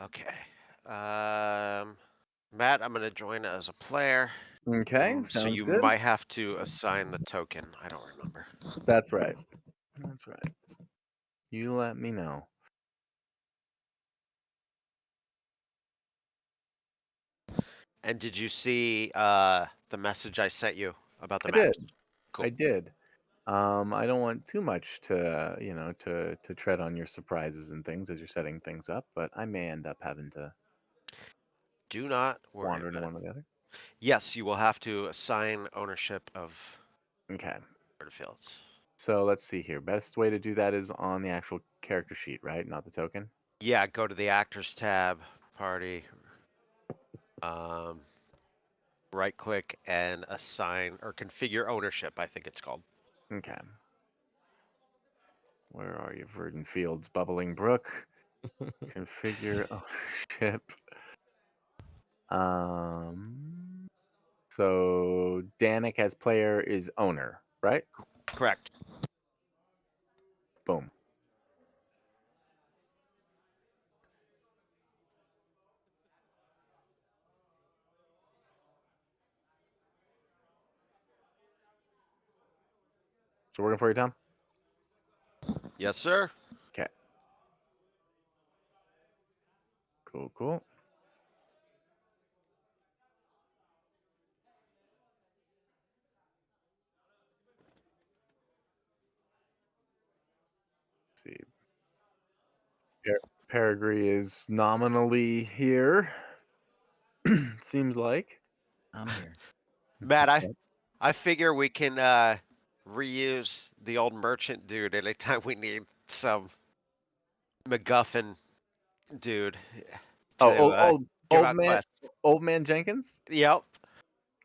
Okay. Matt, I'm gonna join as a player. Okay, So sounds you good. might have to assign the token. I don't remember. That's right. That's right. You let me know. And did you see the message I sent you about the I did. maps? I Cool. did. I don't want too much to, to tread on your surprises and things as you're setting things up, but I may end up having to Do not worry wander into about it. one or the other. Yes, you will have to assign ownership of Okay. fields. So let's see here. Best way to do that is on the actual character sheet, right? Not the token. Yeah, go to the actors tab, party, um, right click and assign or configure ownership, I think it's called. Okay. Where are you? Verdant Fields, Bubbling Brook. Configure ownership. So Danik as player is owner, right? Correct. Boom. So working for you, Tom? Yes, sir. Okay. Cool, cool. Let's see. Perigee is nominally here. Seems like. I'm here. Matt, I figure we can reuse the old merchant dude anytime we need some MacGuffin dude Oh, to give old out man, quests. old man Jenkins. Yep.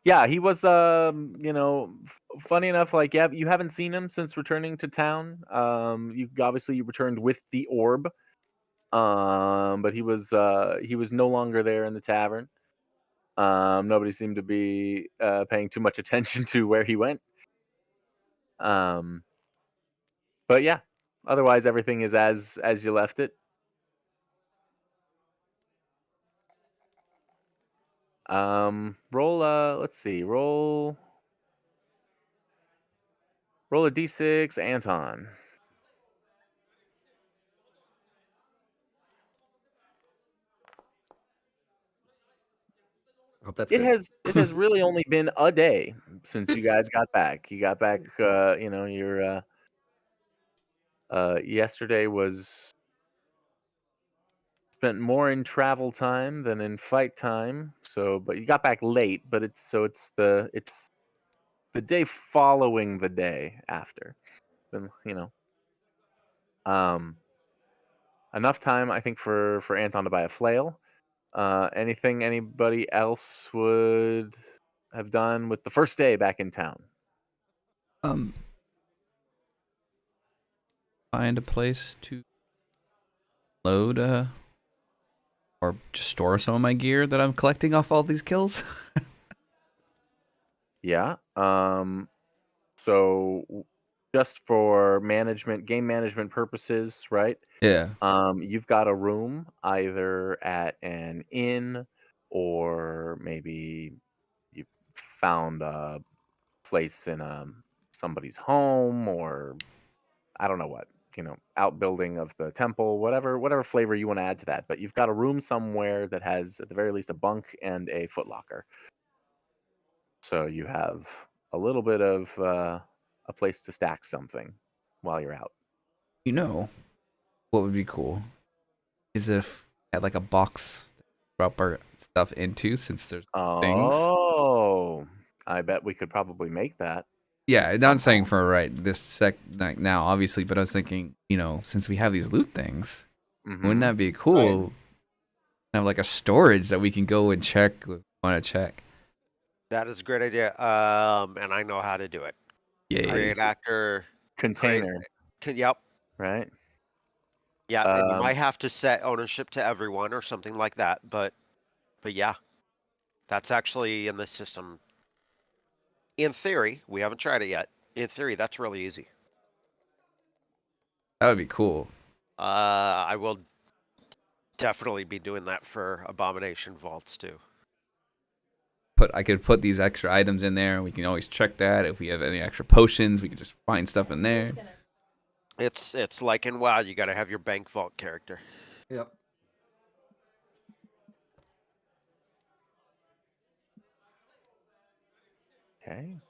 Yeah, he was. Funny enough, like, yeah, you haven't seen him since returning to town. You obviously you returned with the orb. But he was no longer there in the tavern. Nobody seemed to be paying too much attention to where he went. Um, but yeah, otherwise everything is as you left it. Roll. Let's see. Roll a d6, Anton. Hope that's It good. has really only been a day since you guys got back. You got back. Your yesterday was spent more in travel time than in fight time. So, but you got back late. But it's the day following the day after. Then um, enough time I think for Anton to buy a flail. Anything anybody else would have done with the first day back in town? Um, find a place to load or just store some of my gear that I'm collecting off all these kills. Yeah. So just for game management purposes, right? Yeah. You've got a room either at an inn or maybe you found a place in somebody's home or I don't know what, outbuilding of the temple, whatever flavor you want to add to that. But you've got a room somewhere that has at the very least a bunk and a footlocker. So you have a little bit of a place to stack something while you're out. You know what would be cool is if I had like a box to drop our stuff into, since there's things. Oh, I bet we could probably make that Yeah, not saying somehow. for right this sec like now, obviously, but I was thinking, since we have these loot things, wouldn't Mm-hmm. that be Right. cool? Have like a storage that we can go and check. Want to check? That is a great idea. And I know how to do it. Yay! Create actor, create. Container, Yep. right? Yeah, and you might Um, have to set ownership to everyone or something like that. But yeah, that's actually in the system. In theory, we haven't tried it yet. In theory, that's really easy. That would be cool. I will definitely be doing that for Abomination Vaults too. I could put these extra items in there, and we can always check that. If we have any extra potions, we can just find stuff in there. It's like in WoW, you gotta have your bank vault character. Yep. Okay.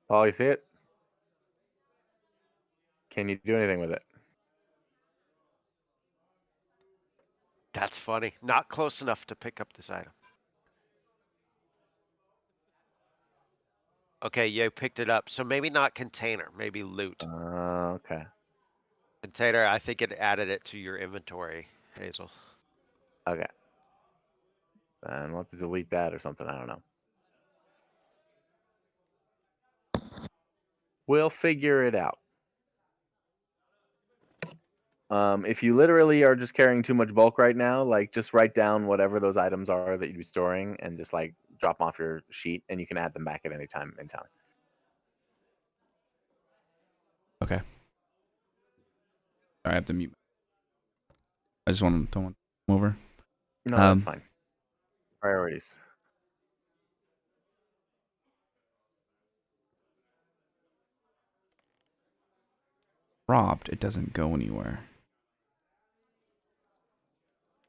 Paul, you see it? Can you do anything with it? That's funny. Not close enough to pick up this item. Okay, you picked it up. So maybe not container, maybe loot. Okay. Container, I think it added it to your inventory, Hazel. Okay. Then we'll have to delete that or something. I don't know. We'll figure it out. If you literally are just carrying too much bulk right now, like just write down whatever those items are that you'd be storing and just like drop them off your sheet and you can add them back at any time in town. Okay. Sorry, I have to mute. I just don't want to come over. No, that's fine. Priorities. Dropped, it doesn't go anywhere.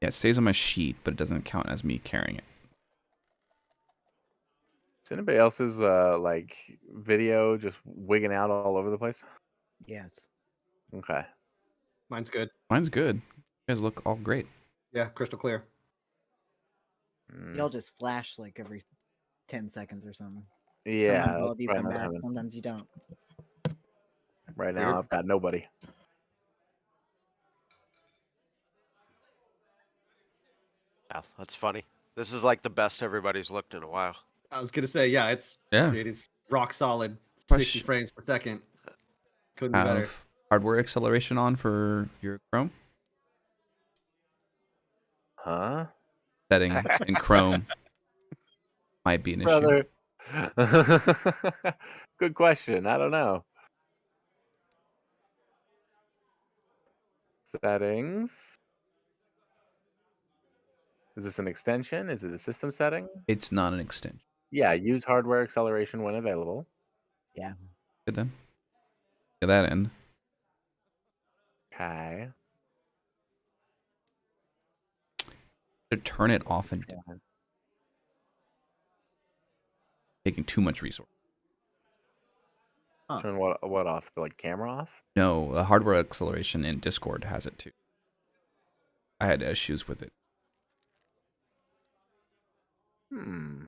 Yeah, it stays on my sheet, but it doesn't count as me carrying it. Is anybody else's like video just wigging out all over the place? Yes. Okay. Mine's good. Mine's good. You guys look all great. Yeah, crystal clear. Y'all just flash like every 10 seconds or something. Yeah. Sometimes all that's of you probably come not back, happening. sometimes you don't. Right Weird. now, I've got nobody. Yeah, that's funny. This is like the best everybody's looked in a while. I was gonna say, yeah, it is rock solid. 60 Question. frames per second. Couldn't be better. Have hardware acceleration on for your Chrome Huh? settings in Chrome might be an issue. Brother. Good question. I don't know. Settings. Is this an extension? Is it a system setting? It's not an extension. Yeah, use hardware acceleration when available. Good then. At that end. Okay. To turn it off and taking too much resource. Huh. Turn what off? The like camera off? No, the hardware acceleration in Discord has it too. I had issues with it. Hmm.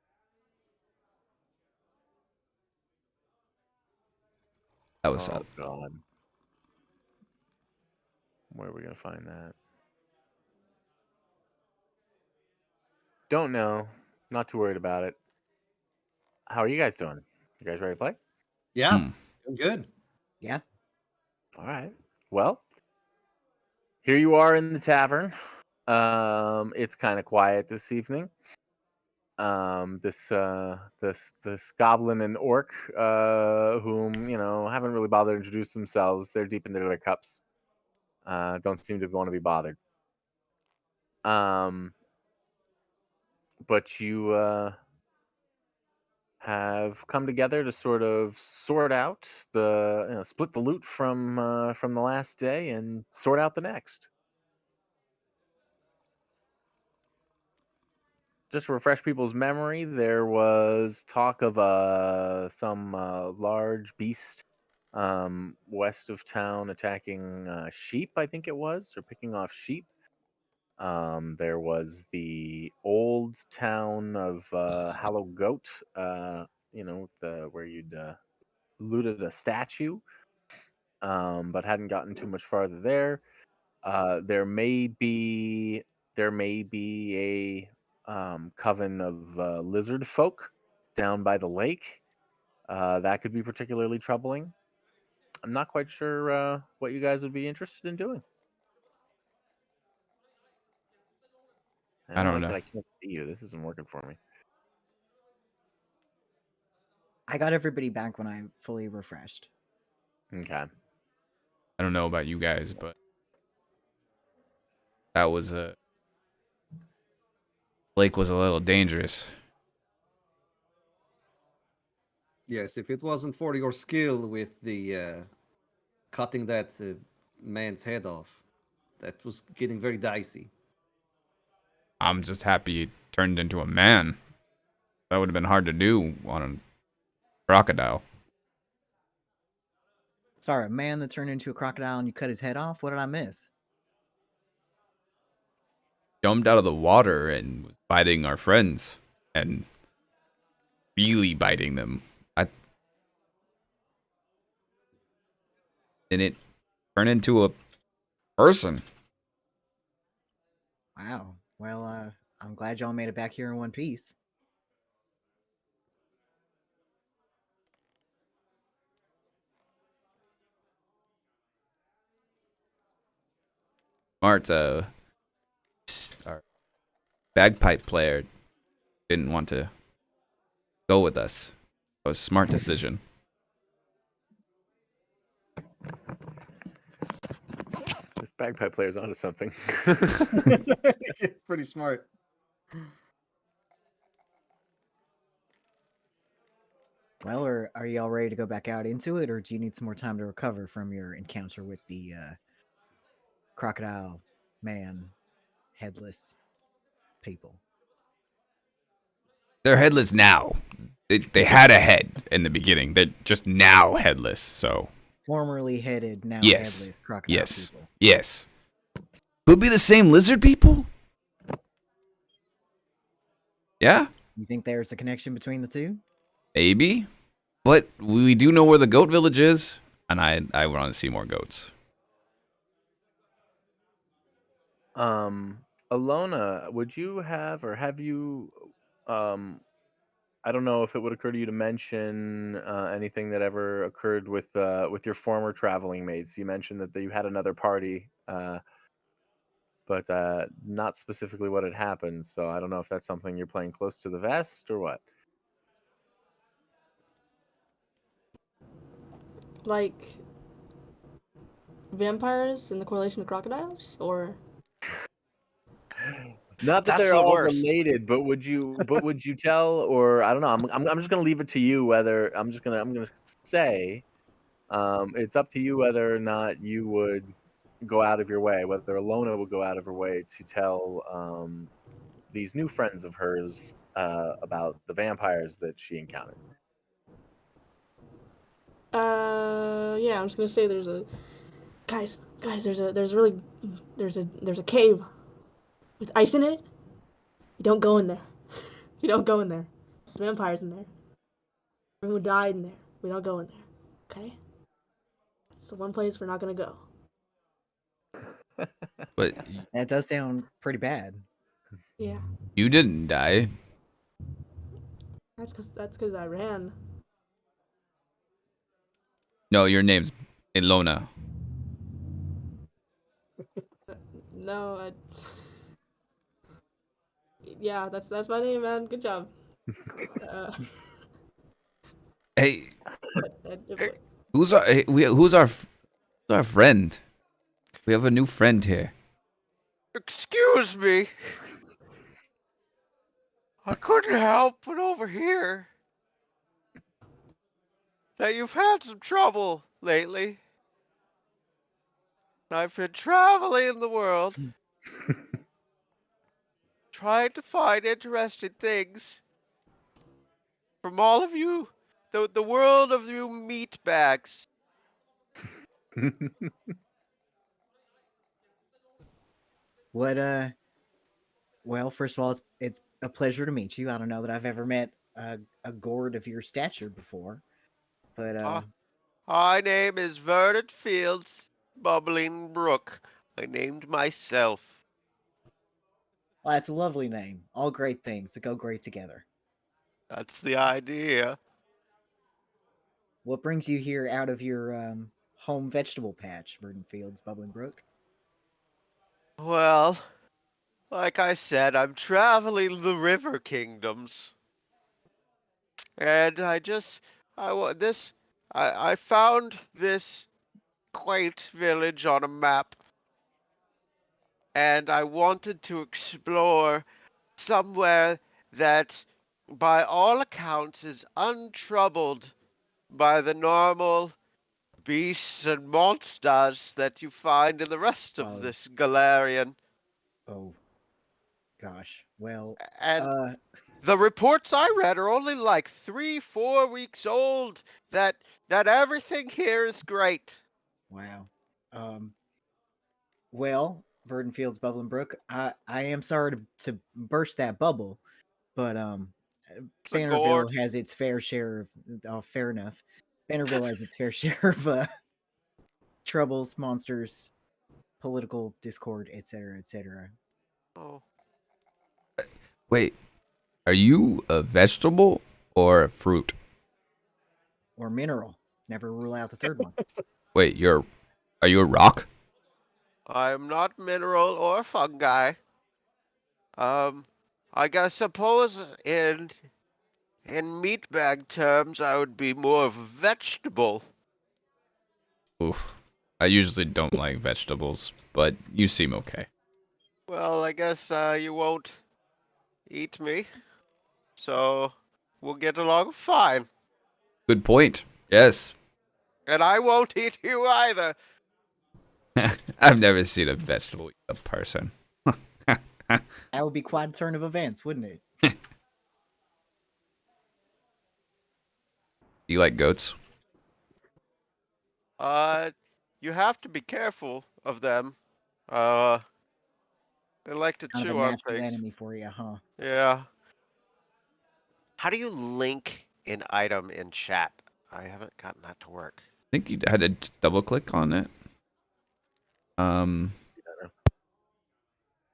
That was Oh god. Where are we gonna find that? Don't know. Not too worried about it. How are you guys doing? You guys ready to play? Yeah, Hmm. doing good. Yeah. All right. Well, here you are in the tavern. It's kind of quiet this evening. This goblin and orc, whom haven't really bothered to introduce themselves. They're deep into their cups. Don't seem to want to be bothered. But you have come together to sort of sort out split the loot from the last day and sort out the next. Just to refresh people's memory, there was talk of some large beast west of town attacking sheep, I think it was, or picking off sheep. There was the old town of Hallow Goat, where you'd looted a statue, but hadn't gotten too much farther there. There may be a coven of lizard folk down by the lake. That could be particularly troubling. I'm not quite sure what you guys would be interested in doing. I don't like know. that I can't see you. This isn't working for me. I got everybody back when I fully refreshed. Okay. I don't know about you guys, but that was a Lake was a little dangerous. Yes, if it wasn't for your skill with the cutting that man's head off, that was getting very dicey. I'm just happy he turned into a man. That would have been hard to do on a crocodile. Sorry, a man that turned into a crocodile and you cut his head off? What did I miss? Jumped out of the water and was biting our friends and really biting them. And it turned into a person. Wow. Well, I'm glad y'all made it back here in one piece. Smart, our bagpipe player didn't want to go with us. It was a smart decision. This bagpipe player's onto something. Pretty smart. Well, or are y'all ready to go back out into it, or do you need some more time to recover from your encounter with the crocodile man, headless people? They're headless now. They had a head in the beginning. They're just now headless. So Formerly headed, now Yes. headless crocodile yes, people. yes. Could be the same lizard people. Yeah, You think there's a connection between the two? maybe. But we do know where the goat village is, and I want to see more goats. Alona, would you have or have you I don't know if it would occur to you to mention anything that ever occurred with your former traveling mates. You mentioned that you had another party, but not specifically what had happened. So I don't know if that's something you're playing close to the vest or what. Like vampires and the correlation to crocodiles, or Not that That's they're the all worst. related, but would you tell, or I don't know. I'm just gonna leave it to you whether I'm gonna say it's up to you whether or not you would go out of your way, whether Alona would go out of her way to tell these new friends of hers about the vampires that she encountered. yeah, I'm just gonna say there's a guys, there's a cave with ice in it. You don't go in there. You don't go in there. There's vampires in there. Everyone died in there. We don't go in there. Okay? It's the one place we're not gonna go. But That does sound pretty bad. Yeah. you didn't die. That's cause I ran. No, your name's Ilona. No, yeah, that's my name, man. Good job. Uh, Hey, but who's our friend? We have a new friend here. Excuse me. I couldn't help but overhear that you've had some trouble lately. I've been traveling the world, trying to find interesting things from all of you, the world of you meat bags. What well, first of all, it's a pleasure to meet you. I don't know that I've ever met a gourd of your stature before. But My name is Vernon Fields, Bubbling Brook. I named myself. well, that's a lovely name. All great things that go great together. That's the idea. What brings you here out of your home vegetable patch, Verdant Fields, Bubbling Brook? Well, like I said, I'm traveling the river kingdoms. And I found this quaint village on a map, and I wanted to explore somewhere that, by all accounts, is untroubled by the normal beasts and monsters that you find in the rest of Oh. this Galarian. Oh, gosh. Well, And uh, the reports I read are only like 3-4 weeks old. That everything here is great. wow. Well, Verdenfield's Bubbling Brook, I am sorry to burst that bubble, but It's a Bannerville gourd. has its fair share of. Oh, fair enough. Bannerville has its fair share of troubles, monsters, political discord, etc., etc. Oh, Wait, are you a vegetable or a fruit? Or mineral. Never rule out the third one. Wait, are you a rock? I'm not mineral or fungi. I suppose in meatbag terms, I would be more of a vegetable. Oof. I usually don't like vegetables, but you seem okay. Well, I guess you won't eat me, so we'll get along fine. Good point. Yes. And I won't eat you either. I've never seen a vegetable eat a person. That would be quite a turn of events, wouldn't it? You like goats? You have to be careful of them. Uh, they like to Kind of chew a on natural things. enemy for you, huh? Yeah. How do you link an item in chat? I haven't gotten that to work. I think you had to double click on it.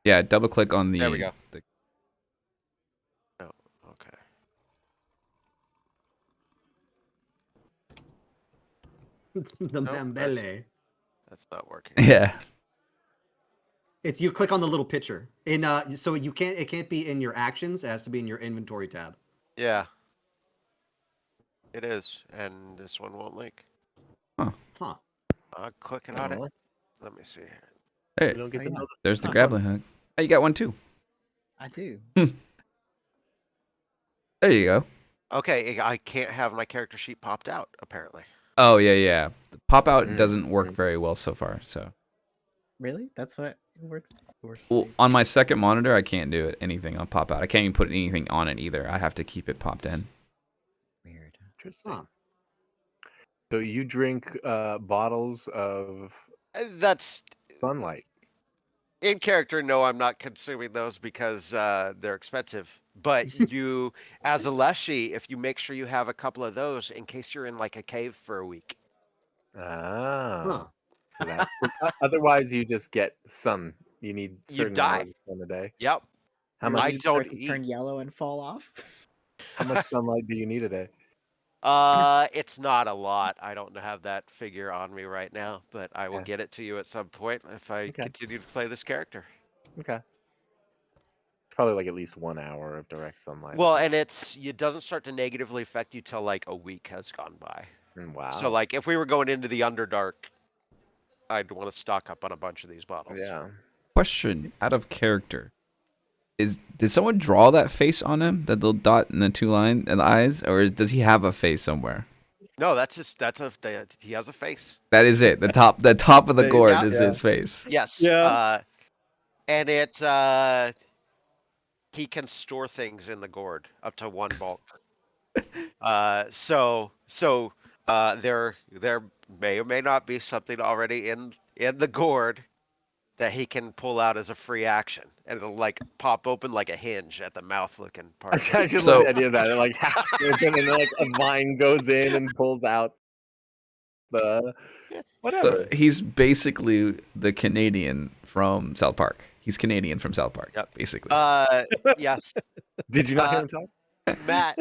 Yeah, double click on the. There we go. the Oh, okay. The Nope, Mambele. That's not working. yeah. It's you click on the little picture. So it can't be in your actions, it has to be in your inventory tab. Yeah. It is, and this one won't link. Huh. Clicking on it. Oh. Let me see. Hey, You don't get Oh, to yeah. know there's the Huh. grappling hook. Oh, you got one too. I do. There you go. Okay, I can't have my character sheet popped out, apparently. Oh yeah. The pop out doesn't work Mhm. very well so far. So, Really? That's what it works. It works. well, on my second monitor, I can't do it. Anything on pop out. I can't even put anything on it either. I have to keep it popped in. Weird. Interesting. Huh. So you drink bottles of That's sunlight. in character. No, I'm not consuming those because they're expensive. But you, as a Leshy, if you make sure you have a couple of those in case you're in like a cave for a week. Ah. Huh. So that's otherwise you just get sun. You need You certain die. hours of sun a day. Yep. How Your much? I leaves don't start to eat. turn yellow and fall off. How much sunlight do you need a day? It's not a lot. I don't have that figure on me right now, but I will Okay. get it to you at some point if I Okay. continue to play this character. Okay. It's probably like at least 1 hour of direct sunlight. Well, and it doesn't start to negatively affect you till like a week has gone by. wow. So like if we were going into the Underdark, I'd want to stock up on a bunch of these bottles. Yeah. Question out of character. Did someone draw that face on him? That little dot and the two line and the eyes? Or does he have a face somewhere? No, he has a face. That is it. The top of the Face, gourd yeah. is his face. Yes. Yeah. And he can store things in the gourd up to 1 bulk. There may or may not be something already in the gourd that he can pull out as a free action, and it'll like pop open like a hinge at the mouth looking part. I Of it. just So- love the idea of that. It like half open and then like a vine goes in and pulls out the whatever. So he's basically the Canadian from South Park. He's Canadian from South Park, Yep. basically. Yes, Did you not hear him talk? Matt.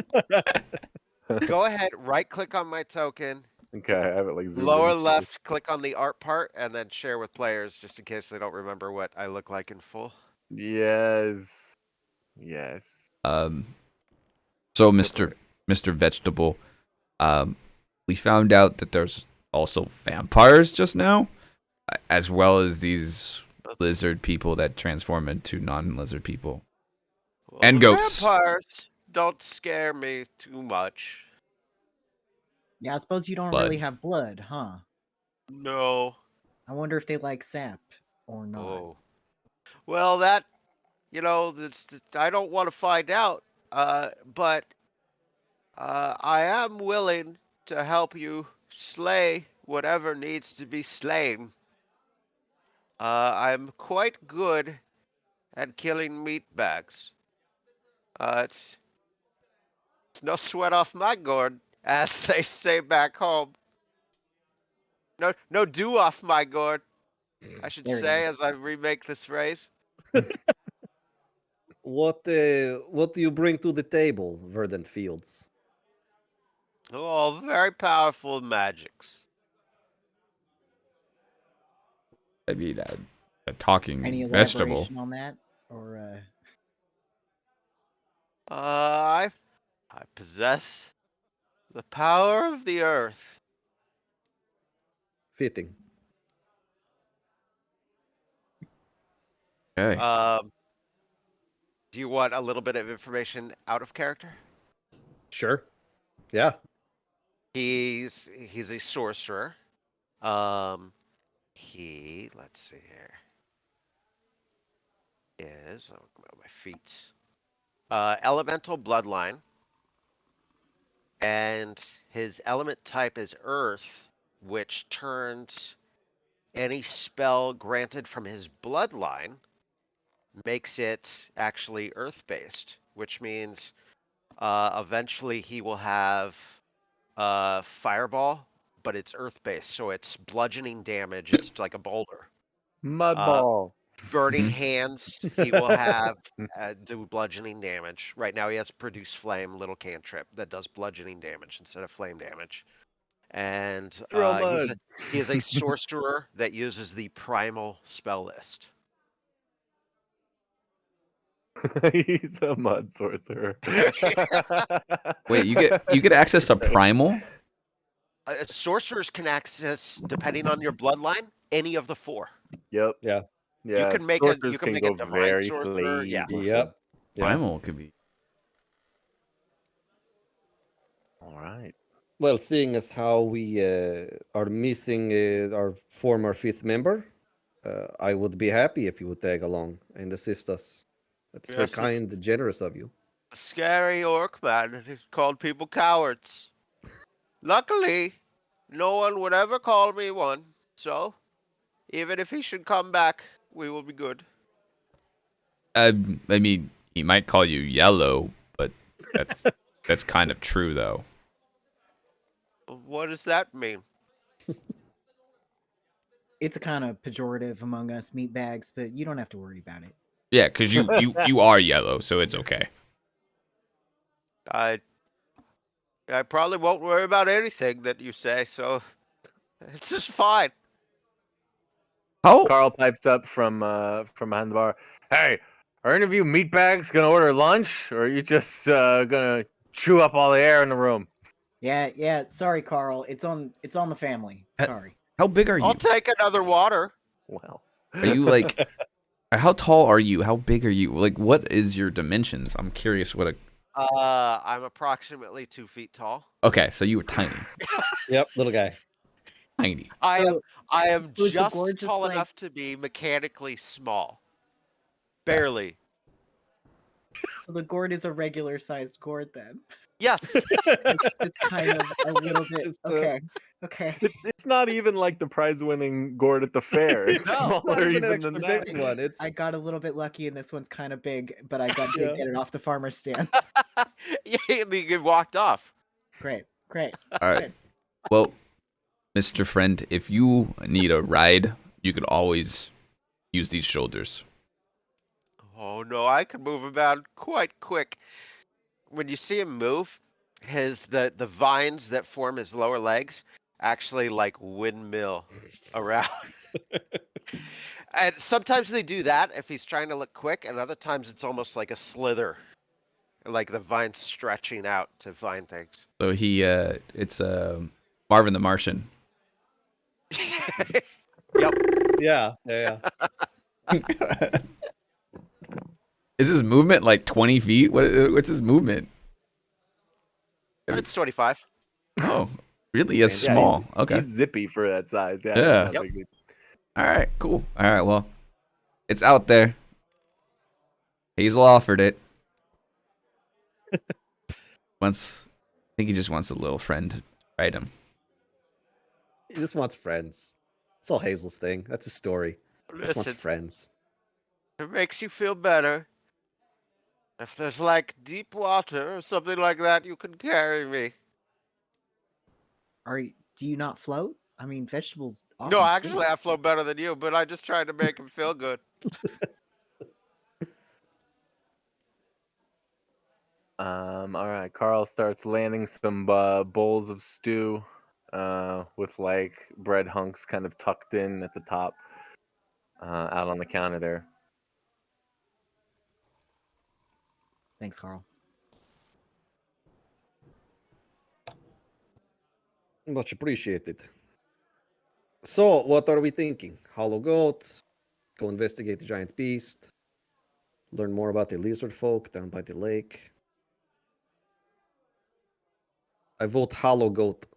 Go ahead, right click on my token, Okay, I have it like zoomed lower in. left, click on the art part, and then share with players just in case they don't remember what I look like in full. Yes. Yes. So Mr. Mr. Vegetable. We found out that there's also vampires just now, as well as these lizard people that transform into non-lizard people. Well, And the goats. Vampires don't scare me too much. Yeah, I suppose you don't Blood. really have blood, huh? No. I wonder if they like sap or not. Oh. Well, that, I don't want to find out. But I am willing to help you slay whatever needs to be slain. I'm quite good at killing meat bags. It's no sweat off my gourd, as they say back home. No dew off my gourd, I should There it say, is. as I remake this phrase. What do you bring to the table, Verdant Fields? Oh, very powerful magics. I mean, a talking Any vegetable. elaboration on that? Or I possess the power of the earth. Fitting. Okay. Do you want a little bit of information out of character? Sure. Yeah. He's a sorcerer. Let's see here. Come on, my feet. Elemental bloodline. And his element type is earth, which turns any spell granted from his bloodline makes it actually earth-based, which means eventually he will have fireball, but it's earth-based, so it's bludgeoning damage. It's like a boulder. Mudball. Burning Mhm. hands, he will have do bludgeoning damage. Right now he has produce flame, little cantrip that does bludgeoning damage instead of flame damage. And Throw mud. he is a sorcerer that uses the primal spell list. He's a mud sorcerer. Wait, you get access to primal? Sorcerers can access, depending on your bloodline, any of the four. Yep. Yeah. Yeah. can make sorcerers you can make go a divine very sorcerer, yeah. flavorful. Yep. Yeah. Primal could be. All right. Well, seeing as how we are missing our former fifth member, I would be happy if you would tag along and assist us. That's very Yes, kind and generous of you. A scary orc man who called people cowards. Luckily, no one would ever call me one, so even if he should come back, we will be good. I mean, he might call you yellow, but that's kind of true though. What does that mean? it's a kind of pejorative among us meatbags, but you don't have to worry about it. Yeah, because you are yellow, so it's okay. I probably won't worry about anything that you say, so it's just fine. How? Carl pipes up from behind the bar. Hey, are any of you meatbags gonna order lunch, or are you just gonna chew up all the air in the room? Yeah. Sorry, Carl. It's on the family. Sorry. How big are you? I'll take another water. Well, Are you like? How tall are you? How big are you? Like, what is your dimensions? I'm curious. What a. I'm approximately 2 feet tall. Okay, so you were tiny, Yep, little guy. tiny. I So, am was the just gourd just tall like- enough to be mechanically small. Barely. So the gourd is a regular sized gourd then. Yes. It's kind of a little bit. Just, Okay. it's not even like the prize-winning gourd at the fair. It's No. not smaller even an even than extra that. big one. It's I got a little bit lucky, and this one's kind of big, but I got to Yeah. get it off the farmer's stand. Yeah, you walked off. Great. All right. Well, Mr. Friend, if you need a ride, you could always use these shoulders. Oh no, I can move him out quite quick. When you see him move, the vines that form his lower legs actually like windmill around. And sometimes they do that if he's trying to look quick, and other times it's almost like a slither. like the vines stretching out to find things. So it's Marvin the Martian. Yep. Yeah, yeah, Is his movement like 20 feet? What's his movement? It's 25. Oh, really? It's Yeah, small. Okay. He's zippy for that size. Yeah. Yeah. Not Yep. big. All right. Cool. All right. Well, it's out there. Hazel offered it. I think he just wants a little friend to ride him. He just wants friends. That's all Hazel's thing. That's his story. He just wants Listen, friends. if it makes you feel better, if there's like deep water or something like that, you can carry me. Do you not float? I mean, vegetables. No, often actually, do. I flow better than you, but I just tried to make him feel good. All right. Carl starts landing some bowls of stew, with like bread hunks kind of tucked in at the top, out on the counter there. Thanks, Carl. Much appreciated. So, what are we thinking? Hollow goat, go investigate the giant beast, learn more about the lizard folk down by the lake. I vote hollow goat.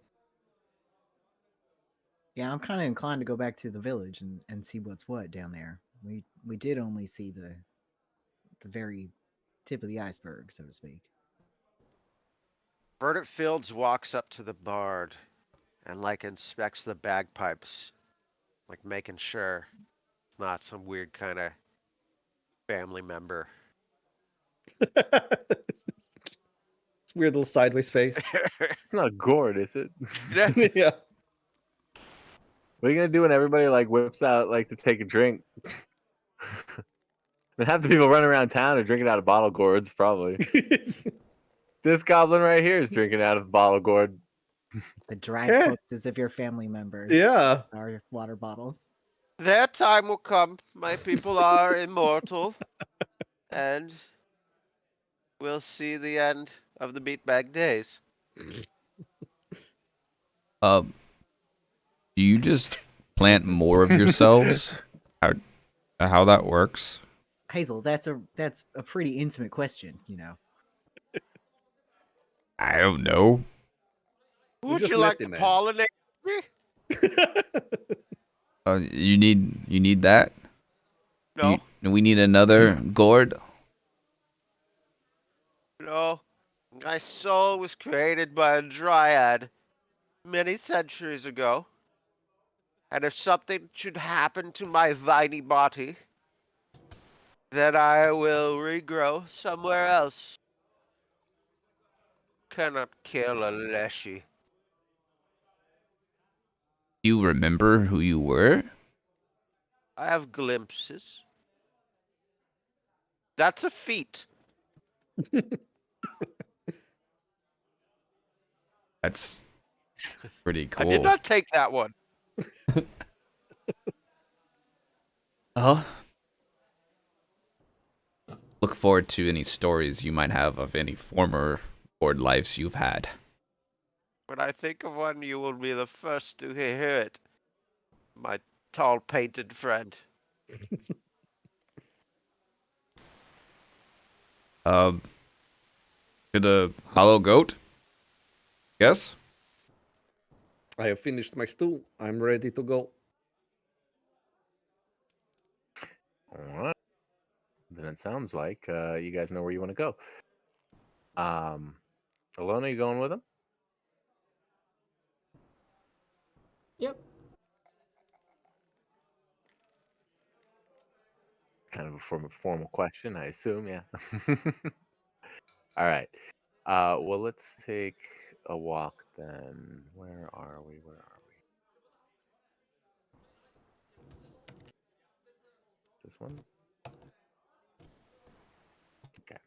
Yeah, I'm kind of inclined to go back to the village and see what's what down there. We did only see the very tip of the iceberg, so to speak. Bernard Fields walks up to the bard and like inspects the bagpipes, like making sure it's not some weird kind of family member. It's weird little sideways face. It's not a gourd, is it? Yeah. Yeah. What are you gonna do when everybody like whips out like to take a drink? And half the people running around town are drinking out of bottle gourds, probably. This goblin right here is drinking out of a bottle gourd. The dried Yeah. corpses of your family members Yeah. are water bottles. Their time will come. My people are immortal. And we'll see the end of the beatbag days. Do you just plant more of yourselves? How that works? Hazel, that's a pretty intimate question, you know. I don't know. Would just you met like the to man. pollinate me? You need that? No, We need another gourd. no. My soul was created by a dryad many centuries ago. And if something should happen to my viney body, then I will regrow somewhere else. Cannot kill a leshy. You remember who you were? I have glimpses. That's a feat. That's pretty I did cool. not take that one. Oh. Look forward to any stories you might have of any former board lives you've had. When I think of one, you will be the first to hear it. My tall, painted friend. To the hollow goat? Yes? I have finished my stew. I'm ready to go. All right. Then it sounds like you guys know where you want to go. Alona, you going with him? Yep. Kind of a formal question, I assume. Yeah. All right. Well, let's take a walk then. Where are we? This one? Okay.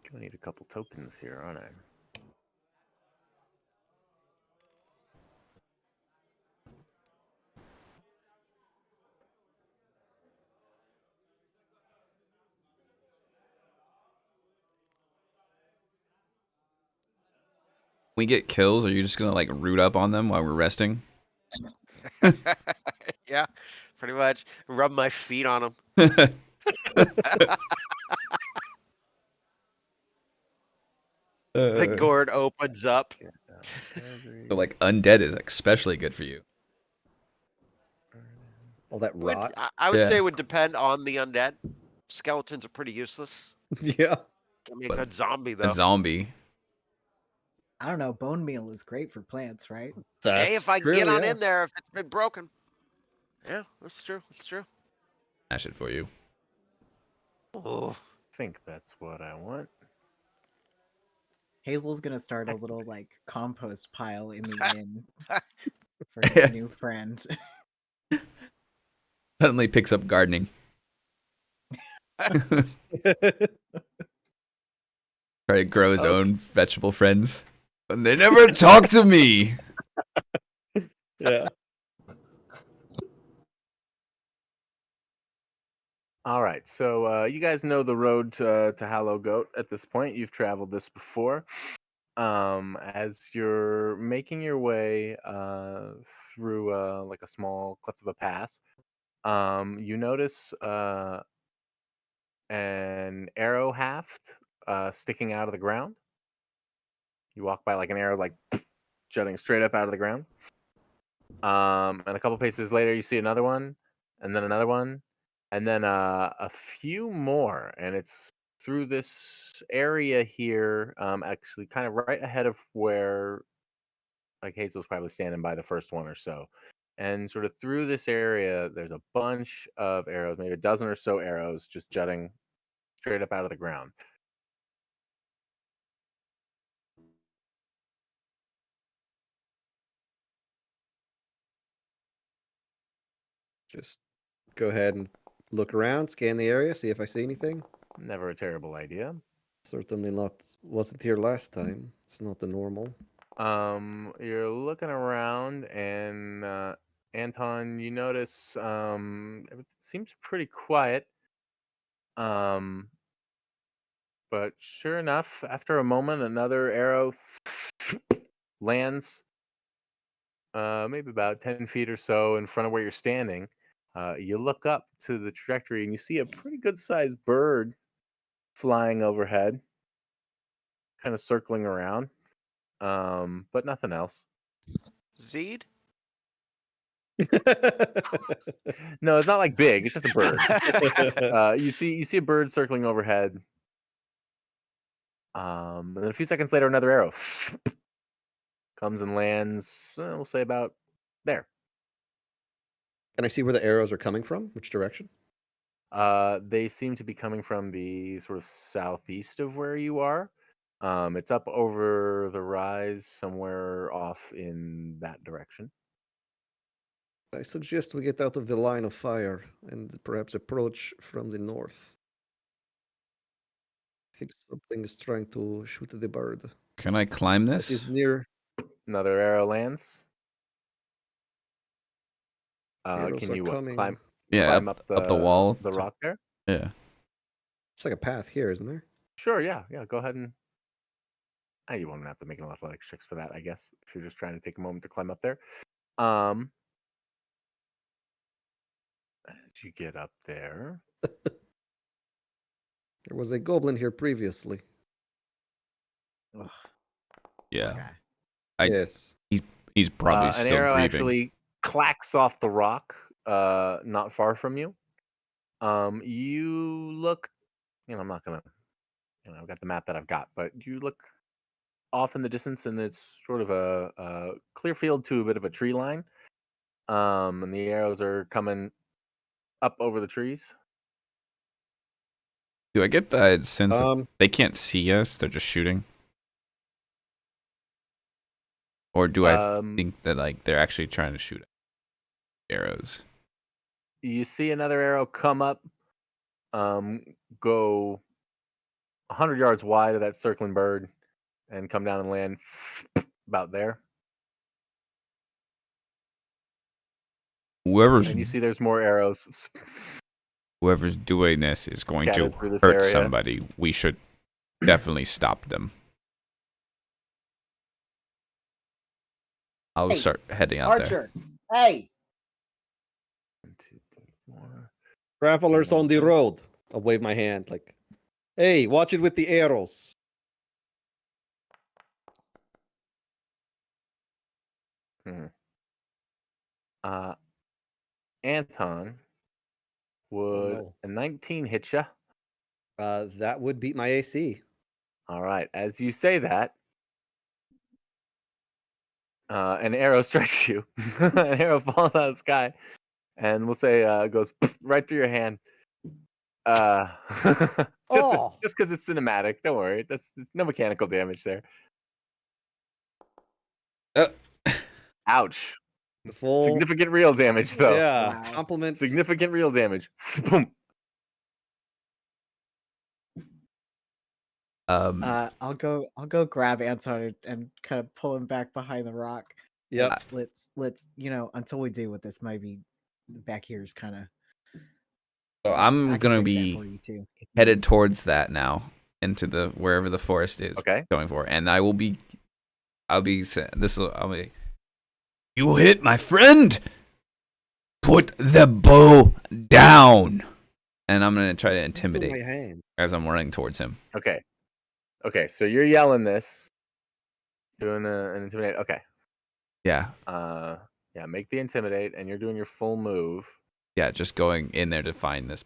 Gonna need a couple tokens here, aren't I? we get kills, are you just gonna like root up on them while we're resting? Yeah, pretty much. Rub my feet on them. The gourd opens up. Get out every So like undead is especially good for you. All that rot. I would say Yeah. it would depend on the undead. Skeletons are pretty useless. Yeah. Give me a But good zombie A though. zombie. I don't know. Bone meal is great for plants, right? Hey, if I can true, get on yeah. in there, if it's been broken. Yeah, that's true. That's true. Smash it for you. Oh, I think that's what I want. Hazel's gonna start a little like compost pile in the inn for his new friend. Suddenly picks up gardening. Try to grow his own vegetable friends. And they never talk to me. Yeah. All right, so you guys know the road to Hallow Goat at this point. You've traveled this before. As you're making your way through like a small cleft of a pass, you notice an arrow haft sticking out of the ground. You walk by like an arrow like jutting straight up out of the ground. And a couple paces later, you see another one, and then another one, and then a few more, and it's through this area here, actually kind of right ahead of where like Hazel's probably standing by the first one or so. And sort of through this area, there's a bunch of arrows, maybe a dozen or so arrows just jutting straight up out of the ground. Just go ahead and look around, scan the area, see if I see anything. Never a terrible idea. Certainly not. Wasn't here last time. It's not the normal. You're looking around, and Anton, you notice it seems pretty quiet. But sure enough, after a moment, another arrow lands, maybe about 10 feet or so in front of where you're standing. You look up to the trajectory, and you see a pretty good-sized bird flying overhead, kind of circling around, but nothing else. Zeed? No, it's not like big. It's just a bird. You see a bird circling overhead. And then a few seconds later, another arrow comes and lands. We'll say about there. Can I see where the arrows are coming from? Which direction? They seem to be coming from the sort of southeast of where you are. It's up over the rise, somewhere off in that direction. I suggest we get out of the line of fire and perhaps approach from the north. I think something is trying to shoot the bird. Can I climb That this? is near. Another arrow lands. Arrows Can are you coming. climb Yeah, up up the wall. the rock there? Yeah. It's like a path here, isn't there? Sure, yeah. Go ahead and you won't have to make an athletics checks for that, I guess, if you're just trying to take a moment to climb up there. As you get up there, There was a goblin here previously. Ugh, Yeah. okay. I- Yes. He's probably an still arrow grieving. actually clacks off the rock, not far from you. You look, I'm not gonna, I've got the map that I've got, but you look off in the distance, and it's sort of a clear field to a bit of a tree line. And the arrows are coming up over the trees. Do I get that sense that they can't see us? They're just shooting. Or do I think that like they're actually trying to shoot arrows? You see another arrow come up, go 100 yards wide of that circling bird, and come down and land about there. And you see there's more arrows. Whoever's doing this is going to Scattered through this hurt area. somebody. We should definitely stop them. I'll Hey, start heading out there. Archer, hey. 1, 2, 3, 4. Travelers on the road. I'll wave my hand like, hey, watch it with the arrows. Anton, would no. a 19 hit you? That would beat my AC. All right. As you say that, an arrow strikes you. An arrow falls out of the sky, and we'll say goes right through your hand. Just Oh. because it's cinematic. Don't worry. There's no mechanical damage there. Ouch. The full. Significant real damage, though. Yeah. Wow. Compliments. Significant real damage. Boom. I'll go grab Anton and kind of pull him back behind the rock. Yep. Let's until we deal with this, maybe back here is kind of. So I'm gonna be headed towards that now, into the wherever the forest is. Okay. Going for, and I'll be. You hit my friend. Put the bow down. And I'm gonna try to intimidate My hand. as I'm running towards him. Okay. So you're yelling this, doing an intimidate. Okay. Yeah, Yeah. Make the intimidate, and you're doing your full move. yeah, just going in there to find this.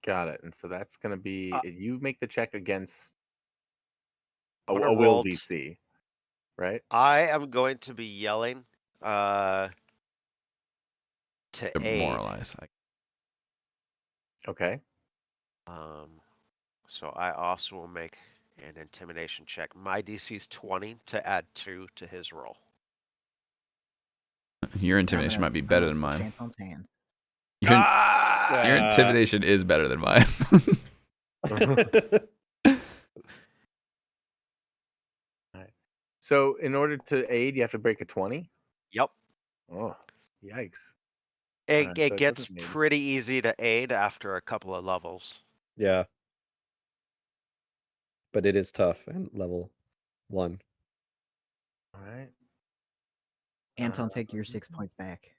Got it. And so that's gonna be you make the check against a What I will rolled. DC, right? I am going to be yelling to aid. Demoralize. Okay. So I also will make an intimidation check. My DC is 20 to add 2 to his roll. Your intimidation might be better than mine. Anton's hand. Your intimidation is better than mine. So in order to aid, you have to break a 20. Yep. Oh, yikes! It, Alright, it so it gets doesn't aid. pretty easy to aid after a couple of levels. Yeah. But it is tough and level 1. All right. Anton, take your 6 points back.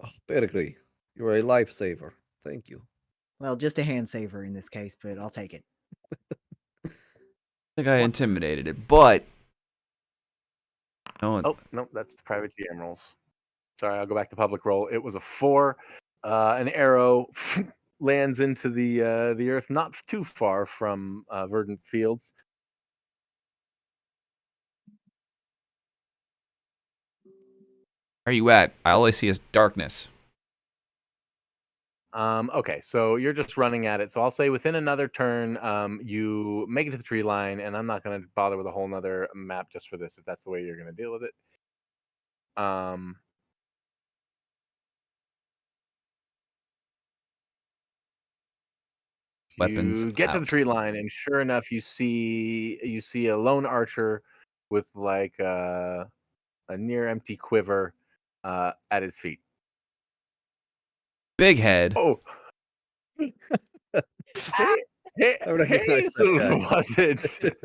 Oh, Bergri, you're a lifesaver. Thank you. Well, just a hand saver in this case, but I'll take it. I think I intimidated it, but no. Oh no, that's the private GM rolls. Sorry, I'll go back to public roll. It was a 4. An arrow lands into the earth, not too far from Verdant Fields. Where are you at? All I see is darkness. Okay, so you're just running at it. So I'll say within another turn, you make it to the tree line, and I'm not going to bother with a whole nother map just for this, if that's the way you're going to deal with it. Weapons You get to the out. tree line, and sure enough, you see a lone archer with like a near empty quiver at his feet. Big head. Oh, hey, I recognize Hazel, that guy. was it?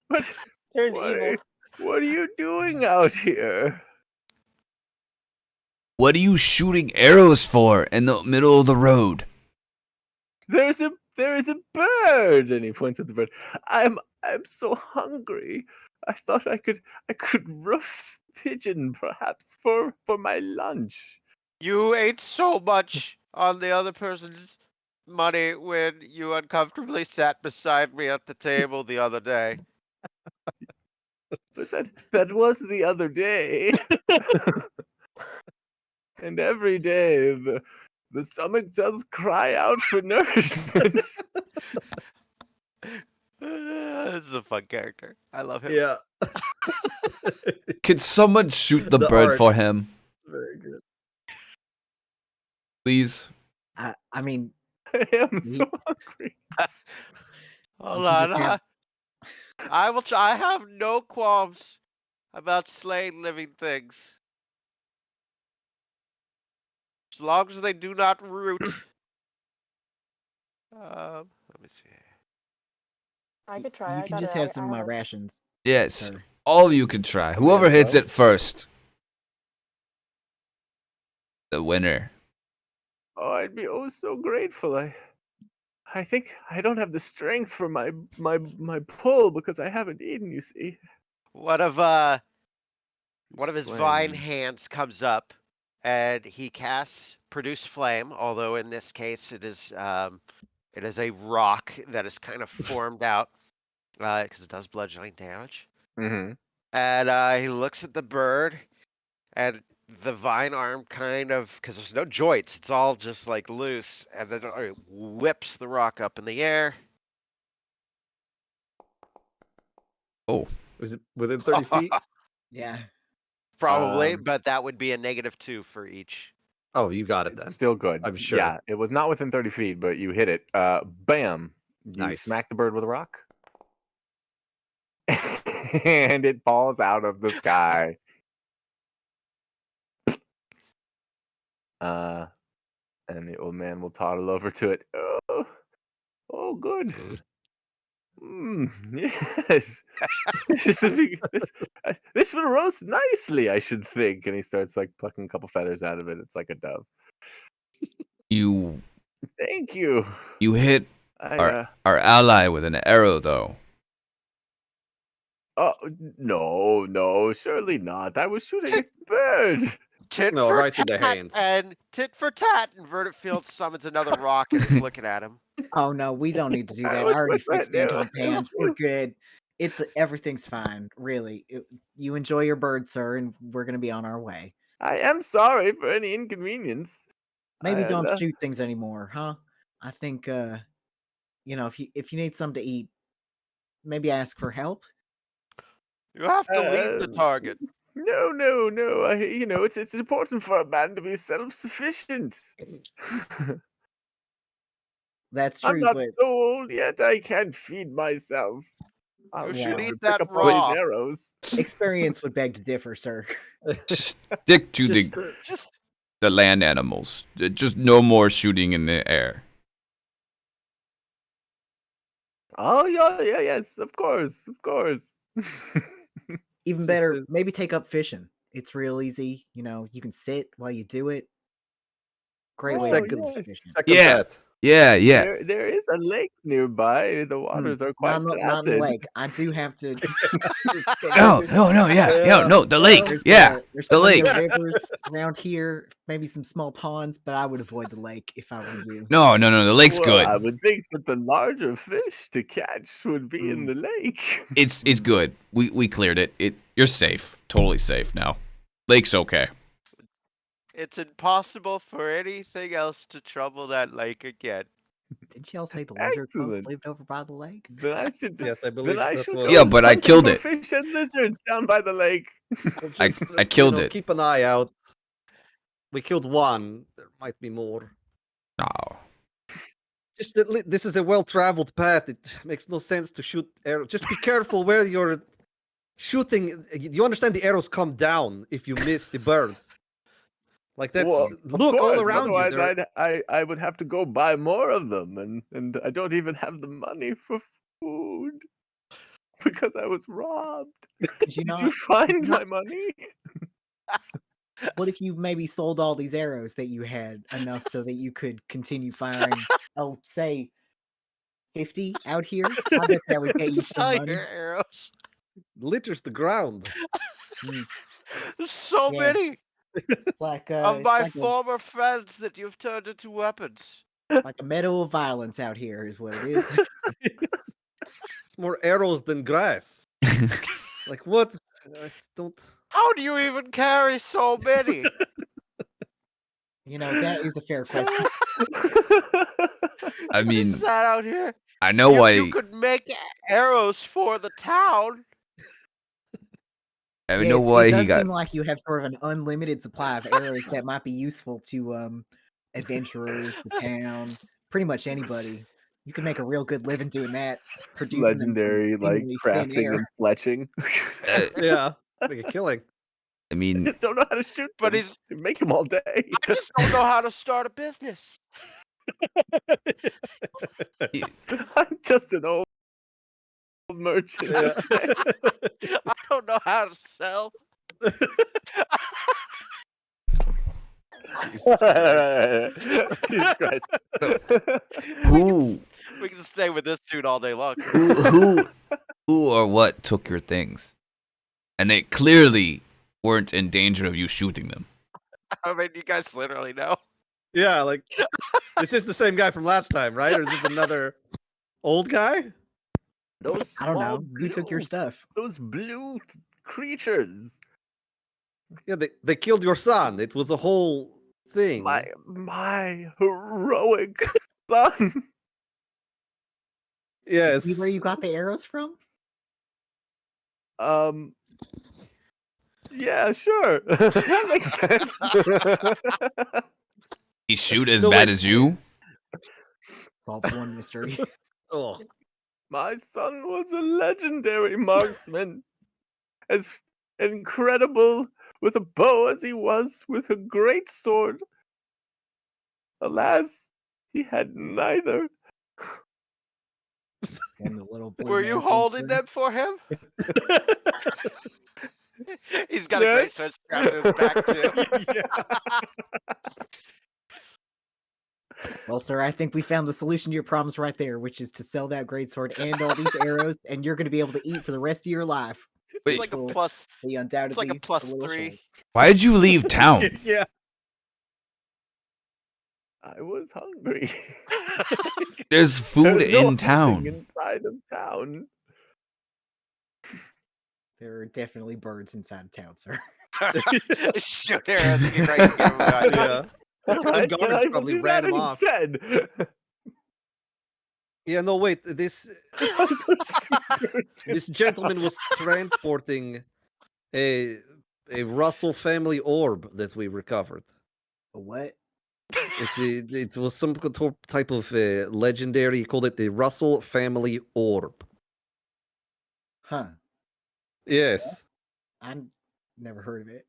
What, Turned what, evil. what are you doing out here? What are you shooting arrows for in the middle of the road? There is a bird, and he points at the bird. I'm so hungry. I thought I could roast pigeon perhaps for my lunch. You ate so much on the other person's money when you uncomfortably sat beside me at the table the other day. But that was the other day. And every day the stomach does cry out for nourishment. This is a fun character. I love him. Yeah. Could someone shoot the The bird art. for him, Very good. please? I mean, I am so hungry. Hold You can on. just I will. I have no qualms about slaying living things, as long as they do not root. Let me see. I could try. you I can got just it. have some of I my have- rations. Yes. Sir. All of you can try. Whoever hits it first, the winner. Oh, I'd be oh so grateful. I think I don't have the strength for my pull because I haven't eaten. You see. One of his vine Flame. hands comes up, and he casts produce flame. Although in this case, it is a rock that is kind of formed out because it does bludgeoning damage. Mm-hmm. And he looks at the bird, and the vine arm kind of, because there's no joints, it's all just like loose, and then it whips the rock up in the air. Oh, Was it within 30 feet? Yeah. Probably, but that would be a -2 for each. Oh, you got it then. Still good. I'm sure. Yeah, it was not within 30 feet, but you hit it. Bam! You Nice. smack the bird with a rock, and it falls out of the sky. And the old man will toddle over to it. Oh, good. Yes. This will roast nicely, I should think. And he starts like plucking a couple feathers out of it. It's like a dove. you Thank you. hit I, our ally with an arrow, though. oh no, surely not. I was shooting at the bird. Tit No, for right in the tat, hands. and tit for tat, and Vertifield summons another rock and is looking at him. Oh no, we don't need to do I that. I was already with that fixed the now. Anton pans. We're good. Everything's fine, really. You enjoy your bird, sir, and we're gonna be on our way. I am sorry for any inconvenience. Maybe I, don't shoot things anymore, huh? I think if you need something to eat, maybe ask for help. You have to lead the Uh, target. No. It's important for a man to be self-sufficient. That's I'm true, not but so old yet. I can't feed myself. I'll You be should able Well, eat to that pick up all these raw. arrows. experience would beg to differ, sir. Stick to Just, Just the land animals. Just no more shooting in the air. Oh yeah, yes, of course. Even It's better, just- maybe take up fishing. It's real easy. You can sit while you do it. Great way to second, do yes. fishing. second Yeah. that. Yeah. There is a lake nearby. The waters are quite Not in the placid. lake. I do have to. No. Yeah. No. The lake. There's, Yeah. there's the plenty lake. of rivers around here. Maybe some small ponds, but I would avoid the lake if I were you. No. The lake's Well, good. I would think that the larger fish to catch would be in the lake. It's good. We cleared it. You're safe. Totally safe now. Lake's okay. it's impossible for anything else to trouble that lake again. Didn't y'all say the lizard folk Excellent. lived over by the lake? Then I should. Yes, I believe Then I that should was. go Yeah, but I hunting killed for it. Fish and lizards down by the lake. Well, I just, killed it. Keep an eye out. We killed one. There might be more. No. Just that this is a well-traveled path. It makes no sense to shoot arrows. Just be careful where you're shooting. You understand the arrows come down if you miss the birds. Like that's Well, of look all course, around you. otherwise There- I would have to go buy more of them, and I don't even have the money for food because I was robbed. Could you Did not? you find my money? What if you maybe sold all these arrows that you had enough so that you could continue firing? Oh, say 50 out here. I bet that would get you some Sell money. your arrows. litters the ground. There's so Yeah. many It's like of it's my like a, former friends that you've turned into weapons. like a meadow of violence out here is what it is. It's more arrows than grass. Like what? Don't. How do you even carry so many? That is a fair question. I mean, Just sat out here. I know why. You could make arrows for the town. I Yeah, know it why does he got. seem like you have sort of an unlimited supply of arrows that might be useful to adventurers, the town, pretty much anybody. You can make a real good living doing that, producing them from Legendary, like seemingly thin crafting air. and fletching. Yeah, make a killing. I I mean, just don't know how to shoot But them. he's. Make them all day. I just don't know how to start a business. I'm just an old merchant. Yeah. I don't know how to sell. Jesus Christ. Jesus Christ. Who, We can stay with this dude all day long. who or what took your things? And they clearly weren't in danger of you shooting them. I mean, you guys literally know. Yeah, like this is the same guy from last time, right? Or is this another old guy? Those I don't small know. Who took your blue- stuff? Those blue creatures. Yeah, they killed your son. It was a whole thing. My heroic son. Yes. See where you got the arrows from? Yeah, sure. That makes sense. He shoot as No, bad wait. as you? Solve one mystery. Oh, My son was a legendary marksman, as incredible with a bow as he was with a great sword. Alas, he had neither. And the little blue Were you man holding thing. them for him? He's got a Yes. great sword strapped to his back too. Well, sir, I think we found the solution to your problems right there, which is to sell that greatsword and all these arrows, and you're going to be able to eat for the rest of your life. It's Wait, like a Cool. plus. The It's undoubtedly like a plus little 3. sword. why did you leave town? yeah. I was hungry. There's food There's no in town. hunting inside of town. There are definitely birds inside of town, sir. Shoot arrows. You're right, you get him going. Yeah. The town Alright, guards I will probably do ran that him off. instead. Yeah, no, wait. This gentleman was transporting a Russell family orb that we recovered. A what? It was some type of legendary. He called it the Russell family orb. Huh. Yes. I never heard of it.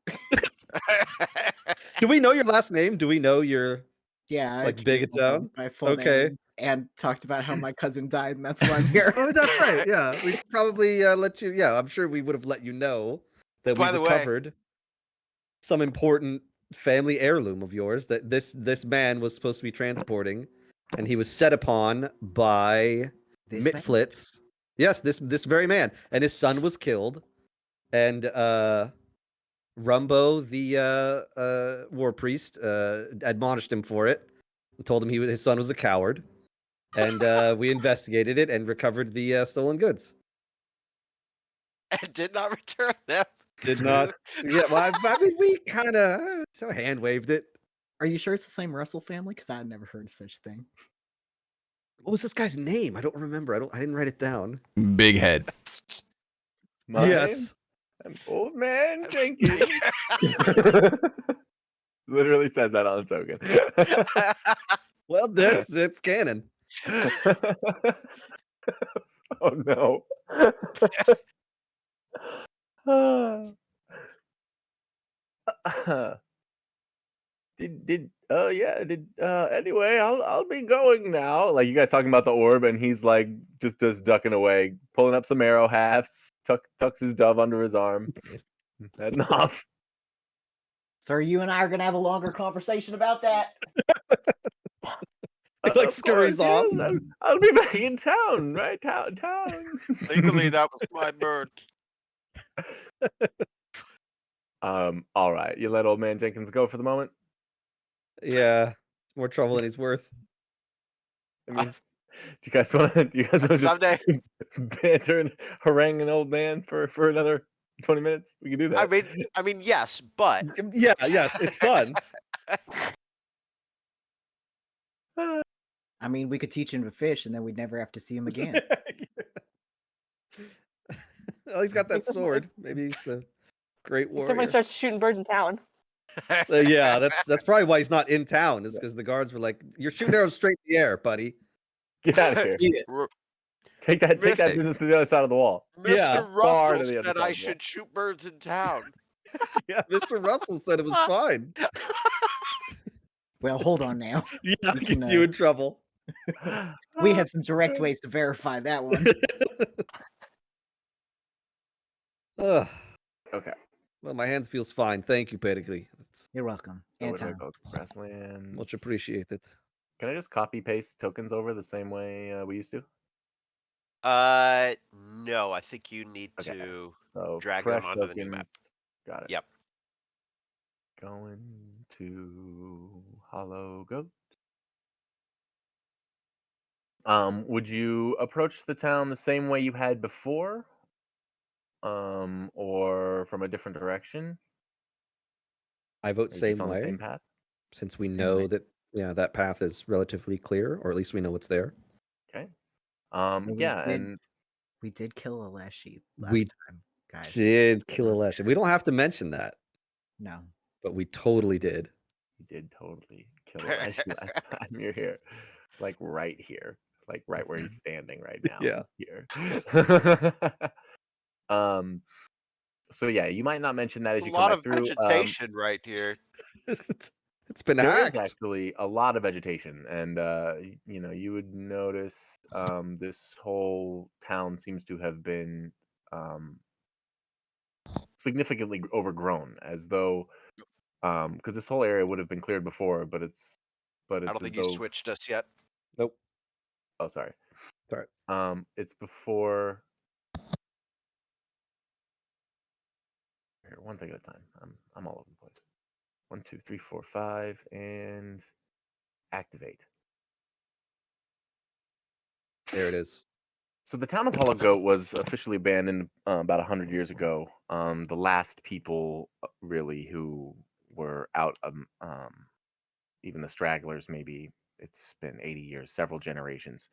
Do we know your last name? Do we know your? Yeah, I Like introduced Big It myself Town? with my full Okay. name and talked about how my cousin died, and that's why I'm here. Oh, that's right. Yeah, we should probably let you. Yeah, I'm sure we would have let you know that we By the way- recovered some important family heirloom of yours that this man was supposed to be transporting, and he was set upon by This man? Mitflitz. Yes, this very man, and his son was killed, and Rumbo, the war priest, admonished him for it, and told him his son was a coward, and we investigated it and recovered the stolen goods. And did not return them. Did not. Yeah, well, I mean, we kind of hand waved it. Are you sure it's the same Russell family? Because I had never heard of such a thing. What was this guy's name? I don't remember. I didn't write it down. Big head. My Yes. name? Old man Jenkins. Literally says that on the token. Well, that's canon. Oh no. Anyway, I'll be going now. Like, you guys talking about the orb, and he's like just ducking away, pulling up some arrow halves, tucks his dove under his arm, heading off. Sir, you and I are going to have a longer conversation about that. He, like, Of scurries course, off. yes, I'll be back in town, right? Town. Legally, that was my bird. All right. You let old man Jenkins go for the moment. Yeah, more trouble than he's worth. I mean, do you guys want to just Someday. banter and harangue an old man for another 20 minutes? We can do that. I mean, yes, but Yeah, yes, it's fun. I mean, we could teach him to fish, and then we'd never have to see him again. Well, he's got that sword. Maybe he's a great Someone warrior. starts shooting birds in town. Yeah, that's probably why he's not in town. Is because the guards were like, "You're shooting arrows straight in the air, buddy." Get out of here. Yeah. Take that Mistake. business to the other side of the wall. Mr. Yeah, far Russell to the other said side I of the wall. should shoot birds in town. Yeah, Mr. Russell said it was fine. Well, hold on now. Yeah, You gets can, you in trouble. We have some direct ways to verify that one. Ugh. Okay. Well, my hand feels fine. Thank you, Pedigree. That's You're welcome. So we're gonna Anytime. go grasslands. much appreciated. Can I just copy paste tokens over the same way we used to? No, I think you need Okay. to So drag fresh them onto the new map. tokens. Got it. Yep. Going to Hollow Goat. Would you approach the town the same way you had before? Or from a different direction? I vote Or just same on the way, same path? since we Same know way. that that path is relatively clear, or at least we know it's there. Okay. Well, Yeah, and we did kill a Leshy last We time, guys. did kill a Leshy. We don't have to mention that, No. but we totally did. you did totally kill a Leshy last time you're here. Like right here. Like right where he's standing right now. Yeah. Here. So yeah, you might not mention that as A you come lot back of through. vegetation right here. It's been There is hacked. actually a lot of vegetation, and you would notice this whole town seems to have been significantly overgrown, as though because this whole area would have been cleared before, but it's I don't as think you though switched us yet. Nope. oh sorry Sorry. it's before here, one thing at a time. I'm all over the place. 1, 2, 3, 4, 5, and activate. There it is. So the town of Hollow Goat was officially abandoned about 100 years ago. The last people really who were out, even the stragglers, maybe it's been 80 years, several generations,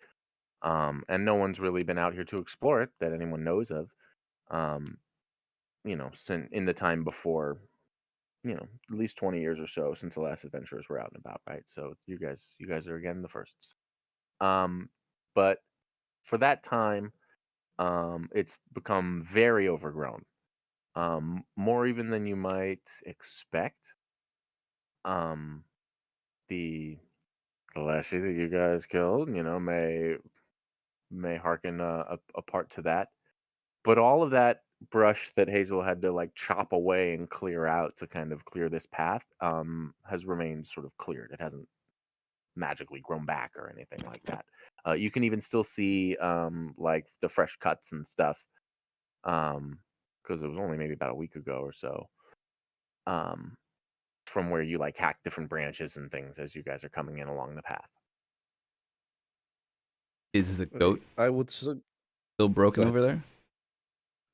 and no one's really been out here to explore it that anyone knows of. In the time before, at least 20 years or so since the last adventurers were out and about, right? So you guys are again the firsts. But for that time, it's become very overgrown, more even than you might expect. Um, the Leshy that you guys killed, may harken a part to that, but all of that brush that Hazel had to like chop away and clear out to kind of clear this path has remained sort of cleared. It hasn't magically grown back or anything like that. You can even still see like the fresh cuts and stuff, because it was only maybe about a week ago or so, from where you like hack different branches and things as you guys are coming in along the path. Is the Okay, goat I would. still Go broken ahead. over there?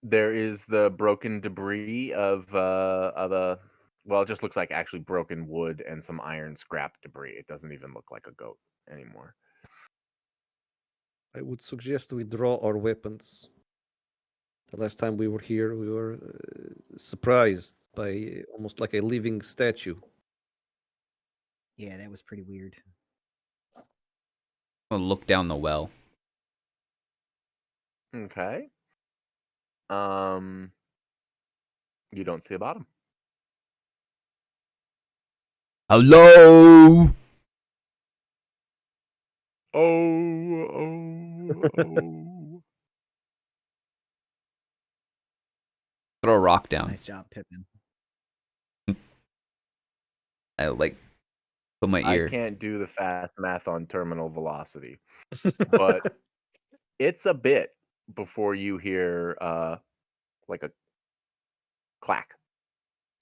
There is the broken debris of a well, it just looks like actually broken wood and some iron scrap debris. It doesn't even look like a goat anymore. I would suggest we draw our weapons. The last time we were here, we were surprised by almost like a living statue. Yeah, that was pretty weird. I'll look down the well. Okay. You don't see a bottom. Hello. Oh. Throw a rock down. Nice job, Pippin. I like put my I ear. can't do the fast math on terminal velocity, but it's a bit before you hear like a clack.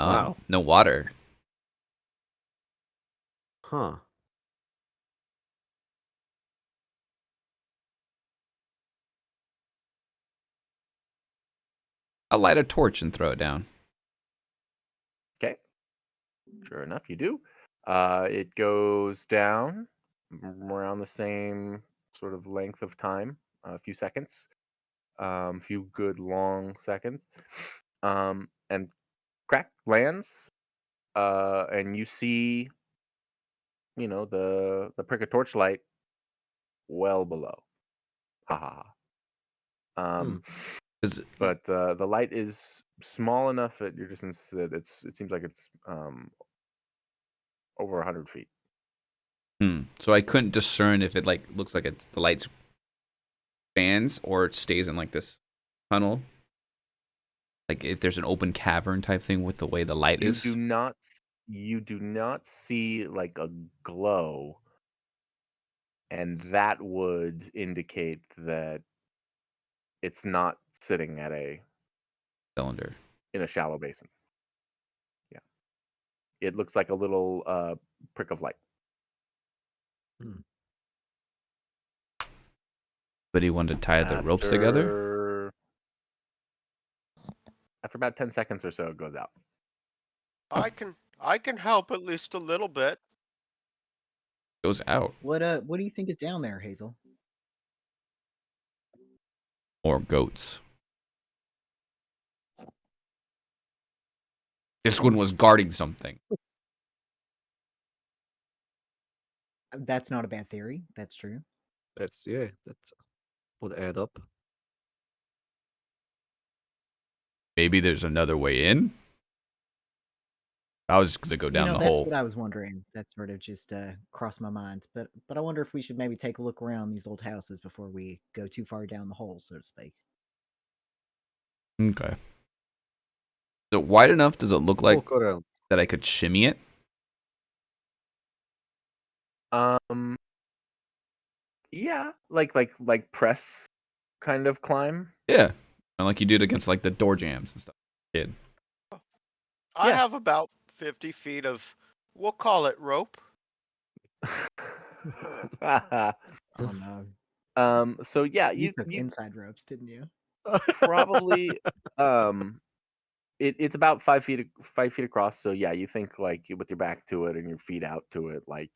Wow. No water. Huh. I'll light a torch and throw it down. Okay. Sure enough, you do. It goes down around the same sort of length of time, a few seconds, a few good long seconds, and crack lands, and you see, the prick of torchlight well below. Ha ha ha. But the light is small enough at your distance that it seems like it's over 100 feet. So I couldn't discern if it like looks like it's the lights expands or it stays in like this tunnel. Like if there's an open cavern type thing with the way the light You is. do not see like a glow, and that would indicate that it's not sitting at Cylinder. in a shallow basin. Yeah. It looks like a little prick of light. But he wanted to tie the ropes together. After about 10 seconds or so, it goes out. I can help at least a little bit. Goes out. What do you think is down there, Hazel? Or goats. This one was guarding something. That's not a bad theory. That's true. That would add up. Maybe there's another way in. I was just gonna go down the that's hole. what I was wondering. That sort of just crossed my mind. But I wonder if we should maybe take a look around these old houses before we go too far down the hole, so to speak. Okay. So wide enough does it look We'll like go down. that I could shimmy it? Yeah, like press kind of climb. Yeah. And like you did against like the door jams and stuff. Kid. I Yeah. have about 50 feet of, we'll call it rope. Oh no. So yeah, You you took inside ropes, didn't you? probably it's about 5 feet across. So yeah, you think like with your back to it and your feet out to it, like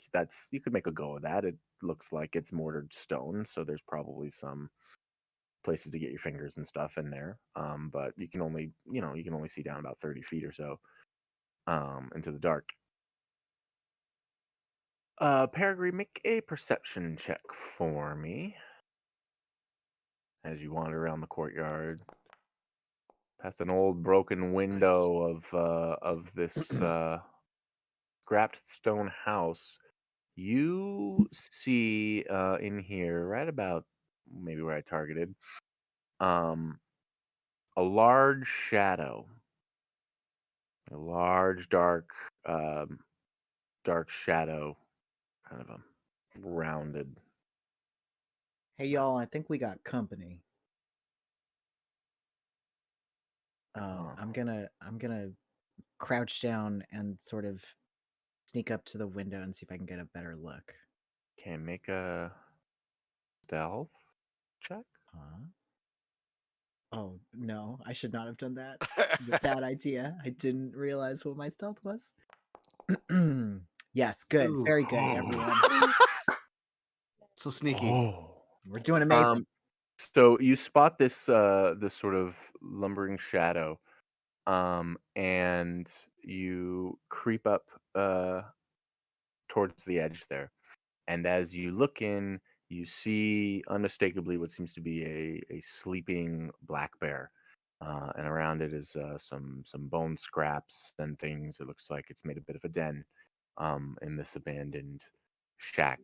you could make a go of that. It looks like it's mortared stone, so there's probably some places to get your fingers and stuff in there. But you can only see down about 30 feet or so into the dark. Peregrine, make a perception check for me as you wander around the courtyard past an old broken window of this scrapped stone house. You see in here, right about maybe where I targeted, a large shadow, a large dark shadow, kind of a rounded. Hey y'all, I think we got company. I'm gonna crouch down and sort of sneak up to the window and see if I can get a better look. Okay, make a stealth check. Huh? Oh no, I should not have done that. It's a bad idea. I didn't realize what my stealth was. Yes, good. Ooh. Very good, Oh. everyone. So sneaky. Oh. We're doing amazing. So you spot this sort of lumbering shadow, and you creep up towards the edge there. And as you look in, you see unmistakably what seems to be a sleeping black bear. And around it is some bone scraps and things. It looks like it's made a bit of a den in this abandoned shack.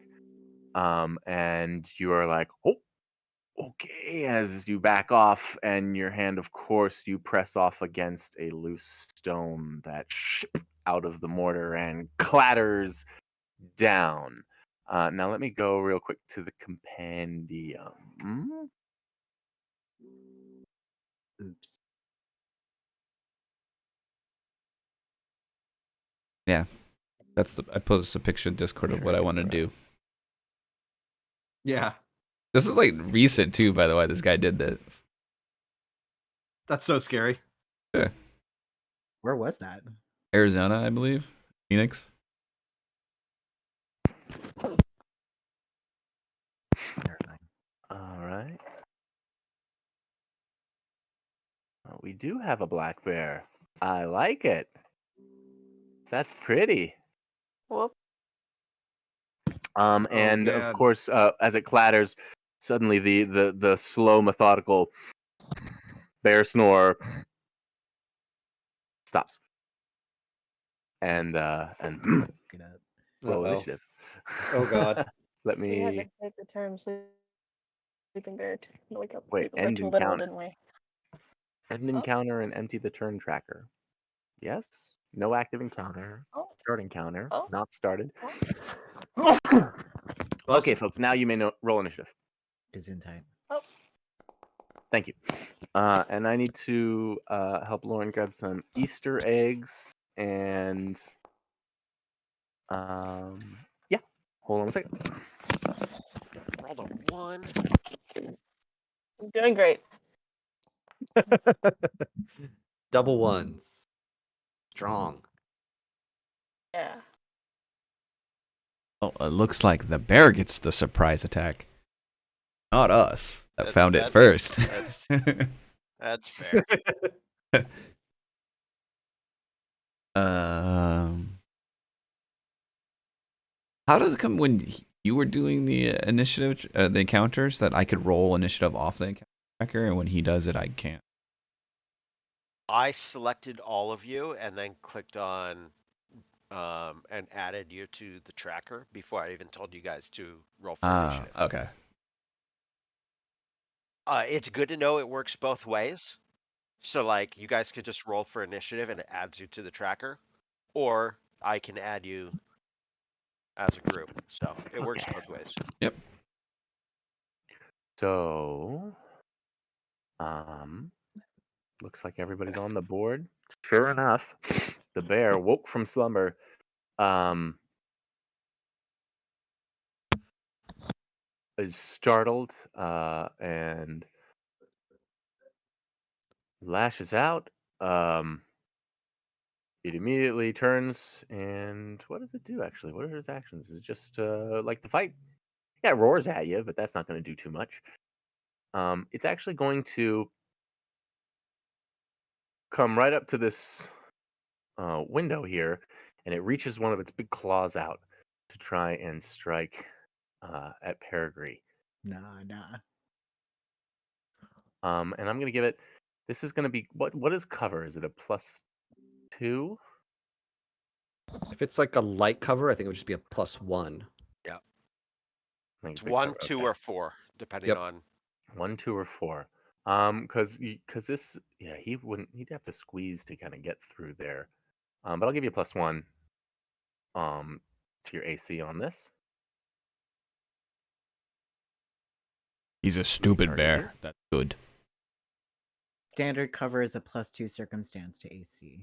And you are like, oh, okay, as you back off, and your hand, of course, you press off against a loose stone that out of the mortar and clatters down. Now let me go real quick to the compendium. Oops. Yeah. I posted a picture in Discord of what I want to do. Yeah, This is like recent too, by the way. This guy did this. that's so scary. Where was that? Arizona, I believe. Phoenix. Terrifying. All right. We do have a black bear. I like it. That's pretty. Whoop. And of God. course, as it clatters, suddenly the slow, methodical bear snore stops. And Look it up. roll Uh-oh. initiative. Oh, God. Let We had me to take the term sleeping bear to wake up Wait, people end too and little, count. didn't we? End an encounter and empty the turn tracker. Yes. No active encounter. Oh. Start encounter. Oh. Not started. Oh. Okay, folks. Now you may roll initiative. Gesundheit. Thank you. And I need to help Lauren grab some Easter eggs and yeah. Hold on a second. Rolled a 1. I'm doing great. Double ones. Strong. Yeah. Oh, it looks like the bear gets the surprise attack. Not us that That's- found it that's- first. That's fair. How does it come when you were doing the initiative, the encounters, that I could roll initiative off the encounter tracker, and when he does it, I can't? I selected all of you and then clicked on and added you to the tracker before I even told you guys to roll for initiative. Okay. It's good to know it works both ways. So like you guys could just roll for initiative and it adds you to the tracker, or I can add you as a group. So it works Okay. both ways. So, looks like everybody's on the board. Sure enough, the bear woke from slumber. Is startled and lashes out. It immediately turns and what does it do actually? What are its actions? Is it just like the fight? Yeah, it roars at you, but that's not going to do too much. It's actually going to come right up to this window here, and it reaches one of its big claws out to try and strike at Peregrine. Nah. And I'm going to give it. This is going to be what is cover? Is it a +2? If it's like a light cover, I think it would just be a +1. Like It's big 1, cover, 2, okay. or 4, depending Yep. on. 1, 2, or 4. Because this, yeah, he'd have to squeeze to kind of get through there. But I'll give you a +1 to your AC on this. He's a stupid Retargeting. bear. That's good. Standard cover is a +2 circumstance to AC.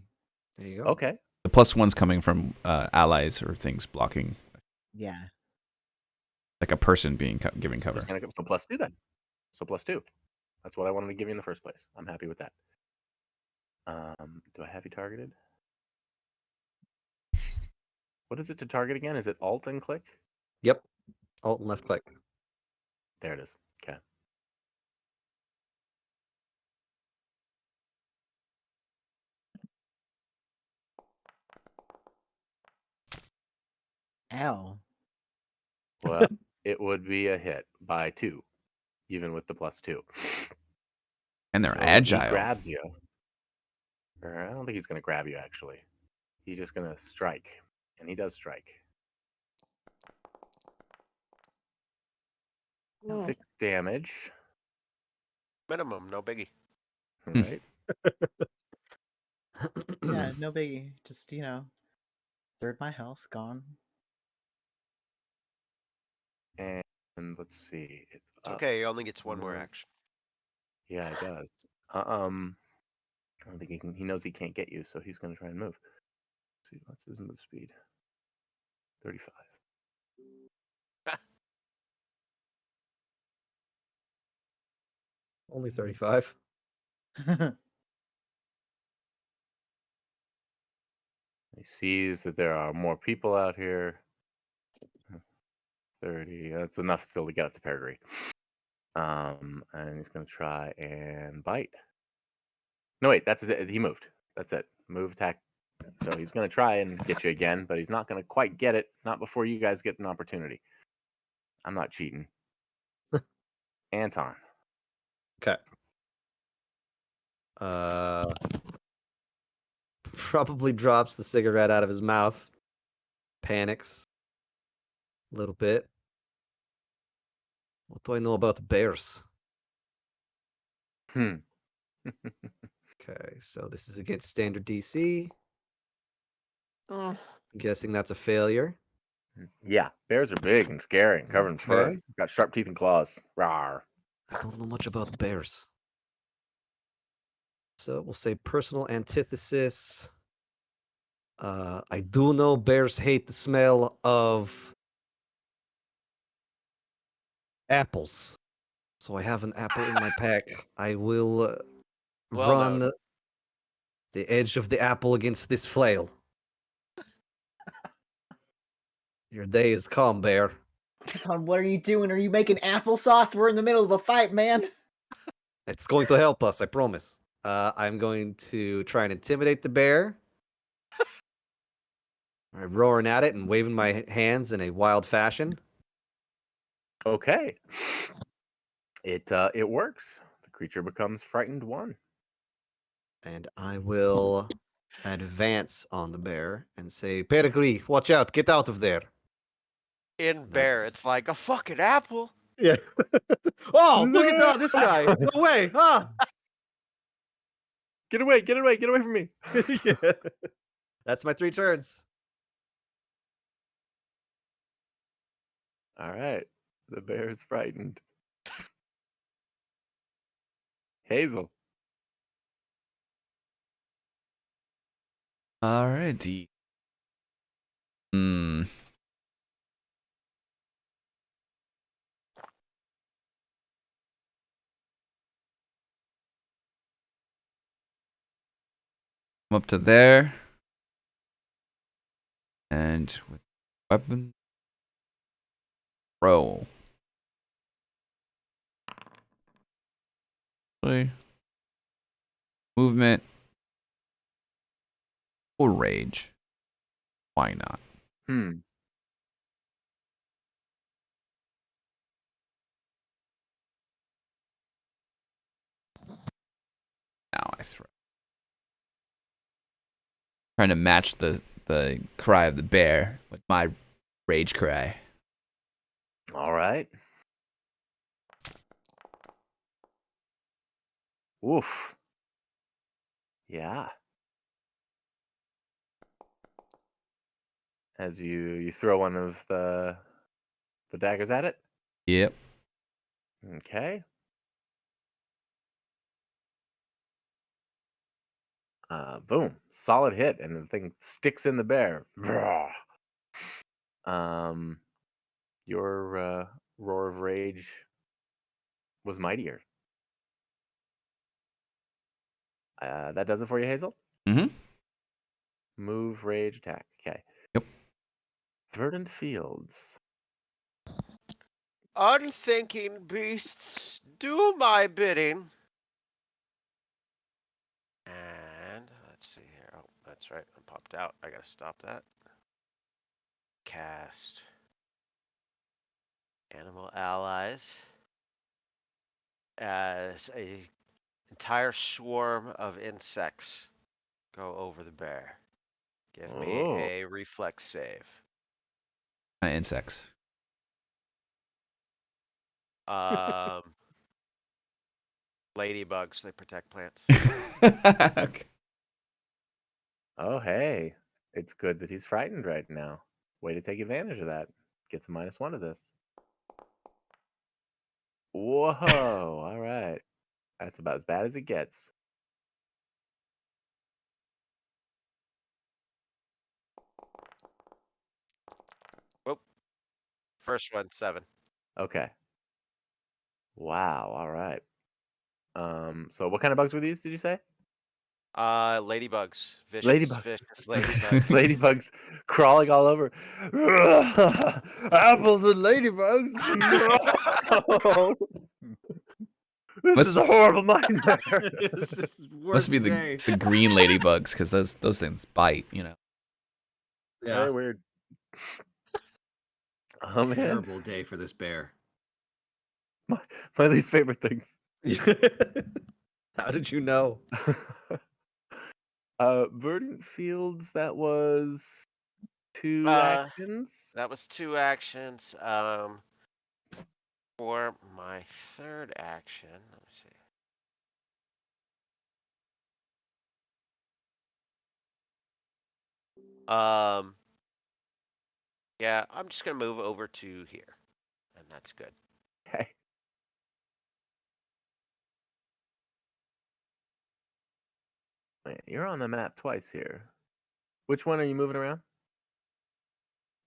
There you go. Okay. The +1's coming from allies or things blocking, Yeah. like a person being giving So cover. just gonna go so +2 then. So +2. That's what I wanted to give you in the first place. I'm happy with that. Do I have you targeted? What is it to target again? Is it Alt and click? Yep. Alt and left click. There it is. Okay. Ow. Well, it would be a hit by 2, even with the +2. And they're So agile. He grabs you. Or I don't think he's going to grab you, actually. He's just going to strike. And he does strike. 6 damage. Minimum, no biggie. Right? Yeah, no biggie. Just, third my health gone. And let's see. It's It's up. okay. He only gets one more Uh, action. Yeah, he does. I don't think he knows he can't get you, so he's going to try and move. Let's see, what's his move speed? 35. Only 35. He sees that there are more people out here. 30. That's enough still to get up to Peregrine. And he's going to try and bite. No, wait, that's it. He moved. That's it. Move, attack. So he's going to try and get you again, but he's not going to quite get it. Not before you guys get an opportunity. I'm not cheating. Anton. Okay. Probably drops the cigarette out of his mouth. Panics a little bit. What do I know about bears? Okay, so this is against standard DC. Mm. I'm guessing that's a failure. Yeah, bears are big and scary and covered in fur. Okay. Got sharp teeth and claws. Rawr. I don't know much about bears. So we'll say personal antithesis. I do know bears hate the smell of apples. So I have an apple in my pack. I will Well run known. the edge of the apple against this flail. Your day is come, bear. Anton, what are you doing? Are you making applesauce? We're in the middle of a fight, man. It's going to help us, I promise. I'm going to try and intimidate the bear. I'm roaring at it and waving my hands in a wild fashion. Okay. It works. The creature becomes frightened 1. And I will advance on the bear and say, Perigri, watch out, get out of there. In bear, That's- it's like a fucking apple. Yeah. Oh, look at No! this guy. No way, huh? Get away, get away, get away from me. Yeah. That's my 3 turns. All right. The bear is frightened. Hazel. Alrighty. Hmm. Come up to there. And with weapon. Roll. Movement. Or rage. Why not? Now I throw. Trying to match the cry of the bear with my rage cry. All right. Oof. Yeah. As you throw one of the daggers at it. Yep. Okay. Boom. Solid hit, and the thing sticks in the bear. Your roar of rage was mightier. That does it for you, Hazel? Mm-hmm. Move, rage, attack. Okay. Yep. Verdant Fields. Unthinking beasts, do my bidding. And let's see here. Oh, that's right. I popped out. I gotta stop that. Cast. Animal allies. As a entire swarm of insects go over the bear. Give me Oh. a reflex save. Insects. Ladybugs, they protect plants. Okay. Oh, hey. It's good that he's frightened right now. Way to take advantage of that. Gets a -1 to this. Whoa. All right. That's about as bad as it gets. First one, 7. Okay. Wow. All right. So what kind of bugs were these, did you say? Ladybugs. Vicious, Ladybugs. vicious ladybugs. Ladybugs crawling all over. Apples and ladybugs. No. This Must- is a horrible nightmare. It's just Must be day. the green ladybugs because those things bite. You know. Very weird. Oh man, Terrible day for this bear. my least favorite things. How did you know? Verdant Fields. That was 2 Uh, actions. That was 2 actions. For my third action, let me see. Yeah, I'm just gonna move over to here, and that's good. Okay. Wait, you're on the map twice here. Which one are you moving around?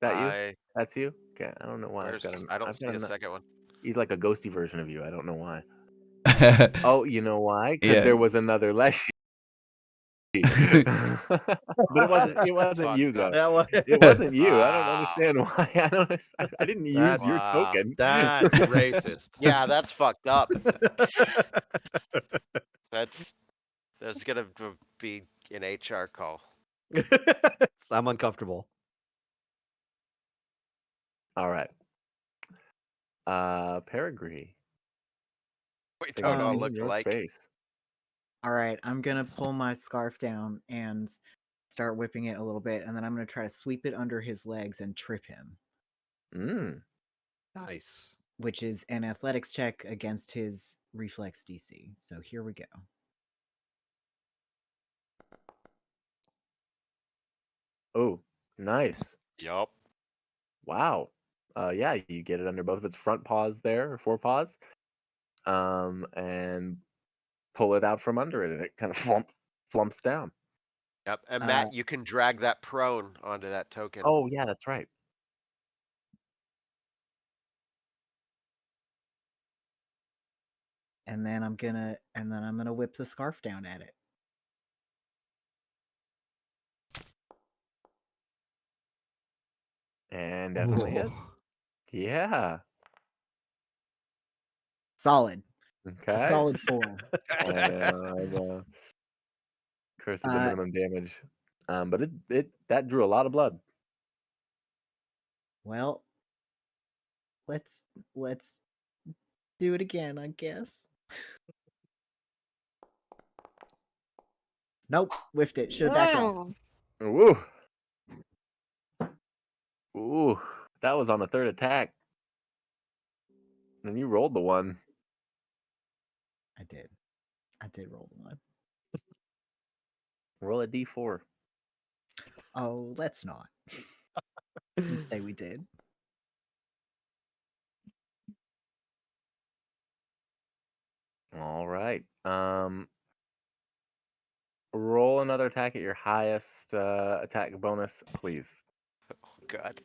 That you? That's you? Okay. I don't know why I've got a. I don't I've see got a a. second one. He's like a ghosty version of you. I don't know why. Yeah. Oh, you know why? Because there was another Leshy. But it wasn't. It wasn't you Fucked up. though. That was It wasn't you. I don't Wow. understand why. I don't. I didn't use your Wow. token. that's racist. Yeah, that's fucked up. There's gonna be an HR call. I'm uncomfortable. All right. Peregrine. We Take don't a all look look at your alike. face. All right, I'm gonna pull my scarf down and start whipping it a little bit, and then I'm gonna try to sweep it under his legs and trip him, Nice. which is an athletics check against his reflex DC. So here we go. Oh, nice. Yup. Wow. Yeah, you get it under both of its front paws there, or forepaws, and pull it out from under it, and it kind of flumps down. Yep. And Uh, Matt, you can drag that prone onto that token. Oh, yeah, that's right. and then I'm gonna whip the scarf down at it. And definitely hit. Yeah. Solid. Okay. A solid 4. Curse of the minimum damage. But that drew a lot of blood. Well, let's do it again, I guess. Nope, whiffed it. Should have backed off. Ooh. Ooh. That was on the third attack. And you rolled the one. I did roll the one. Roll a d4. Oh, let's not. Let's say we did. All right. Roll another attack at your highest attack bonus, please. Oh God.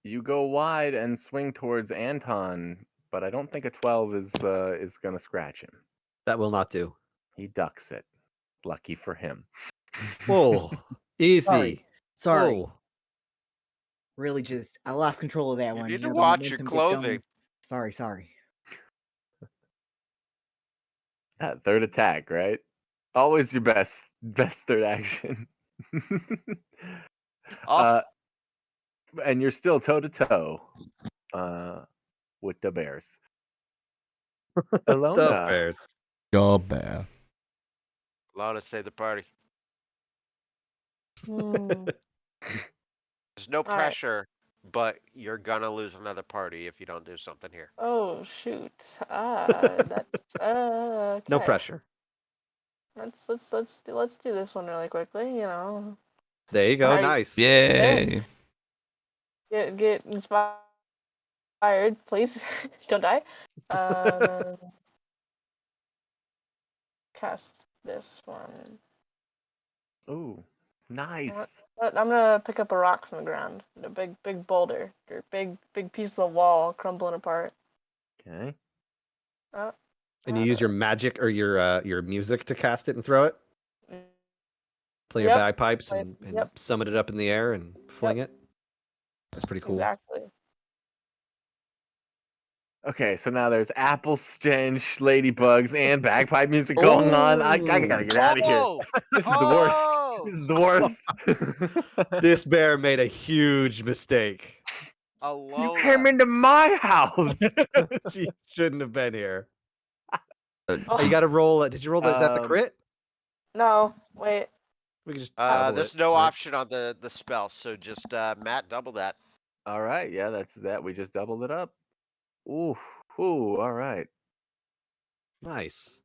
You go wide and swing towards Anton, but I don't think a 12 is gonna scratch him. That will not do. He ducks it. Lucky for him. Whoa. Easy. Sorry. Whoa. Really just I lost control of that You one. need to the watch your momentum gets going. clothing. Sorry. That third attack, right? Always your best third action. Oh, And you're still toe to toe with the bears. The Alona. bears. Bear. Lana, save the party. Hmm. There's no right. pressure, but you're gonna lose another party if you don't do something here. Oh shoot. That's okay. No pressure. Let's do this one really quickly. You know. There you go. Alright. Nice. Yay. Get inspired, please. Don't die. Then cast this one. Ooh, nice. I'm gonna pick up a rock from the ground, a big boulder, or big piece of the wall crumbling apart. Okay. And you use your magic or your music to cast it and throw it? Play your Yep. bagpipes and Yep. summon it up in the air and fling it? That's pretty cool. Exactly. Okay, so now there's apple stench, ladybugs, and bagpipe music going on. I gotta get out of here. Oh! This is the worst. Oh! This is the worst. This bear made a huge mistake. Alona. You came into my house. She shouldn't have been here. Oh, You got to roll it. Did you roll that? Is that the Um, crit? no, wait. We can just double There's it, no right? option on the spell, so just Matt, double that. All right, yeah, that's that. We just doubled it up. Ooh, all right. Nice.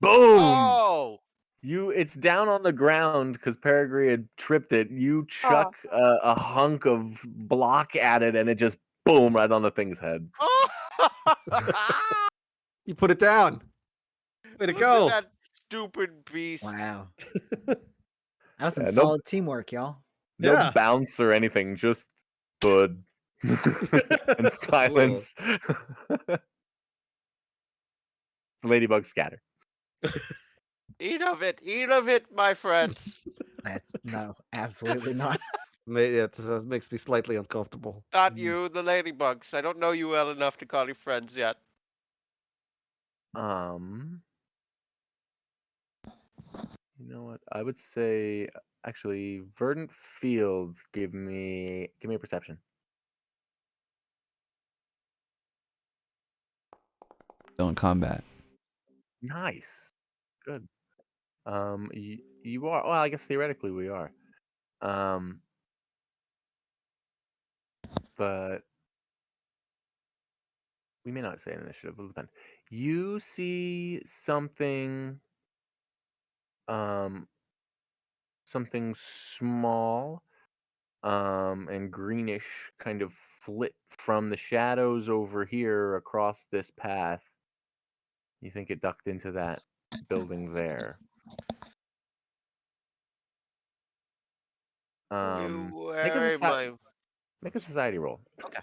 Boom! Oh! It's down on the ground because Peregrine had tripped it. You chuck a hunk of block at it, and it just boom right on the thing's head. Oh! You put it down. Way to Look go. at that stupid beast. Wow. That was some Yeah, solid teamwork, y'all. No Yeah. bounce or anything, just thud and silence. Ladybug scatter. Eat of it, my friend. No, absolutely not. That makes me slightly uncomfortable. Not you, the ladybugs. I don't know you well enough to call you friends yet. You know what? I would say actually Verdant Fields. Give me a perception. Still in combat. Nice. Good. You are. Well, I guess theoretically we are. But we may not say an initiative. It'll depend. You see something. Something small. And greenish kind of flit from the shadows over here across this path. You think it ducked into that building there. You Make a, worry soci- make a society roll. Okay.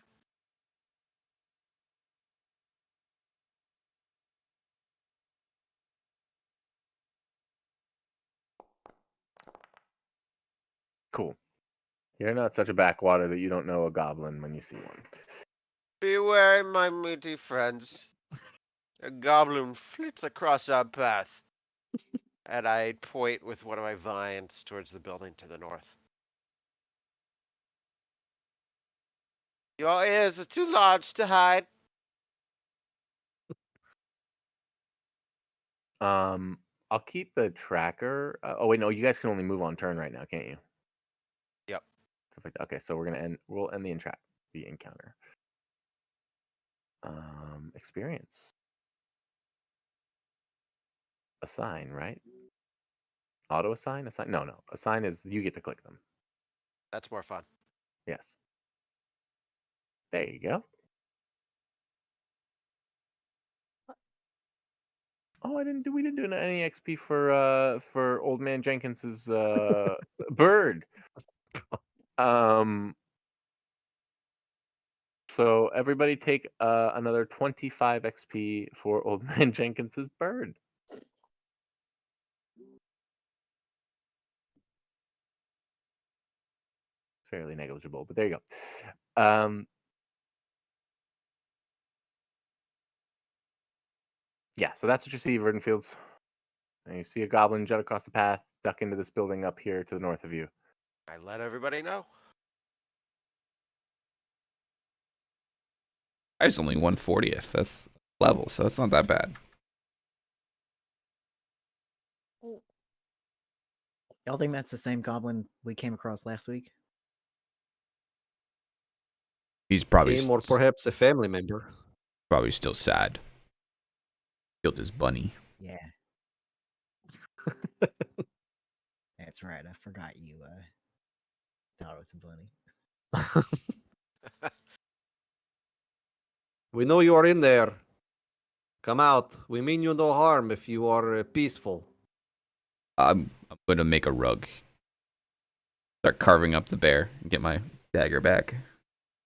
Cool. You're not such a backwater that you don't know a goblin when you see one. Beware, my meaty friends. A goblin flits across our path. And I point with one of my vines towards the building to the north. Your ears are too large to hide. I'll keep the tracker. Oh wait, no, you guys can only move on turn right now, can't you? Yep. Okay, so we'll end the encounter. Experience. Assign, right? Auto assign? No. Assign is you get to click them. That's more fun. Yes. There you go. Oh, we didn't do any XP for Old Man Jenkins's bird. So everybody take another 25 XP for Old Man Jenkins's bird. Fairly negligible, but there you go. Yeah, so that's what you see, Verdant Fields. And you see a goblin jut across the path, duck into this building up here to the north of you. I let everybody know. It's only 1/40th. That's level, so it's not that bad. Y'all think that's the same goblin we came across last week? He's probably Him or perhaps a family member. probably still sad. Killed his bunny. Yeah. That's right. I forgot you thought it was a bunny. We know you are in there. Come out. We mean you no harm if you are peaceful. I'm gonna make a rug. Start carving up the bear and get my dagger back.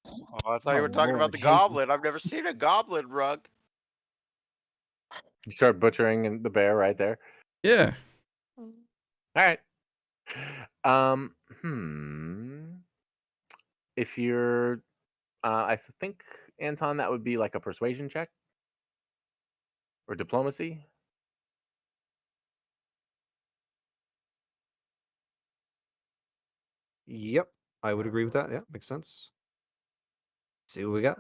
Oh, I thought you were talking about Lord, the Hazel. goblin. I've never seen a goblin rug. You start butchering the bear right there. Yeah. All right. If you're, I think Anton, that would be like a persuasion check or diplomacy. Yep, I would agree with that. Yeah, makes sense. See what we got.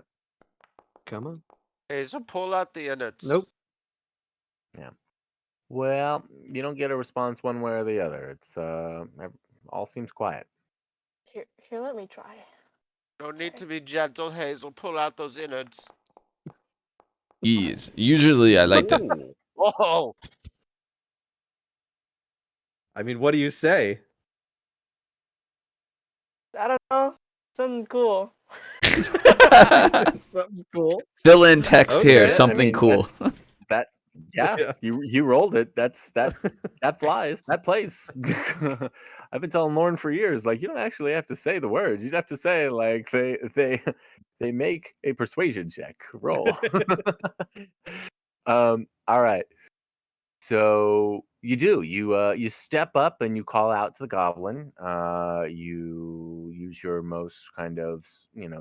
Come on. Hazel, pull out the innards. Nope. Yeah. Well, you don't get a response one way or the other. It's all seems quiet. Here, let me try. No need to be gentle, Hazel. Pull out those innards. Usually I like to Ooh. Whoa! I mean, what do you say? I don't know. Something cool. Something cool. Fill in text Okay. here. I Something mean, cool. That yeah, Yeah. you rolled it. That flies. That plays. I've been telling Lauren for years, like you don't actually have to say the words. You have to say like they make a persuasion check. Roll. All right. So you do. You step up and you call out to the goblin. You use your most kind of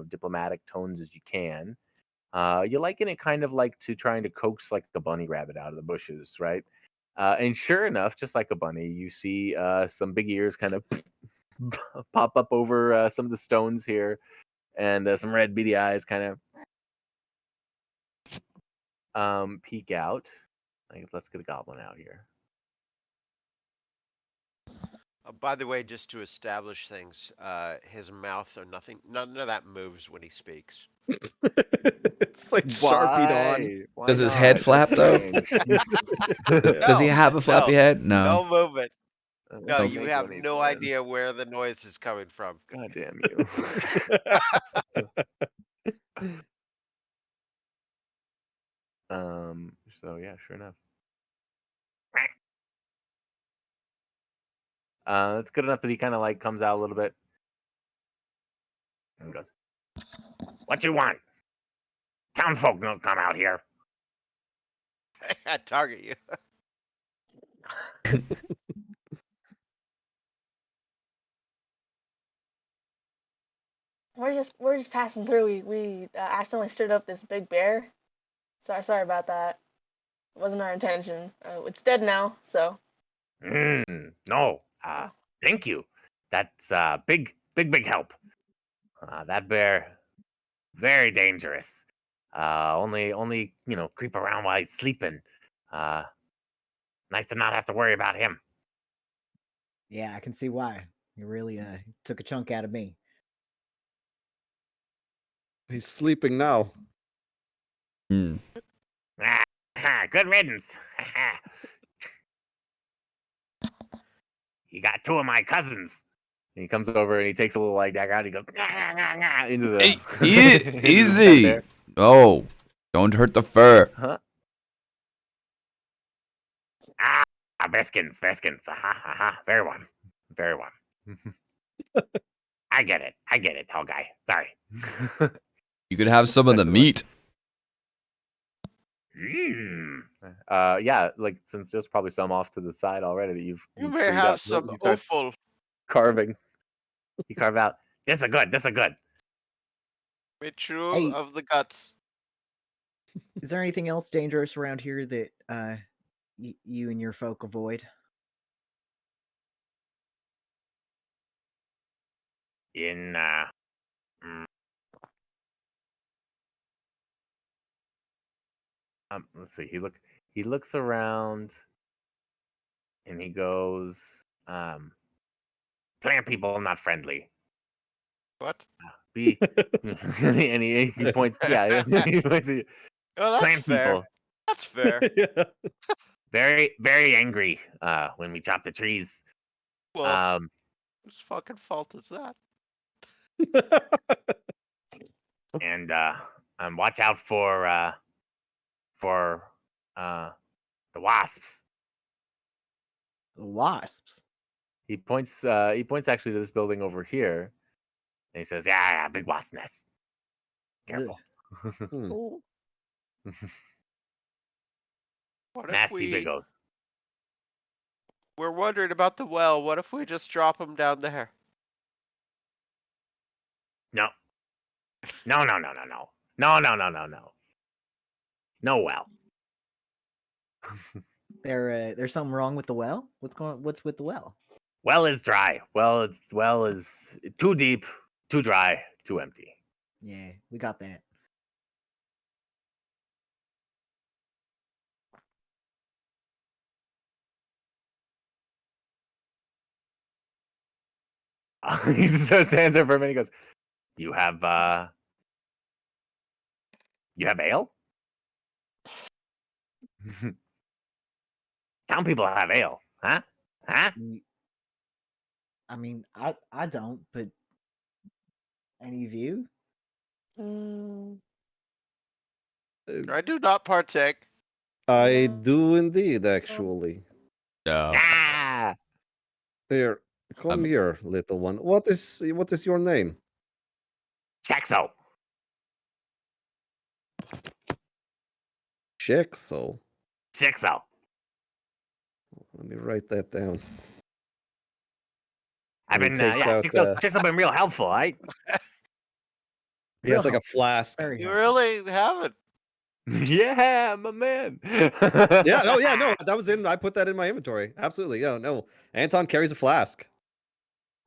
diplomatic tones as you can. You liken it kind of like to trying to coax like a bunny rabbit out of the bushes, right? And sure enough, just like a bunny, you see some big ears kind of pop up over some of the stones here, and some red beady eyes kind of peek out. Like, let's get a goblin out here. By the way, just to establish things, his mouth or none of that moves when he speaks. It's like Sharpied on. Why Does his head not? flap, That's though? strange. Does he No, have a flappy no, head? No. no movement. No, Don't you make have one of these no ones. idea where the noise is coming from. God damn you. So yeah, sure enough. It's good enough that he kind of like comes out a little bit and goes, "What you want? Townfolk don't come out here." I target you. We're just passing through. We accidentally stirred up this big bear. Sorry about that. It wasn't our intention. It's dead now, so. No. Thank you. That's big help. That bear, very dangerous. Only creep around while he's sleeping. Nice to not have to worry about him. Yeah, I can see why. You really took a chunk out of me. He's sleeping now. Hmm. Good riddance. You got two of my cousins. And he comes over and he takes a little like that out. He goes into the Hey, into the pen easy. there. Oh, don't hurt the fur. Huh? Beskins. Very one. I get it, tall guy. Sorry. You could have some of the meat. Yeah, like since there's probably some off to the side already that You you've may freed have up. some He starts offal. carving. You carve out. This is good. Made true Hey. of the guts. Is there anything else dangerous around here that you and your folk avoid? In let's see. He looks around and he goes, plant people not friendly. What? Be and he points, yeah, he points at Oh, that's plant fair. people. That's fair. Yeah. Very angry when we chop the trees. Well, whose fucking fault is that? And watch out for the wasps. The wasps. He points actually to this building over here, and he says, "Yeah, big wasp nest. Careful, Ooh. What if nasty biggos." we're wondering about the well? What if we just drop them down there? No. No. No well. There's something wrong with the well? What's with the well? Well is dry. Well is too deep, too dry, too empty. Yeah, we got that. He just stands there for a minute. He goes, "You have ale? Town people have ale, huh? Huh? I mean, I don't, but any of you? Mm, I do not partake. I No. do indeed, actually. No. Ah! Here, come here, little one. What is your name? Shaxo. Shexo. Shaxo. Let me write that down. I've And he been, takes yeah, out, Shaxo been real helpful, right? He has Real like a flask. Very You helpful. really haven't. Yeah, my man. Yeah, no, that was in. I put that in my inventory. Absolutely, yeah, no. Anton carries a flask.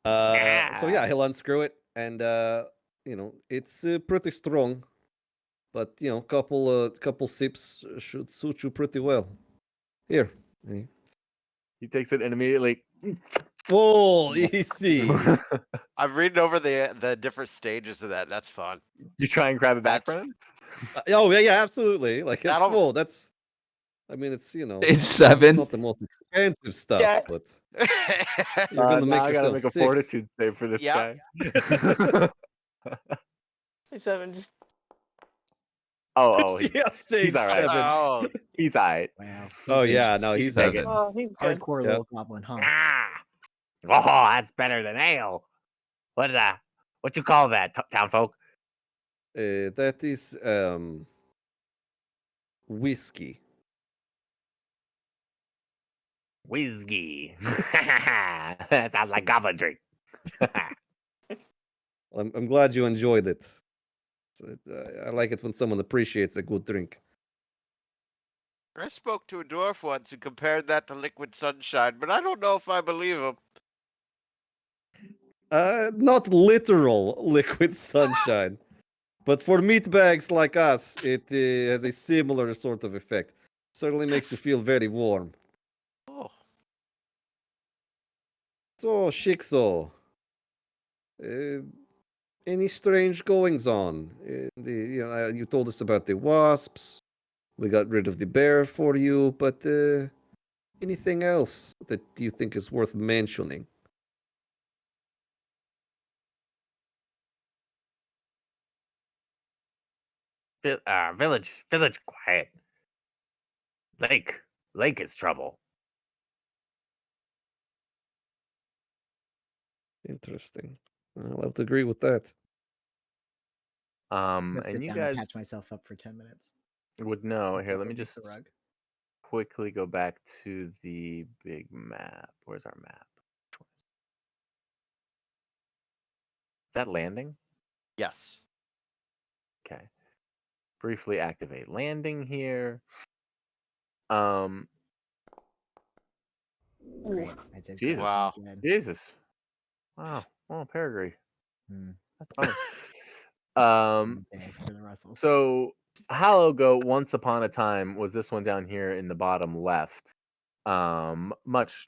So yeah, he'll unscrew it, and it's pretty strong, but couple sips should suit you pretty well. Here. He takes it and immediately. Oh, easy. I'm reading over the different stages of that. That's fun. You try and grab it back That's- from him. Oh yeah, absolutely. Like it's That'll- full. That's. I mean, it's It's 7. not the most expensive stuff, Yeah. but you're gonna Now make I gotta yourself make a sick. fortitude save for this Yeah. guy. 7, just oh, Yeah, stage he's all right. 7. Oh, He's alright. Wow. Oh he's a yeah, no, he's Seven. oh, he's good. hardcore Yep. little goblin, huh? Ah! Oh, that's better than ale. What you call that, town folk? That is whiskey. Whiskey. That sounds like goblin drink. I'm glad you enjoyed it. I like it when someone appreciates a good drink. I spoke to a dwarf once and compared that to liquid sunshine, but I don't know if I believe him. Not literal liquid sunshine, but for meatbags like us, it has a similar sort of effect. Certainly makes you feel very warm. Oh, So, Shikso, any strange goings on? You told us about the wasps. We got rid of the bear for you, but anything else that you think is worth mentioning? Village quiet. Lake is trouble. Interesting. I'll have to agree with that. I'm gonna And sit you down and guys patch myself up for 10 minutes. would know. Here, Go let me use just the rug. quickly go back to the big map. Where's our map? Which one is that landing? yes. Okay. Briefly activate landing here. Um, Great. I did Jesus. great. Wow. Good. Jesus. Wow. Oh, Peregrine. Hmm. That's funny. Um, Good day for the Russells. so Hollow Goat once upon a time was this one down here in the bottom left. Much,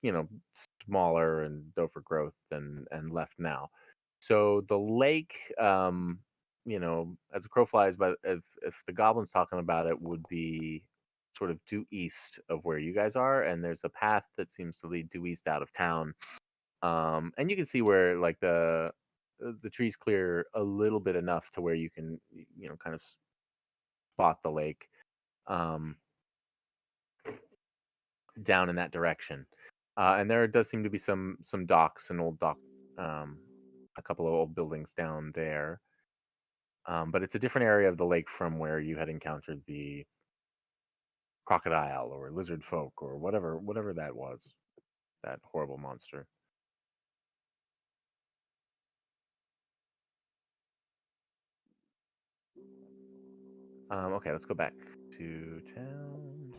smaller and overgrowth and left now. So the lake, as a crow flies, but if the goblin's talking about it, would be sort of due east of where you guys are, and there's a path that seems to lead due east out of town. And you can see where like the trees clear a little bit enough to where you can, kind of spot the lake. Down in that direction, and there does seem to be some docks and old dock, a couple of old buildings down there, but it's a different area of the lake from where you had encountered the crocodile or lizard folk or whatever that was, that horrible monster. Okay, let's go back to town.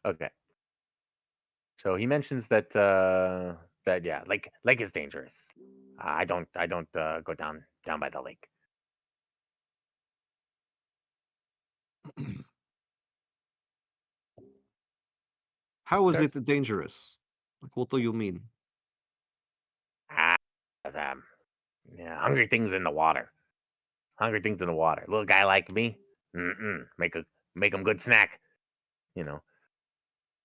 Okay. So he mentions that yeah, lake is dangerous. I don't go down by the lake. How is Starts- it dangerous? Like, what do you mean? Ah, yeah, hungry things in the water. Hungry things in the water. Little guy like me, make 'em good snack. you know,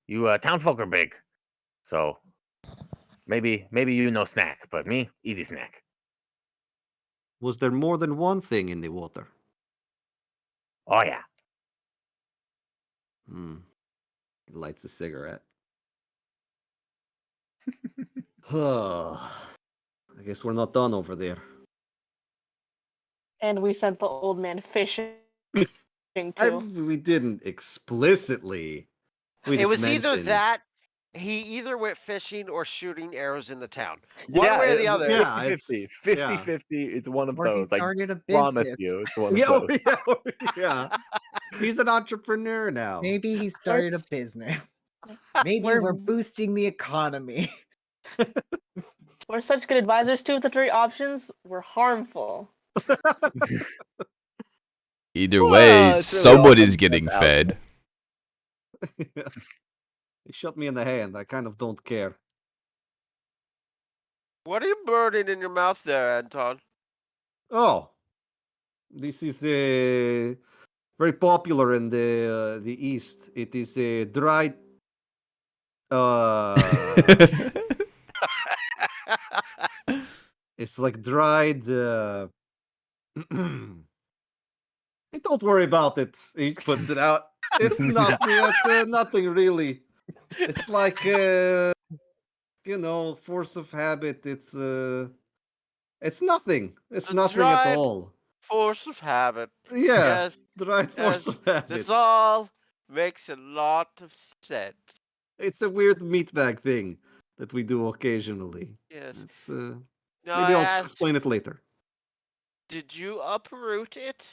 you townfolk are big, so maybe you no snack, but me easy snack. Was there more than one thing in the water? Oh yeah. Hmm. He lights a cigarette. I guess we're not done over there. And we sent the old man fishing too. We didn't explicitly. We It just was either mentioned. that he either went fishing or shooting arrows in the town. One Yeah, way or the other. Yeah, 50-50. it's- 50-50. It's one of Or he those. I started a promise business. you, it's one of Yeah, those. yeah. He's an entrepreneur now. Maybe he started a business. Maybe We're- we're boosting the economy. We're such good advisors. 2 of the 3 options were harmful. Either Well, way, it's really somebody's awesome getting that's out fed. He shot me in the hand. I kind of don't care. What are you burning in your mouth there, Anton? Oh, this is very popular in the East. It is a dried. It's like dried. Hey, don't worry about it. He puts it out. It's not. It's nothing really. It's like force of habit. It's nothing. It's A nothing at dried all. force of habit. Yes, dried force yes, of habit. This all makes a lot of sense. It's a weird meatbag thing that we do occasionally. Yes. It's Now maybe I I'll asked, explain it later. did you uproot it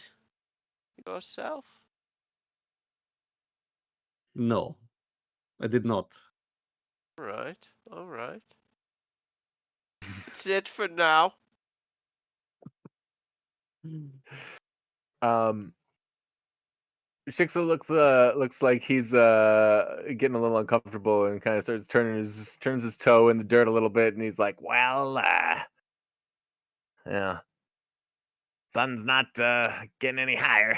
yourself? No, I did not. All right. That's it for now. Shiksa looks like he's getting a little uncomfortable and kind of starts turns his toe in the dirt a little bit, and he's like, "Well, yeah, sun's not getting any higher.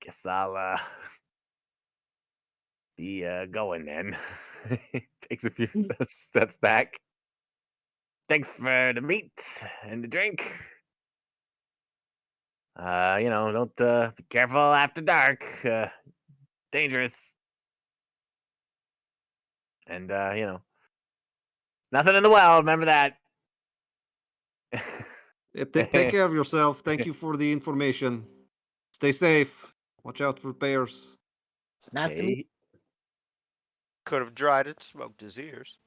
Guess I'll be going then." He takes a few steps back. Thanks for the meat and the drink. Don't be careful after dark. Dangerous. And nothing in the well, remember that. Yeah, take care of yourself. Thank you for the information. Stay safe. Watch out for bears. Nice to meet Okay. Could have dried it, smoked his ears.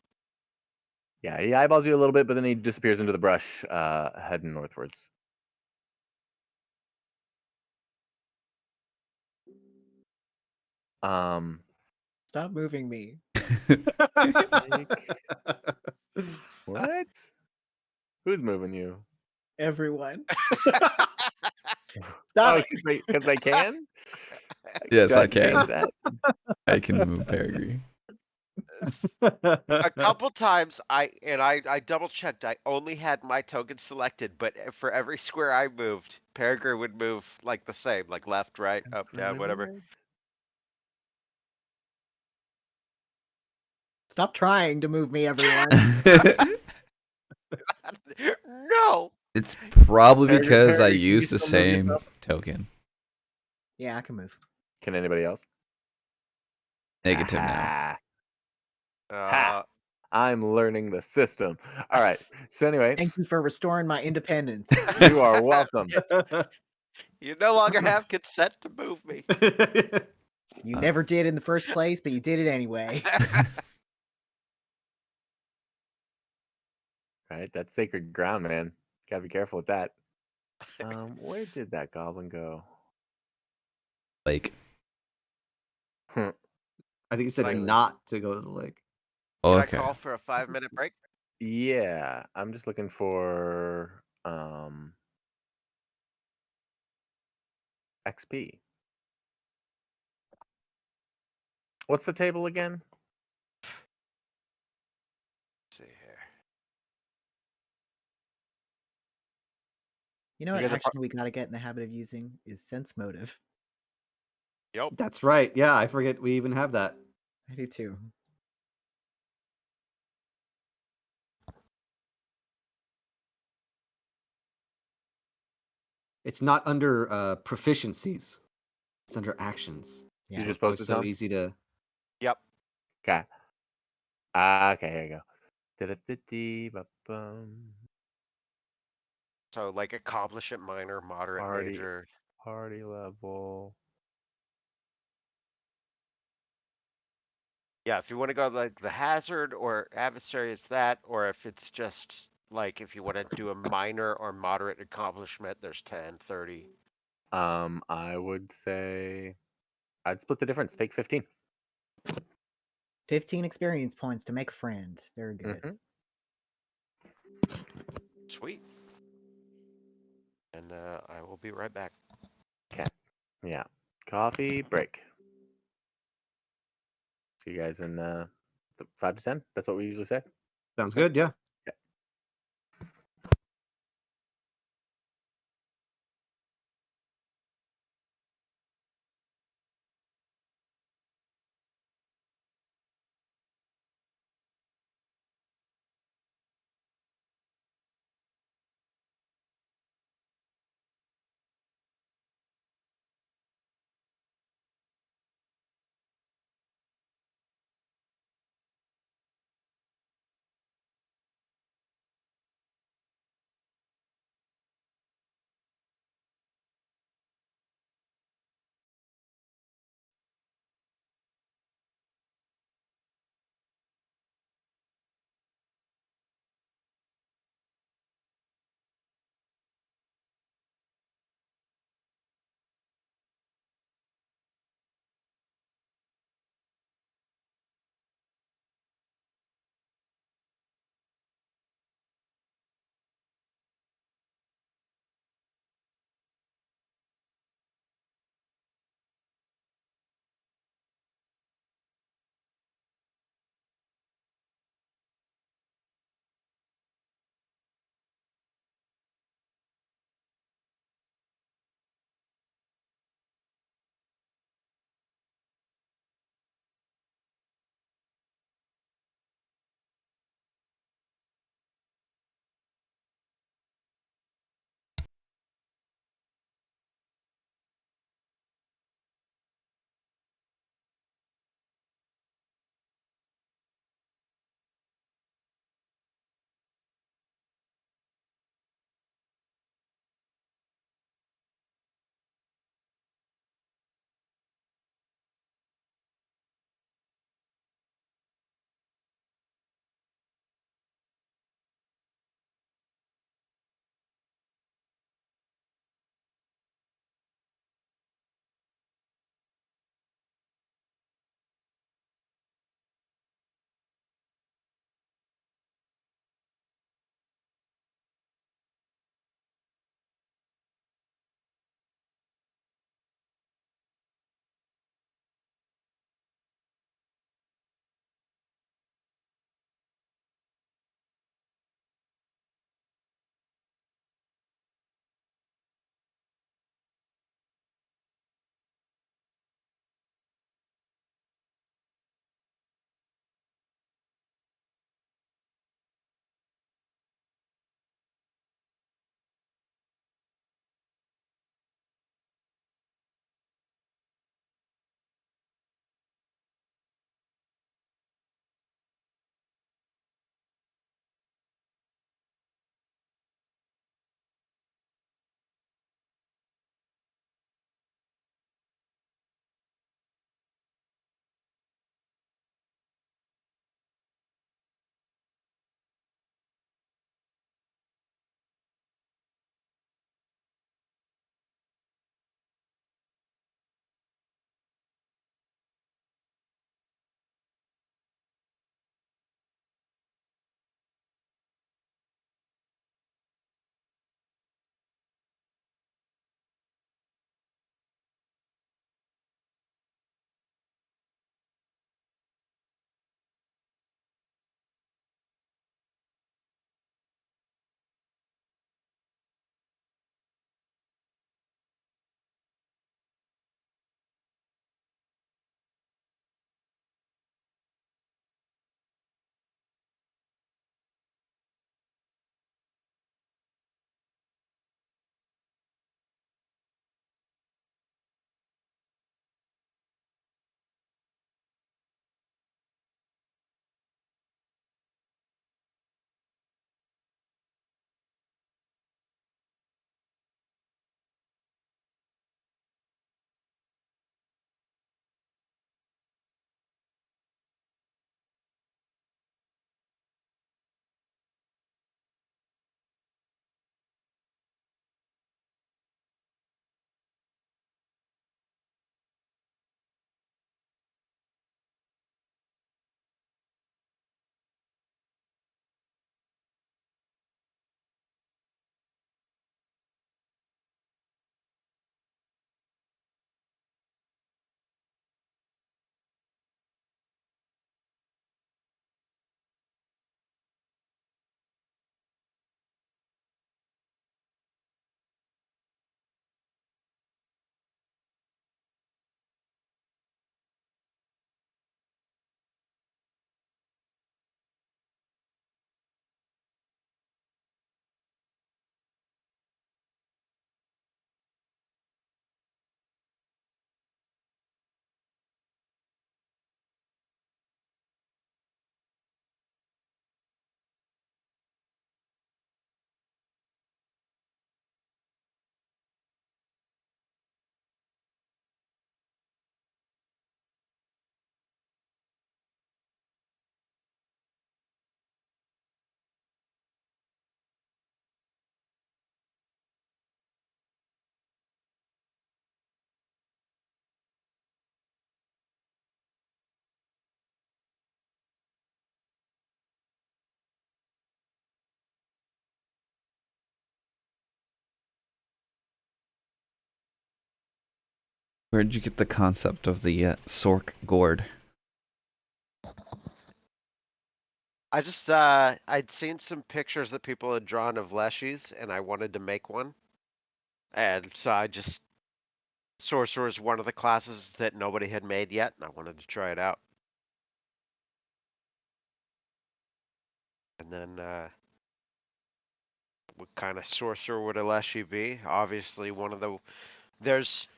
Yeah, he eyeballs you a little bit, but then he disappears into the brush, heading northwards. Stop moving me. What? Who's moving you? Everyone. Oh, Stop it. because they can? Yes, Do I have to change can. that? I can move Peregrine. A couple times I double checked. I only had my token selected, but for every square I moved, Peregrine would move like the same, like left, right, up, down, whatever. Stop trying to move me, everyone. No. It's probably Peregrine, because I can you used the still move same yourself? token. Yeah, I can move. Can anybody else? Negative now. Ha. I'm learning the system. All right. So anyway, Thank you for restoring my independence. you are welcome. You no longer have consent to move me. You never did in the first place, but you did it anyway. Right, that's sacred ground, man. Gotta be careful with that. Where did that goblin go? Like, I think he said Like- not to go to the lake. Can I okay. call for a 5-minute break? Yeah, I'm just looking for XP. What's the table again? Let's see here. You know You what guys are action we gotta get in the habit of using is sense motive. Yep. That's right. Yeah, I forget we even have that. I do too. It's not under proficiencies. It's under actions. Yeah. You just So posted it's so some? easy to. Yep. Okay. Okay, here you go. Da-da-da-dee-ba-bum. So like accomplishment, minor, moderate, Party. major. Party level. Yeah, if you want to go like the hazard or adversary, it's that, or if it's just like if you want to do a minor or moderate accomplishment, there's 10, 30. I would say I'd split the difference. Take 15. 15 experience points to make a friend. Very good. Mhm. Sweet. And I will be right back. Yeah. Coffee break. See you guys in 5 to 10. That's what we usually say. Sounds good. Yeah. Where'd you get the concept of the Sork gourd? I just I'd seen some pictures that people had drawn of leshies, and I wanted to make one. And so I just Sorcerer is one of the classes that nobody had made yet, and I wanted to try it out. And then what kind of sorcerer would a Leshy be? Obviously, one of the there's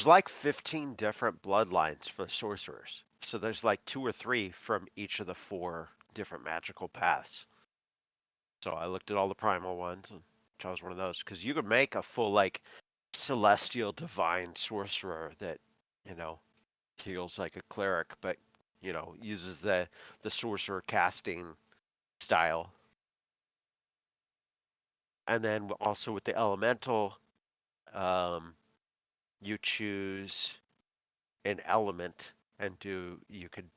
like 15 different bloodlines for sorcerers. So there's like 2 or 3 from each of the 4 different magical paths. So I looked at all the primal ones and chose one of those because you could make a full like celestial divine sorcerer that, you know, heals like a cleric, but you know, uses the sorcerer casting style. And then also with the elemental, you choose an element and you could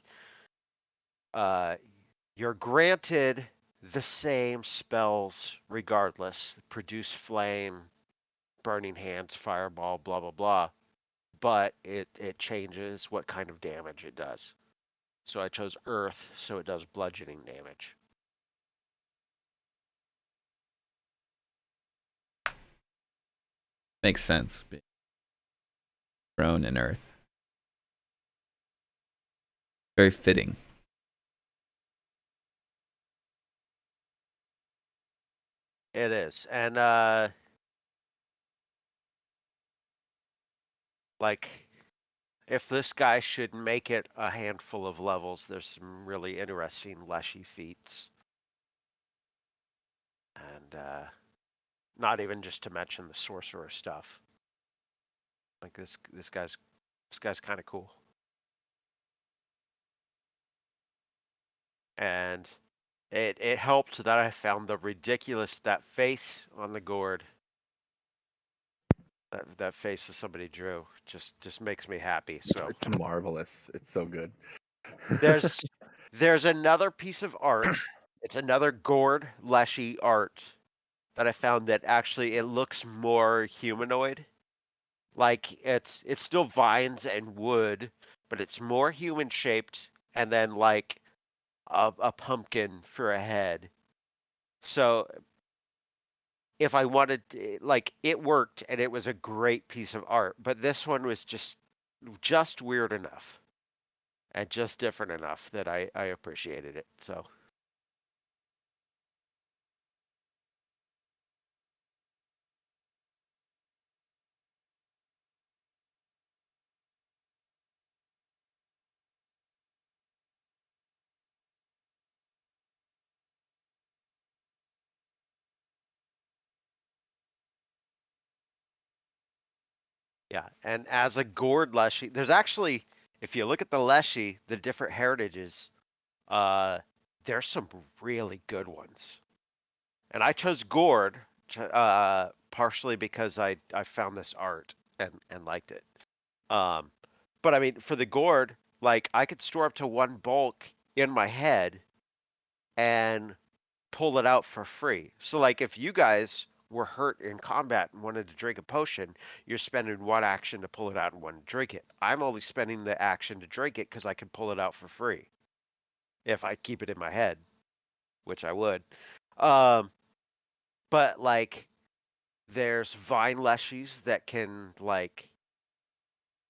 you're granted the same spells regardless. Produce flame, burning hands, fireball, blah blah blah. But it changes what kind of damage it does. So I chose earth, so it does bludgeoning damage. Makes sense. Thrown in earth. Very fitting. It is. And like if this guy should make it a handful of levels, there's some really interesting leshy feats. And not even just to mention the sorcerer stuff. Like this guy's kind of cool. And it helped that I found the ridiculous that face on the gourd. That face that somebody drew just makes me happy. So It's marvelous. It's so good. there's another piece of art. It's another gourd leshy art that I found that actually it looks more humanoid. Like it's still vines and wood, but it's more human shaped, and then like a pumpkin for a head. So if I wanted to, like it worked and it was a great piece of art, but this one was just weird enough and just different enough that I appreciated it. So yeah, and as a gourd leshy, there's actually, if you look at the leshy, the different heritages, uh, there's some really good ones. And I chose gourd, partially because I found this art and liked it. Um, but I mean, for the gourd, like I could store up to 1 bulk in my head and pull it out for free. So like if you guys were hurt in combat and wanted to drink a potion, you're spending 1 action to pull it out and 1 to drink it. I'm only spending the action to drink it because I can pull it out for free if I keep it in my head, which I would. But like there's vine leshies that can like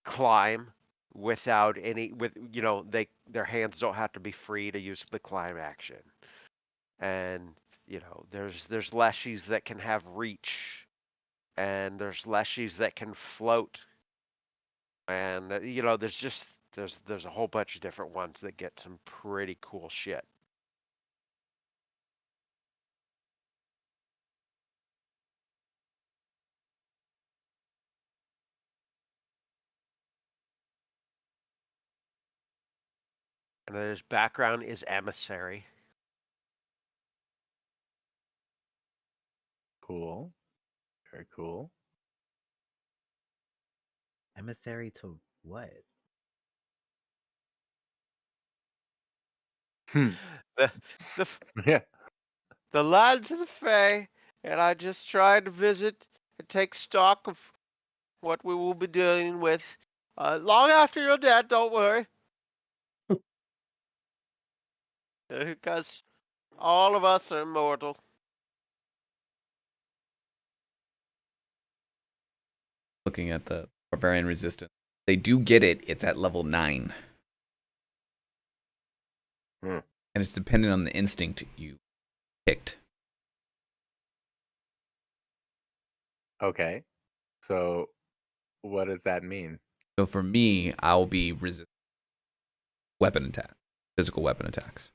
climb without any with you know their hands don't have to be free to use the climb action. And you know there's leshies that can have reach, and there's leshies that can float, and you know there's a whole bunch of different ones that get some pretty cool shit. And then his background is emissary. Cool. Very cool. Emissary to what? Hmm. The the Yeah. the lands of the Fae, and I just tried to visit and take stock of what we will be dealing with long after you're dead. Don't worry, because all of us are immortal. Looking at the barbarian resistance, they do get it. It's at level 9. Hmm. And it's dependent on the instinct you picked. Okay. So, what does that mean? So for me, I'll be resist weapon attack, physical weapon attacks.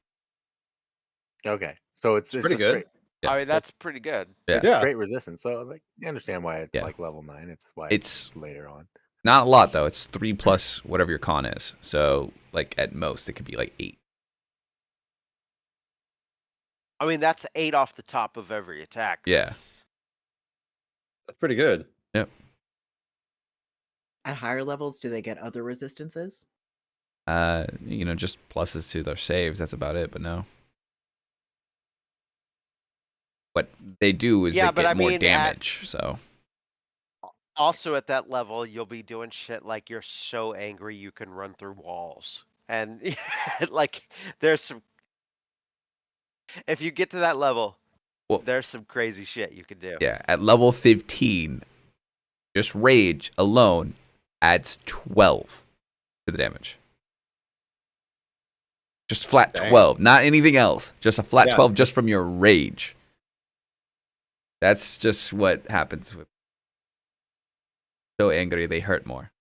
Okay. So It's pretty just good. straight. Yeah. I mean, that's pretty good. Yeah. It's Yeah. straight resistance. So like, you understand why it's Yeah. like level 9. It's why It's later on. not a lot though. It's 3 plus whatever your con is. So like at most it could be like 8. I mean, that's 8 off the top of every attack. Yeah. That's pretty good. Yep. At higher levels, do they get other resistances? Just pluses to their saves. That's about it. But no. What they do is Yeah, they but get I more mean, damage. So Also at that level, you'll be doing shit like you're so angry you can run through walls. And like there's some if you get to that level, Well- there's some crazy shit you can do. yeah, at level 15, just rage alone adds 12 to the damage. Just flat Dang. 12, not anything else. Just a flat Yeah. 12 just from your rage. That's just what happens with so angry they hurt more.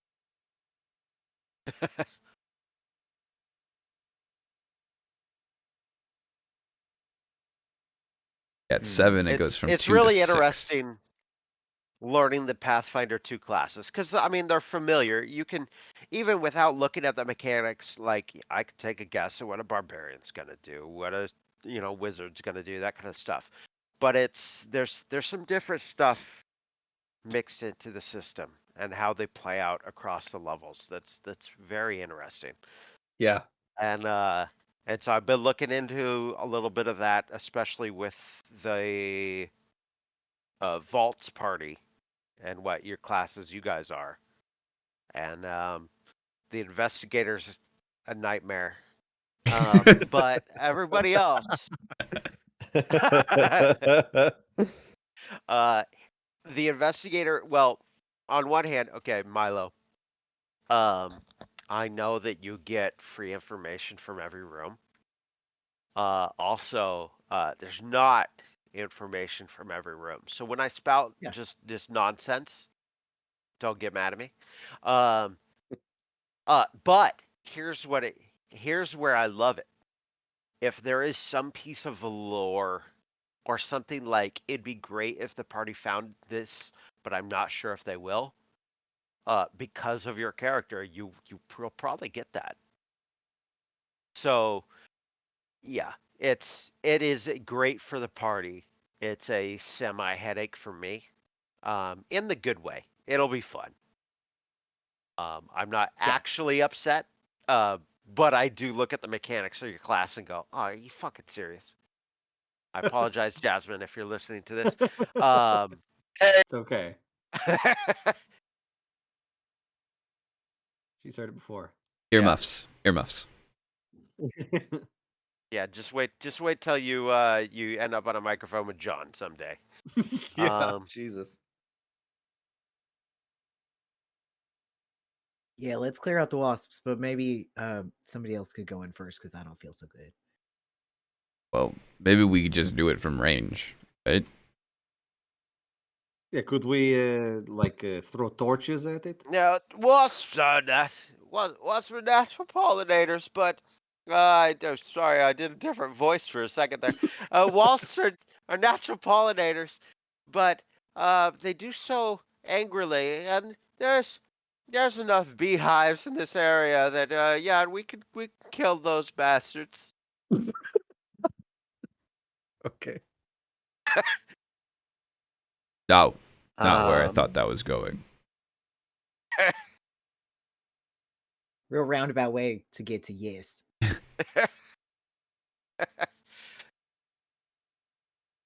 At 7 it goes from It's 2 really to 6. interesting learning the Pathfinder 2 classes because I mean they're familiar. You can even without looking at the mechanics, like I could take a guess at what a barbarian's gonna do, what a wizard's gonna do, that kind of stuff. But there's some different stuff mixed into the system and how they play out across the levels. That's very interesting. Yeah. And so I've been looking into a little bit of that, especially with the vaults party and what your classes you guys are. And the investigator's a nightmare. But everybody else, the investigator, well, on one hand, okay, Milo, I know that you get free information from every room. Also, there's not information from every room. So when I spout Yeah. just this nonsense, don't get mad at me. But here's where I love it. If there is some piece of lore or something like it'd be great if the party found this, but I'm not sure if they will. Because of your character, you'll probably get that. So yeah, it is great for the party. It's a semi headache for me. In the good way. It'll be fun. I'm not actually upset, but I do look at the mechanics of your class and go, "Oh, are you fucking serious?" I apologize, Jasmine, if you're listening to this. It's okay. She's heard it before. Earmuffs. Earmuffs. Yeah, just wait till you end up on a microphone with John someday. Yeah. Jesus. Yeah, let's clear out the wasps, but maybe somebody else could go in first because I don't feel so good. Well, maybe we could just do it from range, right? Yeah, could we throw torches at it? Now, wasps are wasps are natural pollinators, but sorry, I did a different voice for a second there. Wasps are natural pollinators, but they do so angrily, and there's enough beehives in this area that yeah, we could kill those bastards. Okay. No, not where I Um, thought that was going. Real roundabout way to get to yes.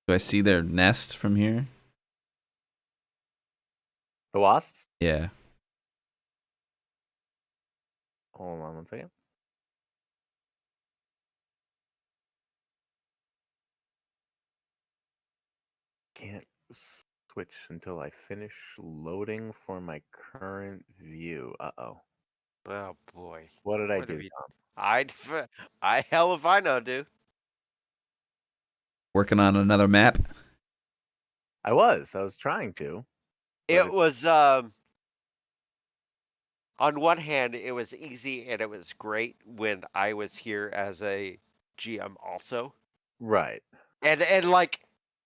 Do I see their nest from here? The wasps? Yeah. Hold on one second. Can't switch until I finish loading for my current view. Uh-oh. Oh boy. What did I What have do, you? Tom? I hell if I know, dude. Working on another map. I was trying to. But It was on one hand, it was easy and it was great when I was here as a GM also. right. And like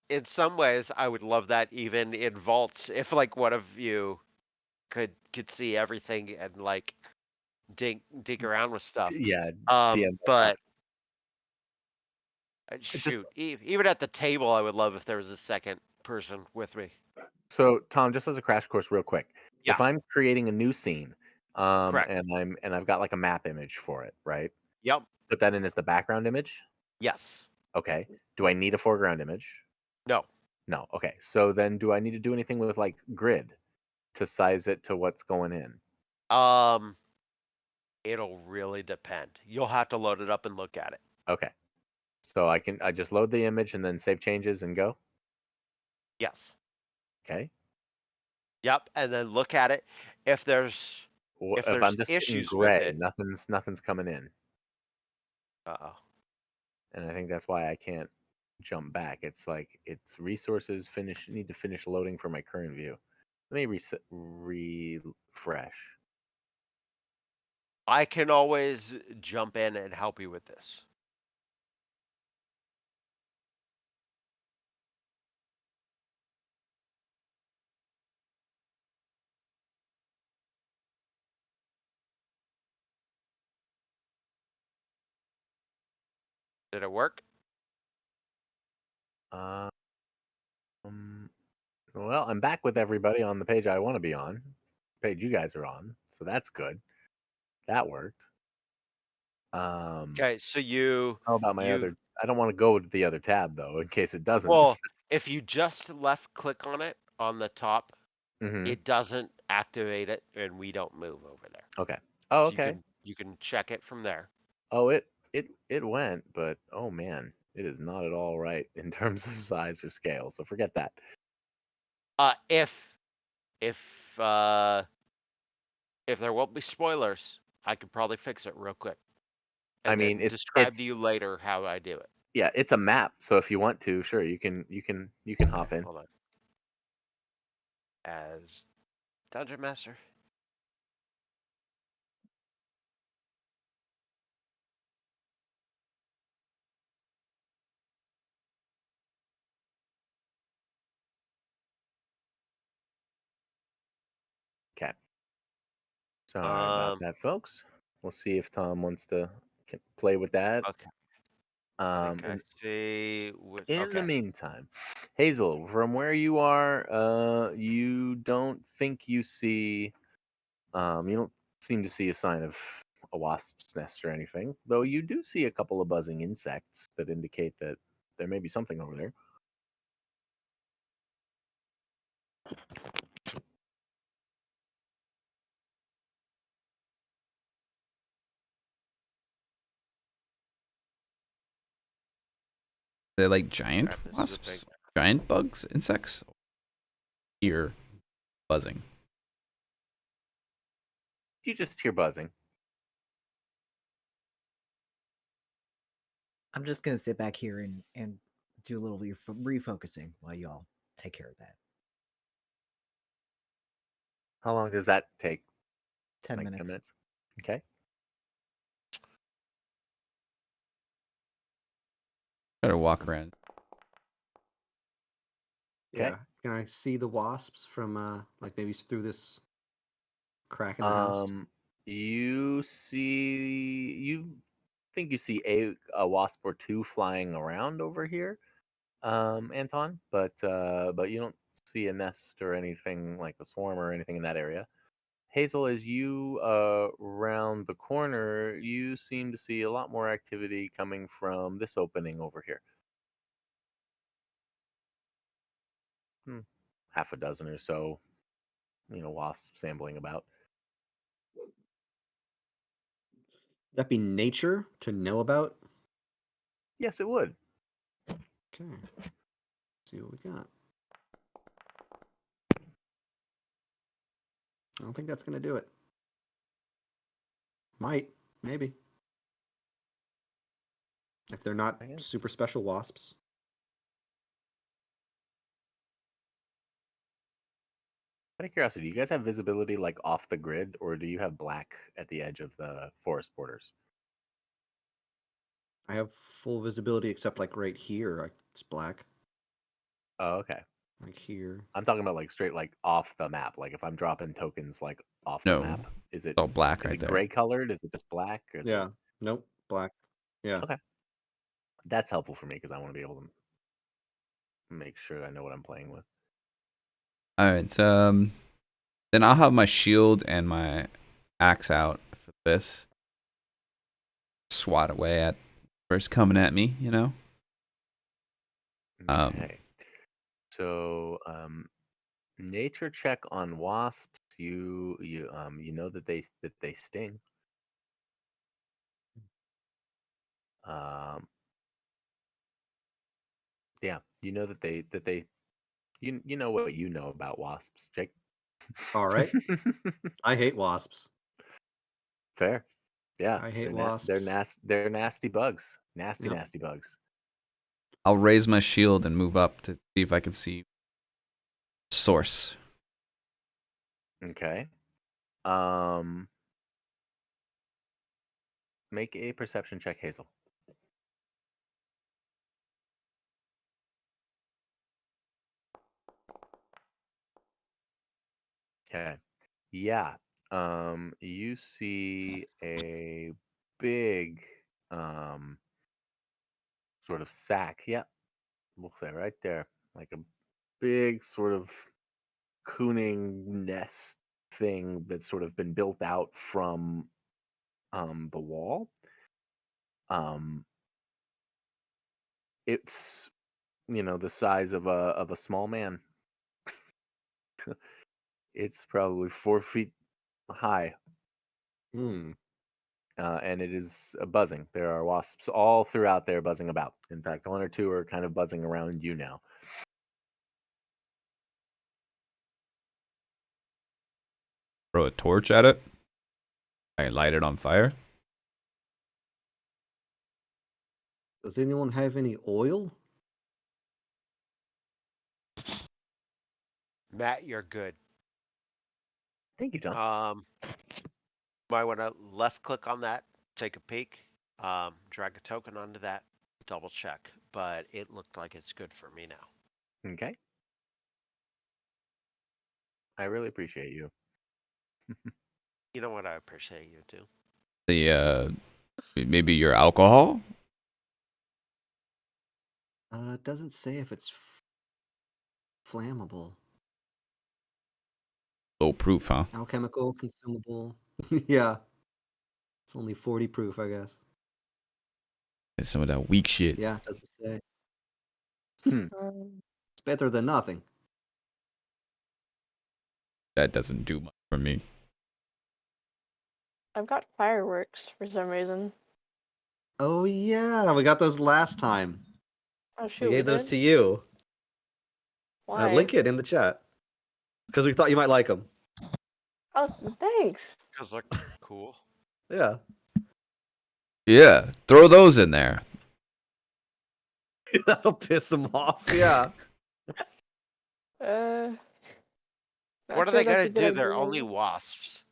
in some ways I would love that even in vaults if like one of you could see everything and like dig around with stuff. Yeah, DM But It just shoot, even at the table I would love if there was a second person with me. so Tom, just as a crash course real quick. Yeah. If I'm creating a new scene, Correct. and I've got like a map image for it, right? Yep. Put that in as the background image? Yes. Okay. Do I need a foreground image? No. No. Okay. So then do I need to do anything with like grid to size it to what's going in? It'll really depend. You'll have to load it up and look at it. Okay. So I just load the image and then save changes and go? Yes. Okay. Yep, and then look at it. If there's If there's I'm just hitting issues with gray, it, nothing's coming in. uh-oh. And I think that's why I can't jump back. It's like it's resources need to finish loading for my current view. Let me refresh. I can always jump in and help you with this. Did it work? Um, well, I'm back with everybody on the page I want to be on. Page you guys are on, so that's good. That worked. Okay, so you How about my you other? I don't want to go to the other tab though, in case it doesn't. well, if you just left click on it on the top, Mhm. it doesn't activate it and we don't move over there. Okay. Oh, So okay. you can check it from there. Oh, it went, but oh man, it is not at all right in terms of size or scale. So forget that. If uh if there won't be spoilers, I could probably fix it real quick. I And mean, then describe to you later how I do it. yeah, it's a map. So if you want to, sure, you can hop in. Hold on. As Dungeon Master. Okay. Sorry about Um, that, folks. We'll see if Tom wants to play with that. Okay. I think I In, see. in the Okay. meantime, Hazel, from where you are, you don't think you see, you don't seem to see a sign of a wasp's nest or anything, though you do see a couple of buzzing insects that indicate that there may be something over there. They're like giant Crap, this is a wasps, giant bugs, insects. Ear buzzing. You just hear buzzing. I'm just gonna sit back here and do a little refocusing while y'all take care of that. How long does that take? 10 Like minutes. 10 minutes? Okay. Gotta walk around. Okay. Yeah. Can I see the wasps from like maybe through this crack in the house? You think you see a wasp or two flying around over here, Anton, but you don't see a nest or anything like a swarm or anything in that area. Hazel, as you round the corner, you seem to see a lot more activity coming from this opening over here. Half a dozen or so wasps ambling about. That be nature to know about? Yes, it would. Okay. See what we got. I don't think that's gonna do it. Might, maybe. If they're not I guess. super special wasps. Out of curiosity, do you guys have visibility like off the grid, or do you have black at the edge of the forest borders? I have full visibility except like right here. It's black. Oh, okay. Like here. I'm talking about like straight like off the map. Like if I'm dropping tokens like off No. the map, is it It's all black is right it there. gray colored? Is it just black? Or is it- Yeah. Nope. Black. Yeah. Okay. That's helpful for me because I want to be able to make sure I know what I'm playing with. All right. Then I'll have my shield and my axe out for this. Swat away at first coming at me, you know. Okay. So nature check on wasps. You know that they sting. Yeah, you know that they you know what you know about wasps, Jake. All right. I hate wasps. Fair. Yeah. I hate They're nasty bugs. Nasty Yep. nasty bugs. I'll raise my shield and move up to see if I can see source. Okay. Make a perception check, Hazel. Okay. Yeah. You see a big sort of sack. Yeah. We'll say right there. Like a big sort of cooning nest thing that's sort of been built out from the wall. It's the size of a small man. It's probably 4 feet high. Hmm. And it is buzzing. There are wasps all throughout there buzzing about. In fact, one or two are kind of buzzing around you now. Throw a torch at it. I light it on fire. Does anyone have any oil? Matt, you're good. Thank you, John. Might want to left click on that, take a peek, drag a token onto that, double check. But it looked like it's good for me now. Okay. I really appreciate you. You know what? I appreciate you too. The maybe your alcohol. It doesn't say if it's flammable. Low proof, huh? Alchemical, consumable. Yeah. It's only 40 proof, I guess. It's some of that weak shit. Yeah, it doesn't say. Um, It's better than nothing. That doesn't do much for me. I've got fireworks for some reason. Oh yeah, we got those last time. Oh We shoot, gave those did? to you. Why? Link it in the chat. Because we thought you might like them. Oh, thanks. Because they're cool. Yeah. Yeah, throw those in there. That'll piss them off. Yeah. Not What are sure they that's a gonna good do? They're idea. only wasps.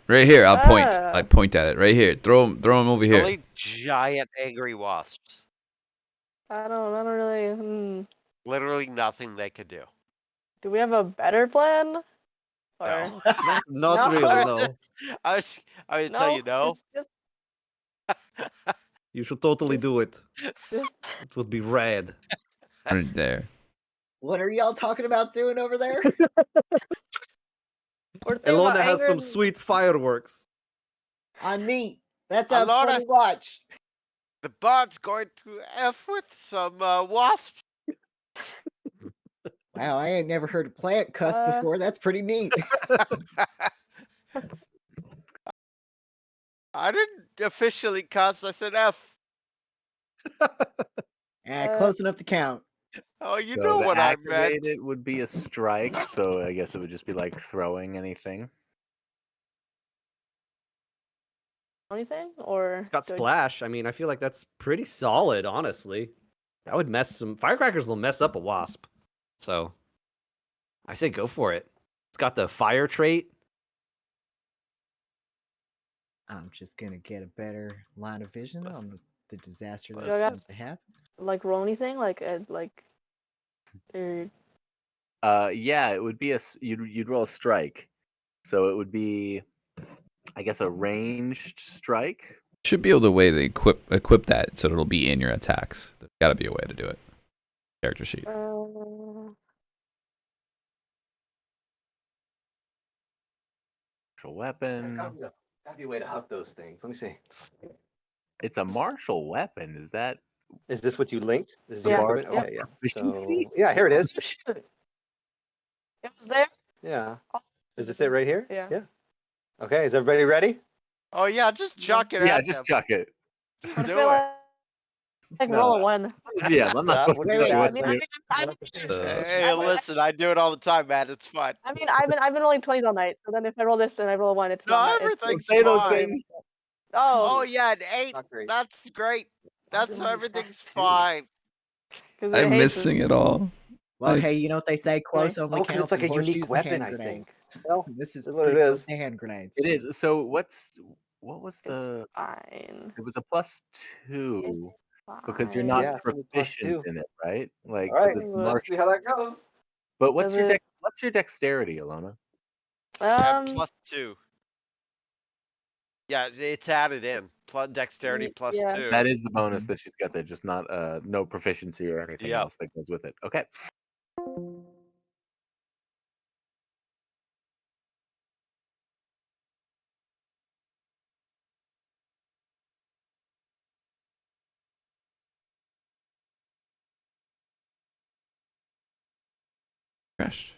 Right here. I'll point. Ah. I point at it. Right here. Throw them over here. Only giant angry wasps. I don't really. Literally nothing they could do. Do we have a better plan? Or No. Not No. really, no. I would tell you no. It's You should totally do it. just It would be rad. Right there. What are y'all talking about doing over there? we're thinking Elona about has some angering- sweet fireworks. On me. That sounds Alana- fun to watch. The bard's going to F with some wasps. Wow, I ain't never heard a plant cuss before. That's pretty neat. I didn't officially cuss. I said F. Close enough to count. Oh, you So know to what I activate meant. it would be a strike. So I guess it would just be like throwing anything. Anything or It's got do I- splash. I mean, I feel like that's pretty solid, honestly. That would mess some firecrackers will mess up a wasp. So I say go for it. It's got the fire trait. I'm just gonna get a better line of vision on the disaster Do that's I got- going to happen. like roll anything like or Yeah, it would be you'd roll a strike. So it would be, I guess, a ranged strike. Should be able to way to equip that so it'll be in your attacks. There's got to be a way to do it. Character sheet. Martial weapon. Gotta be a way to huck those things. Let me see. It's a martial weapon. Is that Is this what you linked? This is Yeah. your equipment? Yeah. Okay, yeah. proficiency? So, yeah, here it is. it was there. Yeah. Is this it right here? Yeah. Yeah. Okay, is everybody ready? Oh yeah, just chuck it Yeah, at just them. chuck it. Just I do feel it. like No. roll a one. Yeah, I'm not supposed to Wait, tell you wait, what I to mean, do. Hey, listen, I do it all the time, man. It's fine. I've been rolling 20s all night. So then if I roll this and I roll a one, it's No, not. everything's Say those fine. things. Oh Oh, yeah, an 8. Not great. That's great. That's doing so these everything's fast too. fine. because I'm missing it all. Well, Like- hey, you know what they say? Close only Oh, 'cause counts it's like in a unique horseshoes and weapon, hand I grenades. think. Well, This is that's what it pretty close is. to hand grenades. It is. So what was the? Fine. It was a +2 because you're Fine. not Yeah, it's only proficient +2. in it, right? Like, All right, 'cause it's Let's let's see martial. how that goes. But what's Does your it- what's your dexterity, Alona? And Um. +2. Yeah, it's added in. Plus dexterity Yeah. +2. That is the bonus that she's got there, just not no proficiency or anything Yep. else that goes with it. Okay. Crashed.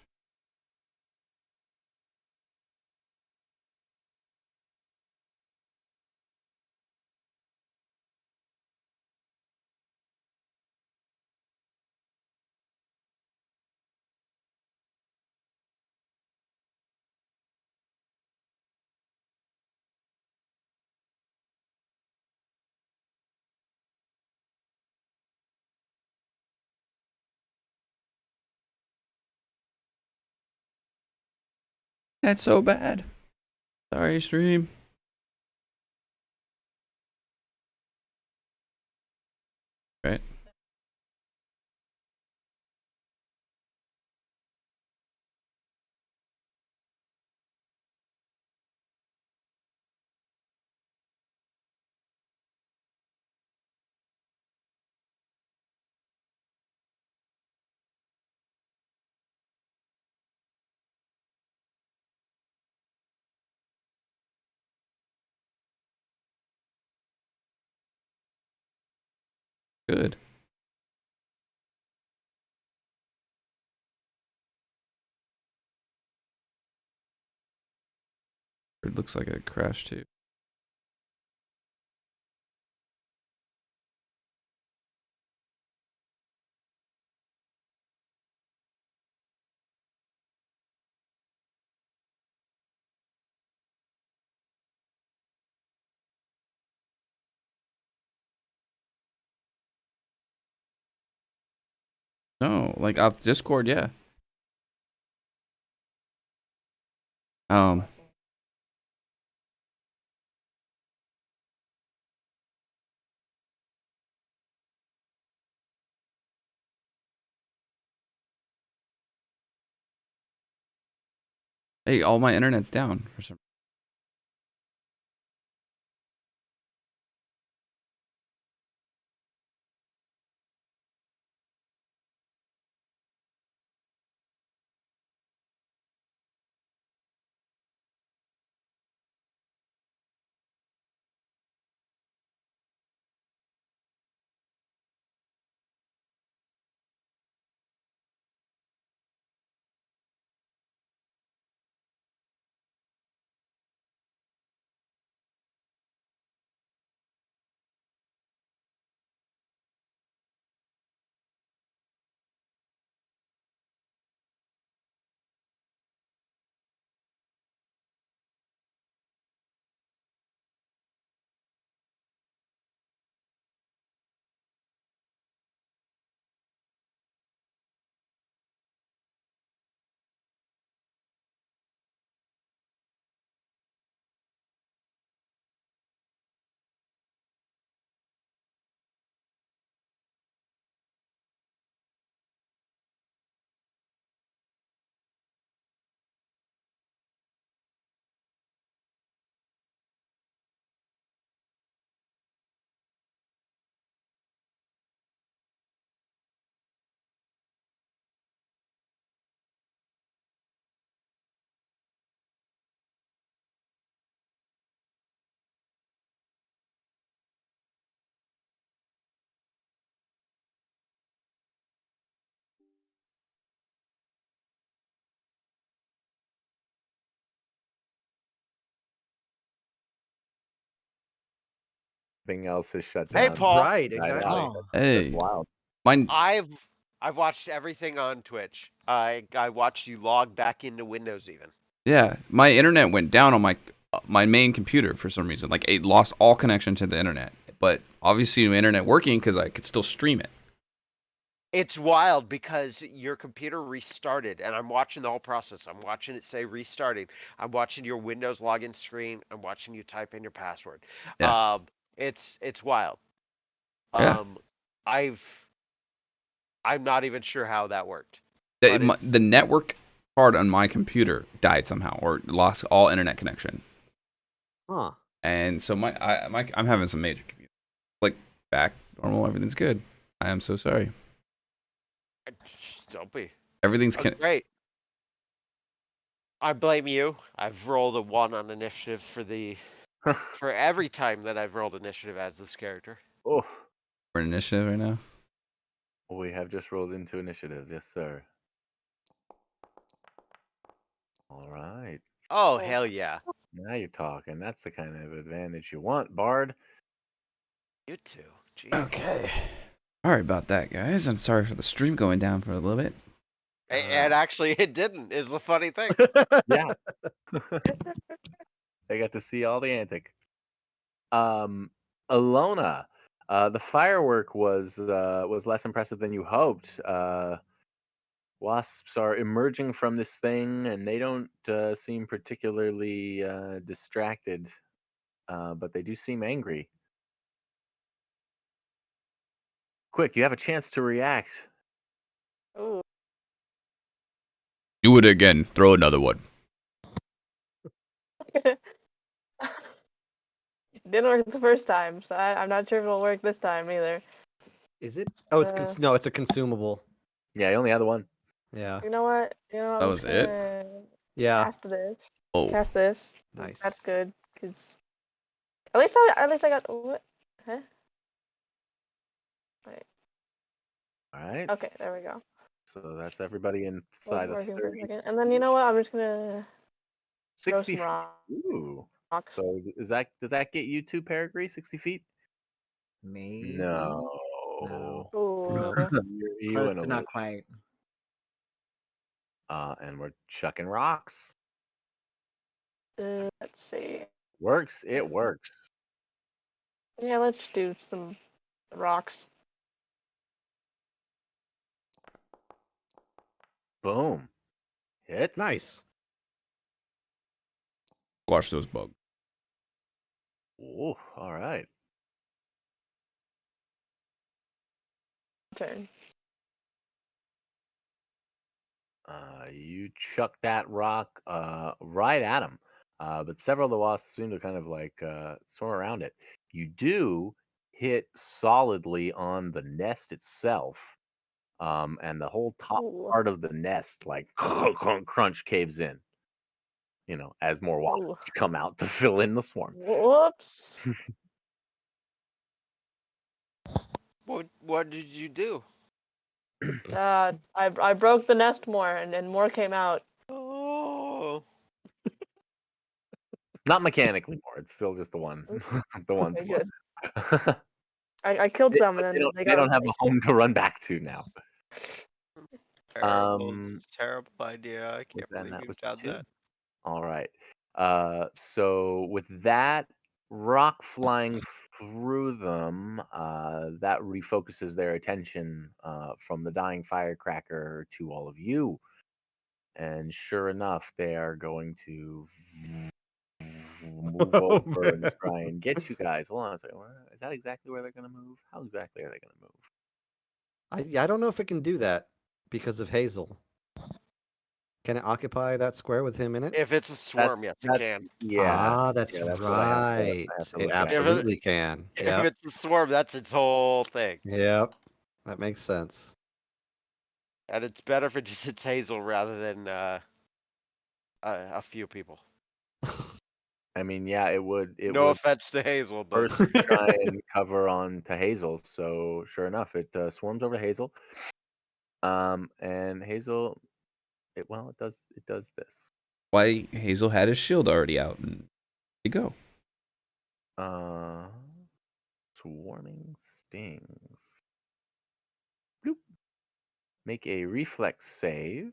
That's so bad. Sorry, stream. Right. Good. It looks like it crashed too. No, like off Discord, yeah. Um, hey, all my internet's down for some. Everything else is shut Hey, down. Paul. Right, I know. exactly. Oh, That's Hey, wild. mine. I've watched everything on Twitch. I watched you log back into Windows even. Yeah, my internet went down on my main computer for some reason. Like it lost all connection to the internet, but obviously the internet working because I could still stream it. It's wild because your computer restarted, and I'm watching the whole process. I'm watching it say restarting. I'm watching your Windows login screen. I'm watching you type in your password. Yeah. It's wild. Yeah. I'm not even sure how that worked. But The network part on my computer died somehow or lost all internet connection, Huh. and so I'm having some major computer like back normal. Everything's good. I am so sorry. don't be. Everything's Great. I blame you. I've rolled a 1 on initiative for every time that I've rolled initiative as this character. Oh, we're in initiative right now. we have just rolled into initiative. Yes, sir. All right. Oh, hell yeah. Now you're talking. That's the kind of advantage you want, Bard. You too. Jeez. Okay. Sorry about that, guys. I'm sorry for the stream going down for a little bit. And actually, it didn't, is the funny thing. Yeah. They got to see all the antic. Alona, the firework was less impressive than you hoped. Wasps are emerging from this thing, and they don't seem particularly distracted, but they do seem angry. Quick, you have a chance to react. Ooh. Do it again. Throw another one. Didn't work the first time, so I'm not sure if it'll work this time either. Is it? Oh, it's no, it's a consumable. Yeah, you only had the one. Yeah. You know what? That was it? Yeah. Cast this. Oh. Cast this. Nice. That's good. Cause at least I got what? Huh? Wait. All right. Okay, there we go. So that's everybody inside of Working for a 30. second. And then you know what? I'm just gonna throw 60 some feet. Ooh. rocks. So does that get you to Perigee? 60 feet? Maybe. No. No. Ooh. You close and but not quite. and we're chucking rocks. Let's see. Works. It works. Yeah, let's do some rocks. Boom. Hits. Nice. Squash those bugs. Ooh, all right. Turn. You chuck that rock right at him. But several of the wasps seem to kind of like soar around it. You do hit solidly on the nest itself. And the whole top Ooh. part of the nest, like crunch caves in. You know, as more wasps come out to fill in the swarm. Whoops. What did you do? I broke the nest more, and more came out. Oh. Not mechanically more. It's still just the one, the one Okay, swarm. good. I killed some, and then They don't have a home to run back to now. Terrible. It's a terrible idea. I can't believe that you've was done 2. that. All right. So with that rock flying through them, that refocuses their attention from the dying firecracker to all of you. And sure enough, they are going to move over and try and get you guys. Hold on a second. Is that exactly where they're going to move? How exactly are they going to move? I don't know if it can do that because of Hazel. Can it occupy that square with him in it? If it's a swarm, yes, it can. Ah, that's what right. I have to It look at. absolutely can. If Yep. it's a swarm, that's its whole thing. Yep. That makes sense. And it's better if it just hits Hazel rather than a few people. I mean, yeah, it would. No offense to Hazel, but first try and cover on to Hazel. So sure enough, it swarms over to Hazel. And Hazel, it does this. Why Hazel had his shield already out, and there you go. swarming stings. Bloop. Make a reflex save.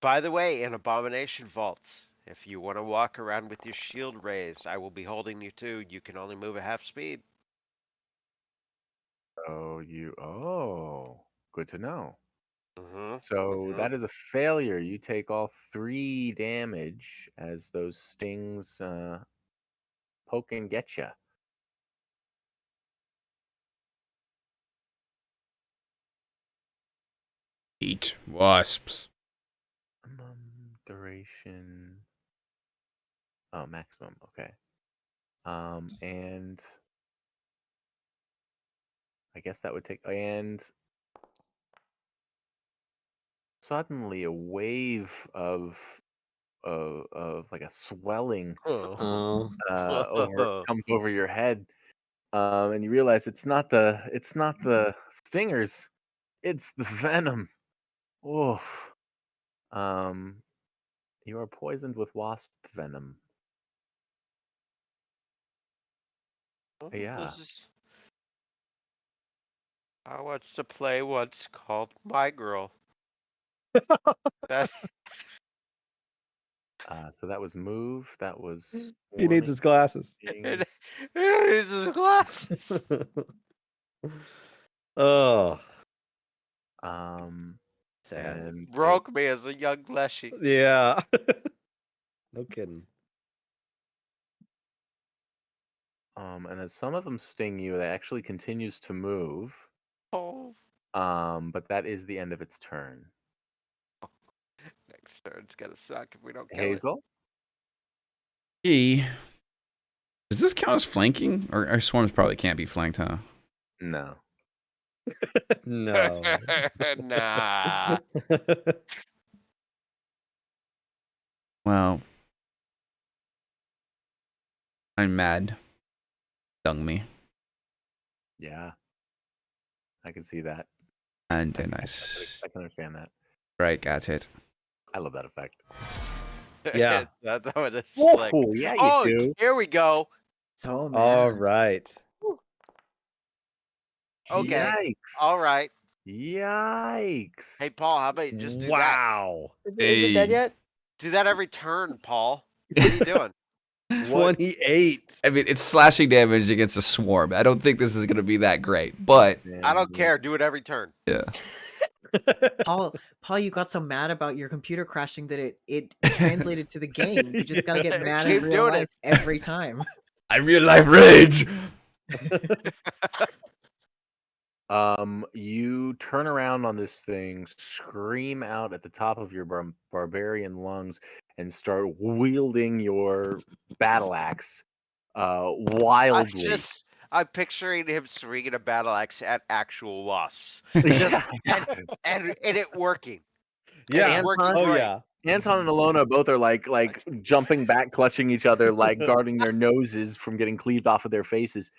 By the way, in Abomination Vaults, if you want to walk around with your shield raised, I will be holding you too. You can only move at half speed. Oh, good to know. Mm-hmm. So that is a failure. You take all 3 damage as those stings poke and get you. Eat wasps. Duration. Oh, maximum. Okay. And I guess that would take. And suddenly a wave of like a swelling Oh. comes over your head, and you realize it's not the stingers, it's the venom. Oof. You are poisoned with wasp venom. Yeah. This is. I watched a play once called My Girl. That So that was move. That was He needs his glasses. swarming. it is a glass. Oh, Um, sad. and Broke me as a young Leshy. Yeah. No kidding. and as some of them sting you, it actually continues to move. Oh, But that is the end of its turn. next turn's gonna suck if we don't kill it. Hazel. E. Does this count as flanking? Or our swarms probably can't be flanked, huh? No. No. Nah. Well, I'm mad. Stung me. Yeah. I can see that. And I nice. can understand that. Right, got it. I love that effect. Yeah. That's what it's like. Oh, yeah, you Oh, do. here we go. So man. All right. Okay. Yikes. All right. Yikes. Hey, Paul, how about you just do that? Wow. Is it dead Hey. yet? Do that every turn, Paul. What are you doing? 28. I mean, it's slashing damage against a swarm. I don't think this is going to be that great, but I don't care. Do it every turn. yeah. Paul, you got so mad about your computer crashing that it translated to the game. You just gotta get mad in Keep real doing life it. every time. I real life rage. You turn around on this thing, scream out at the top of your barbarian lungs, and start wielding your battle axe wildly. I'm picturing him swinging a battle axe at actual wasps. Yeah. and it working. Yeah. It's working Oh, great. yeah. Anton and Alona both are like jumping back, clutching each other, like guarding their noses from getting cleaved off of their faces.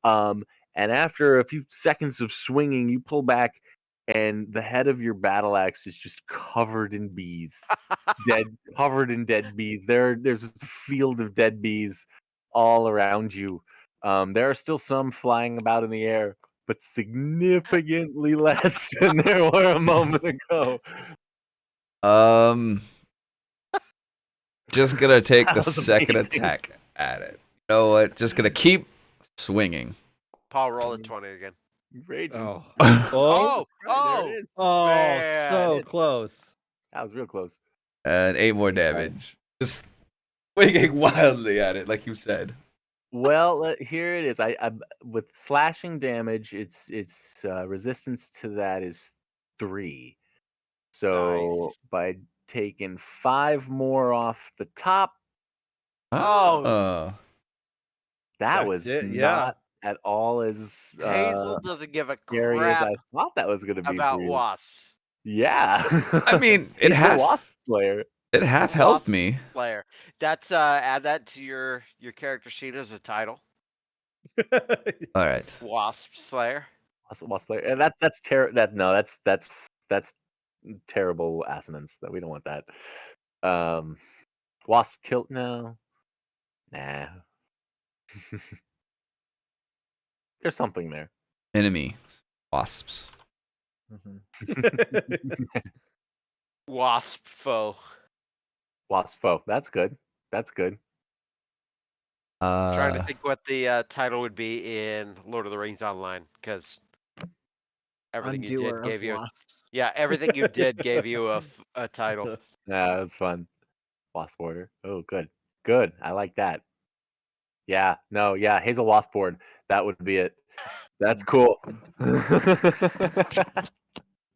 And after a few seconds of swinging, you pull back, and the head of your battle axe is just covered in bees, covered in dead bees. There's a field of dead bees all around you. There are still some flying about in the air, but significantly less than there were a moment ago. Just gonna take That the was second amazing. attack at it. You know what? Just gonna keep swinging. Paul, roll a 20 again. Raging. Oh. Oh, There it is. Oh, man. so close. That was real close. And 8 more damage. Just swinging wildly at it, like you said. Well, here it is. I with slashing damage, its resistance to that is 3. So Nice. by taking 5 more off the top, Oh. that That's was it, yeah. not at all as Hazel doesn't give a scary as crap I thought that was going to be about for you. wasps. Yeah. I mean, it He's the half Wasp Slayer. it half Wasp helped me. Slayer. That's add that to your character sheet as a title. All right. Wasp Slayer. Wasp Slayer. And that's terrible assonance. That we don't want that. Wasp kill no. Nah. There's something there. Enemy. Wasps. Wasp foe. Wasp foe. That's good. That's good. Trying to think what the title would be in Lord of the Rings Online, because everything you Undoer did of gave you. wasps. Yeah, everything you did gave you a title. Yeah, it was fun. Wasp border. Oh, good. Good. I like that. Yeah. No, yeah. Hazel Wasp board. That would be it. That's cool.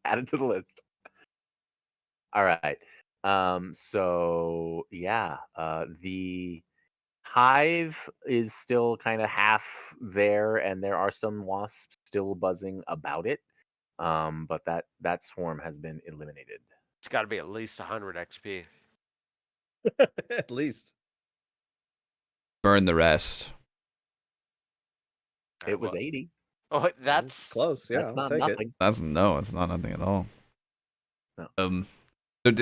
Add it to the list. All right. So yeah, the hive is still kind of half there, and there are some wasps still buzzing about it. But that swarm has been eliminated. It's got to be at least 100 XP. At least. Burn the rest. It was Well, 80. oh, that's Close. Yeah, That's I'll not take it. nothing. It's not nothing at all. No. So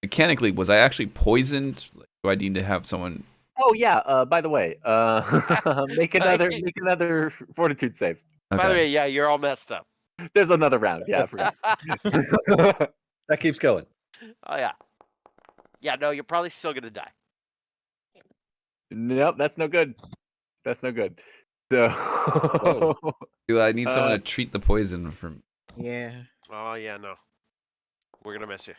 mechanically, was I actually poisoned? Do I need to have someone? Oh yeah. By the way, make another fortitude save. By the Okay. way, yeah, you're all messed up. There's another round. Yeah, I forgot. That keeps going. Oh yeah. Yeah, no, you're probably still gonna die. Nope, that's no good. That's no good. So Do I need someone to treat the poison from? Yeah. Oh yeah, no. We're gonna miss you.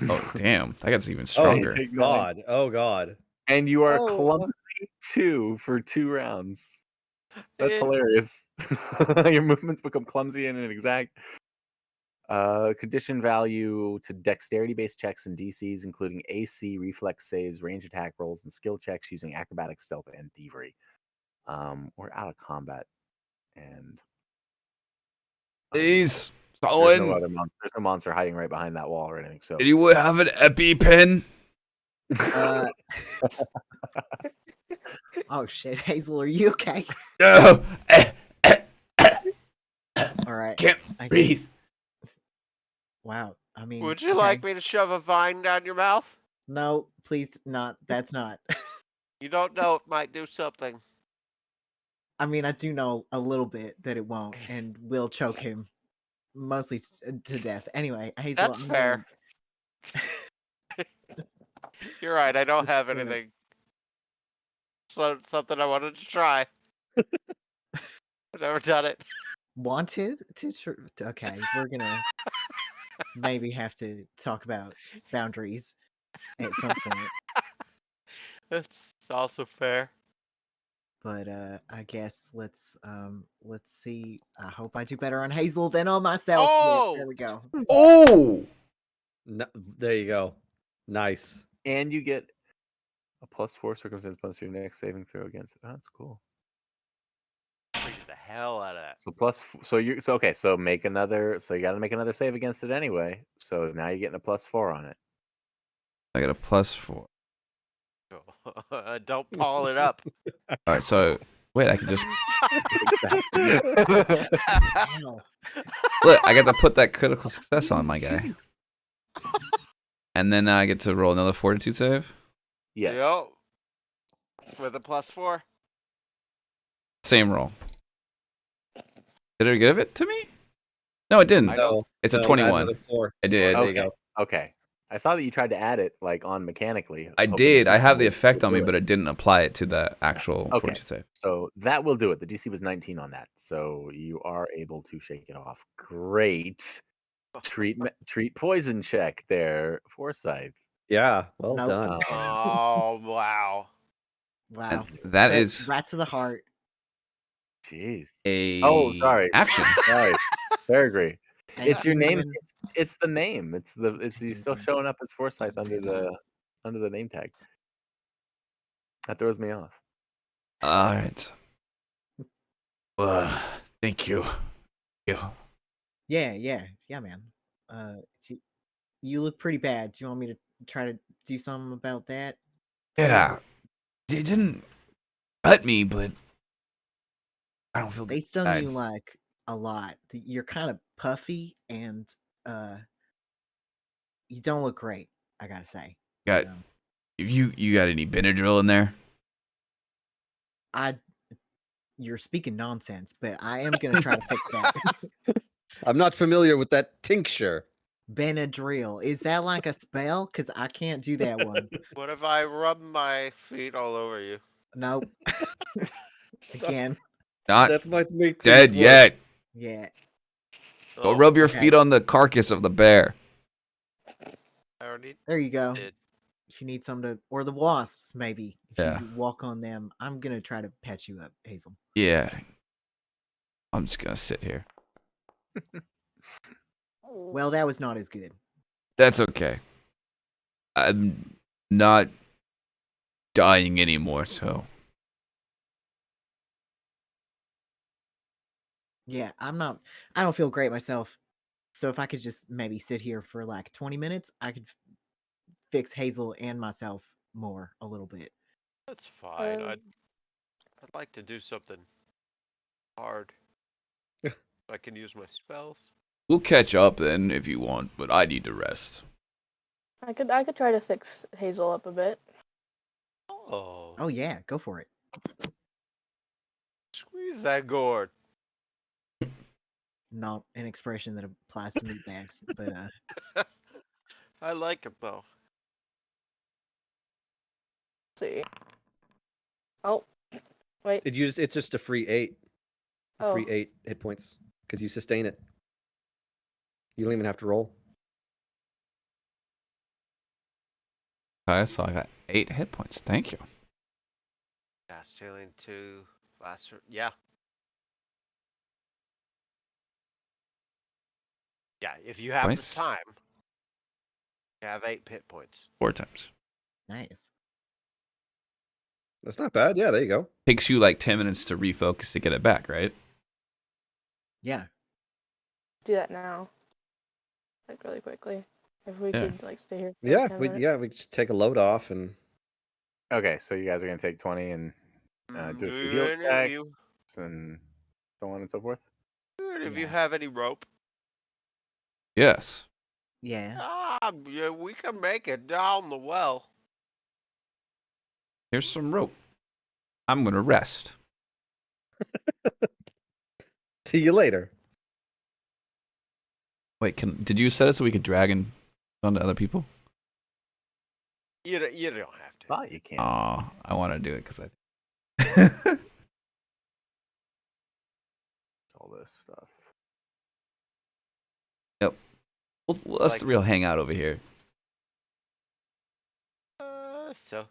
Oh damn, that gets even Oh stronger. God. Oh God. And you are Oh. clumsy 2 for 2 rounds. That's Eh. hilarious. Your movements become clumsy and inexact. Condition value to dexterity-based checks and DCs, including AC, reflex saves, range attack rolls, and skill checks using acrobatics, stealth, and thievery. We're out of combat, and Please, there's someone. there's no monster hiding right behind that wall or anything. So Anyone have an EpiPen? Oh shit, Hazel, are you okay? No. All right. Can't I breathe. Wow. I mean, Would you okay. like me to shove a vine down your mouth? No, please not. That's not. You don't know, it might do something. I mean, I do know a little bit that it won't, and will choke him mostly to death. Anyway, Hazel, That's I'm fair. You're right, I don't have Sorry. anything. So something I wanted to try. I've never done it. Wanted to. Okay, we're gonna maybe have to talk about boundaries at some point. That's also fair. But I guess let's see. I hope I do better on Hazel than on myself. Yeah, Oh! there we go. Oh, No, there you go. Nice. and you get a +4 circumstance plus your next saving throw against it. Oh, that's cool. Freaking the hell out of that. So make another. So you got to make another save against it anyway. So now you're getting a +4 on it. I got a +4. Don't Paul it up. All right, so wait, I can just Hell. look. I got to put that critical success on my guy, and then I get to roll another fortitude save. Yes. Yep. With a +4. Same roll. Did it give it to me? No, it didn't. I don't- It's a No, add 21. another 4. I did. There you go. Okay. I saw that you tried to add it like on mechanically. I hoping did. I system have the would effect on me, do it. but it didn't apply it to the actual Okay. fortitude save. So that will do it. The DC was 19 on that, so you are able to shake it off. Great. Treat poison check there, Forsyth. Yeah. Well Nope. done. Oh, wow. Wow. That is right to the heart. Jeez. a sorry. action. Sorry. Very agree. Thank It's your you, name. Ewan. It's the name. It's you still showing up as Forsyth under the name tag. That throws me off. All right. Thank you. Yeah, man. You look pretty bad. Do you want me to try to do something about that? Yeah. They didn't cut me, but I don't feel They stung bad. you like a lot. You're kind of puffy and you don't look great, I gotta say. Got you got any Benadryl in there? You're speaking nonsense, but I am gonna try to fix that. I'm not familiar with that tincture. Benadryl. Is that like a spell? Because I can't do that one. What if I rub my feet all over you? Nope. Again. Not That might make dead things worse. yet. Yeah. Go Oh, rub your okay. feet on the carcass of the bear. I already There you go. did. If you need some to, or the wasps, maybe. If Yeah. you walk on them, I'm gonna try to patch you up, Hazel. Yeah. I'm just gonna sit here. Well, that was not as good. That's okay. I'm not dying anymore, so Yeah, I'm not. I don't feel great myself. So if I could just maybe sit here for like 20 minutes, I could fix Hazel and myself more a little bit. That's fine. Um, I'd like to do something hard. I can use my spells. we'll catch up then if you want, but I need to rest. I could try to fix Hazel up a bit. Oh, Oh yeah, go for it. squeeze that gourd. Not an expression that applies to meat bags, but I like it though. Let's see. Oh, wait. It's just a free 8. A free Oh. 8 hit points because you sustain it. You don't even have to roll. Okay, so I got 8 hit points. Thank you. Yeah, sailing to last. Yeah. Yeah, if you have Nice. the time, you have 8 hit points. 4 times. nice. That's not bad. Yeah, there you go. Takes you like 10 minutes to refocus to get it back, right? Yeah. Do that now. Like really quickly. If we Yeah. could like stay here. for Yeah, 10 we minutes. we just take a load off and Okay, so you guys are gonna take 20 and do a few Do heal any of checks you, and so on and so forth. do any of you Yeah. have any rope? Yes. Yeah. Yeah, we can make it down the well. Here's some rope. I'm gonna rest. see you later. Wait, did you set it so we could drag and onto other people? You don't have to. Thought you can. Oh, I want to do it because I. All this stuff. Yep. Us Like- three will hang out over here. So,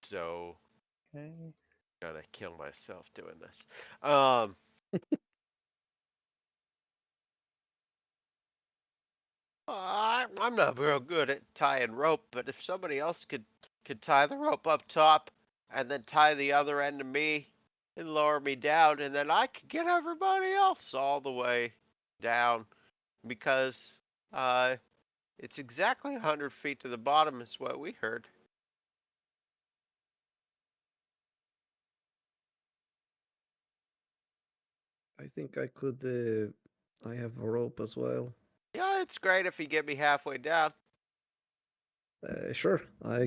so Okay. gonna kill myself doing this. I'm not real good at tying rope, but if somebody else could tie the rope up top and then tie the other end to me and lower me down, and then I could get everybody else all the way down, because it's exactly 100 feet to the bottom is what we heard. I think I could. I have a rope as well. Yeah, it's great if you get me halfway down. Sure. Uh,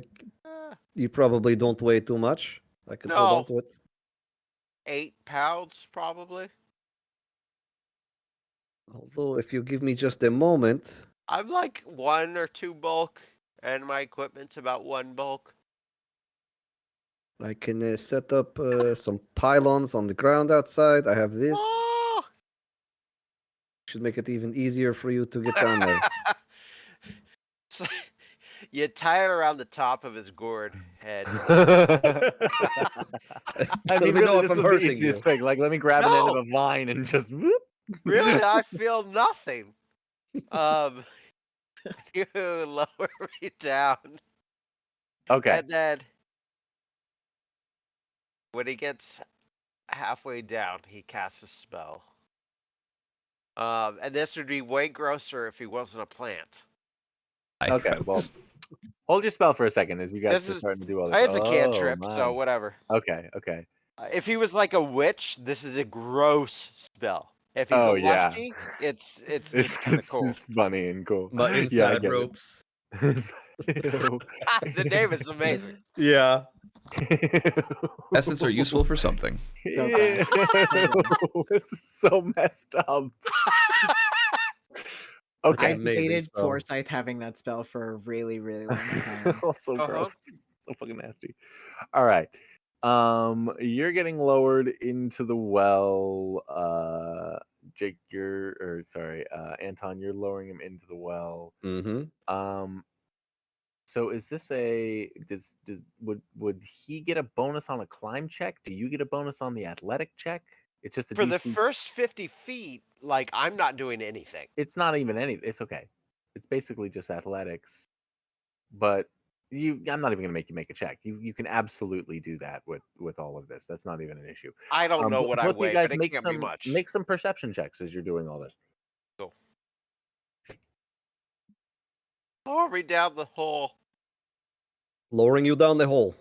You probably don't weigh too much. I could hold No. on to it. 8 pounds, probably. Although, if you give me just a moment, I'm like 1 or 2 bulk, and my equipment's about 1 bulk. I can set up some pylons on the ground outside. I have this. Oh! Should make it even easier for you to get down there. So, you tie it around the top of his gourd head. I Let mean, me know really, if this I'm was the hurting easiest you. thing. Like, let me grab an end of No. a vine and just whoop. Really, I feel nothing. You lower me down, Okay. and then when he gets halfway down, he casts a spell. And this would be way grosser if he wasn't a plant. Okay, well, hold your spell for a second as you guys This are is- starting to do all this. It's a cantrip, my. so whatever. Okay. If he was like a witch, this is a gross spell. If he's Oh, a yeah. lusty, it's It's just kind of just, cool. just funny and cool. My Yeah, I inside get it. ropes. Ew. The name is amazing. Yeah. Essence are useful for something. So bad. Ew. This is so messed up. That's Okay. an amazing Debated spell. Forsyth having that spell for a really, really long time. So Uh-huh. gross. So fucking nasty. All right. You're getting lowered into the well. Jake, Anton, you're lowering him into the well. Mm-hmm. So is this would he get a bonus on a climb check? Do you get a bonus on the athletic check? It's just a For the DC. first 50 feet, like, I'm not doing anything. It's not even it's okay. It's basically just athletics. But I'm not even gonna make you make a check. You can absolutely do that with all of this. That's not even an issue. I don't know what I Both of you weigh, guys but it can't be much. make some perception checks as you're doing all this. Cool. Lower me down the hole. Lowering you down the hole.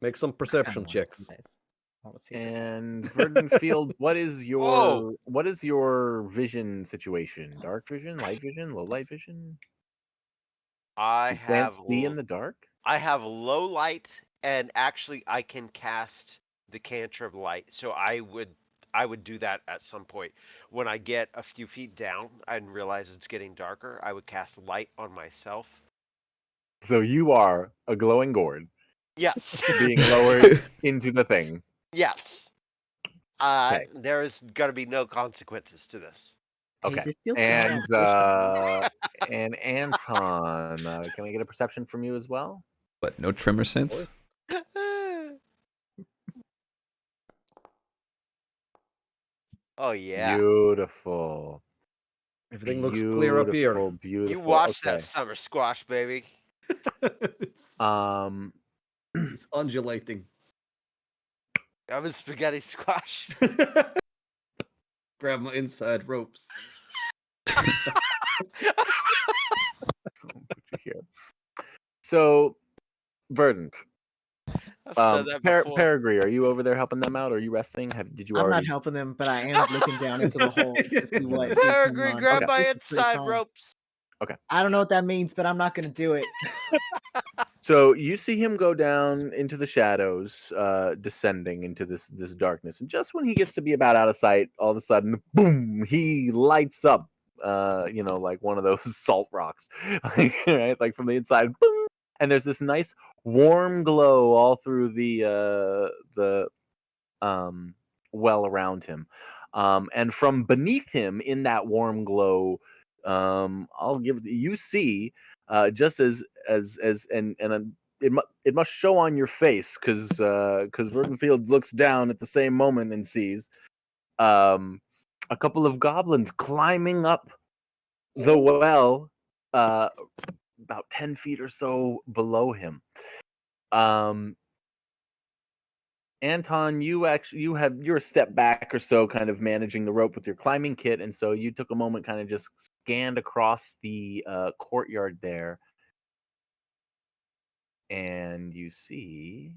Make some I kinda perception wanna see checks. this. I wanna see this. And Verdant Field, what is Oh. your vision situation? Dark vision, light vision, low light vision? I You can't have see in the dark? I have low light, and actually I can cast the cantrip light. So I would do that at some point. When I get a few feet down and realize it's getting darker, I would cast light on myself. So you are a glowing gourd Yes. being lowered into the thing. Yes. Okay. There's gonna be no consequences to this. Hey, Okay. this feels kinda And like and Anton, can I get a perception from you as well? But no tremor sense? Oh yeah. Beautiful. Everything looks clear up here. Beautiful. You watch Okay. that summer squash, baby. It's undulating. I'm a spaghetti squash. Grab my inside ropes. Put you here. So, Verdant, I've said that before. Peregrine, are you over there helping them out? Or are you resting? Did you I'm already? not helping them, but I am looking down into the hole to see what is going Peregrine, on. grab Okay. my This is pretty inside fun. ropes. Okay. I don't know what that means, but I'm not gonna do it. So you see him go down into the shadows, descending into this darkness, and just when he gets to be about out of sight, all of a sudden, boom! He lights up, like one of those salt rocks, right? Like from the inside, boom! And there's this nice warm glow all through the well around him, and from beneath him, in that warm glow, you see. Just as it must show on your face because Verdenfield looks down at the same moment and sees a couple of goblins climbing up the well, about 10 feet or so below him. Anton, you're a step back or so, kind of managing the rope with your climbing kit, and so you took a moment, kind of just scanned across the courtyard there, and you see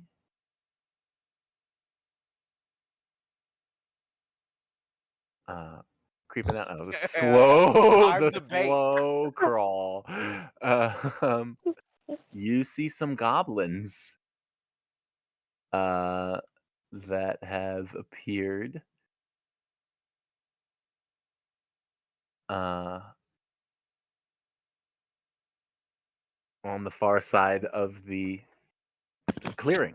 creeping out. Oh, the slow crawl. You see some goblins that have appeared on the far side of the clearing.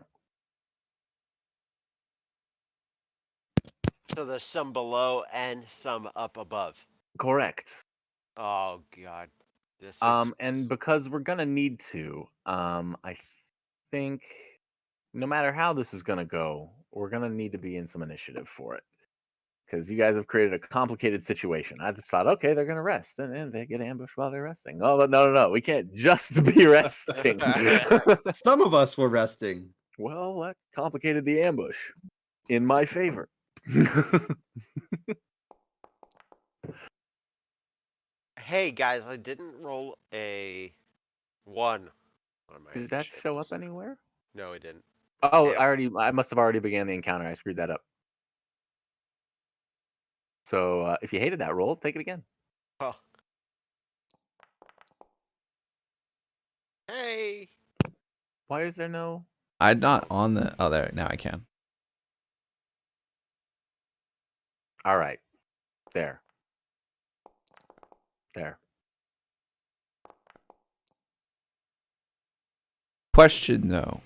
So there's some below and some up above. Correct. Oh god. This is And because we're gonna need to, I think no matter how this is gonna go, we're gonna need to be in some initiative for it. Because you guys have created a complicated situation. I just thought, okay, they're gonna rest, and then they get ambushed while they're resting. Oh, no, we can't just be resting. Some of us were resting. Well, that complicated the ambush in my favor. Hey guys, I didn't roll a 1 on my Did that initiative. show up anywhere? No, it didn't. Oh, Damn. I must have already began the encounter. I screwed that up. So if you hated that roll, take it again. Oh. Hey. Why is there no? I'm not on the. Oh, there. Now I can. All right. There. Question though.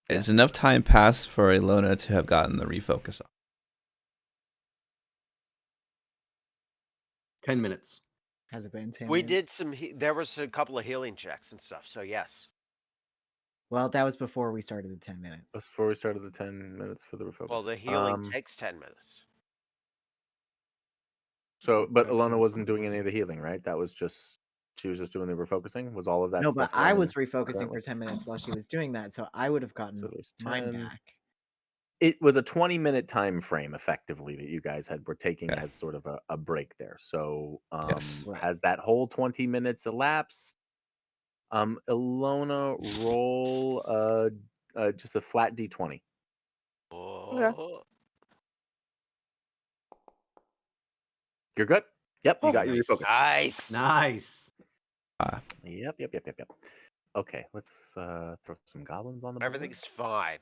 Yes. Has enough time passed for Ilona to have gotten the refocus off? 10 minutes. Has it been 10 We minutes? did there was a couple of healing checks and stuff, so yes. Well, that was before we started the 10 minutes. That's before we started the 10 minutes for the refocus. Well, the healing takes 10 minutes. So, but Back to Alona the wasn't doing front any of the healing, right? That was just she was just doing the refocusing. Was all of that No, stuff? but I running was refocusing currently? for 10 minutes while she was doing that, so I would have So gotten there's mine 10. back. It was a 20-minute time frame, effectively, that you guys were taking Okay. as sort of a break there. So, Yes. Right. has that whole 20 minutes elapsed? Ilona, roll just a flat d20. Oh. You're good. Yep, you Oh, got your Nice. refocus. Nice. Nice. Yep. Okay, let's throw some goblins on the board. Everything's fine.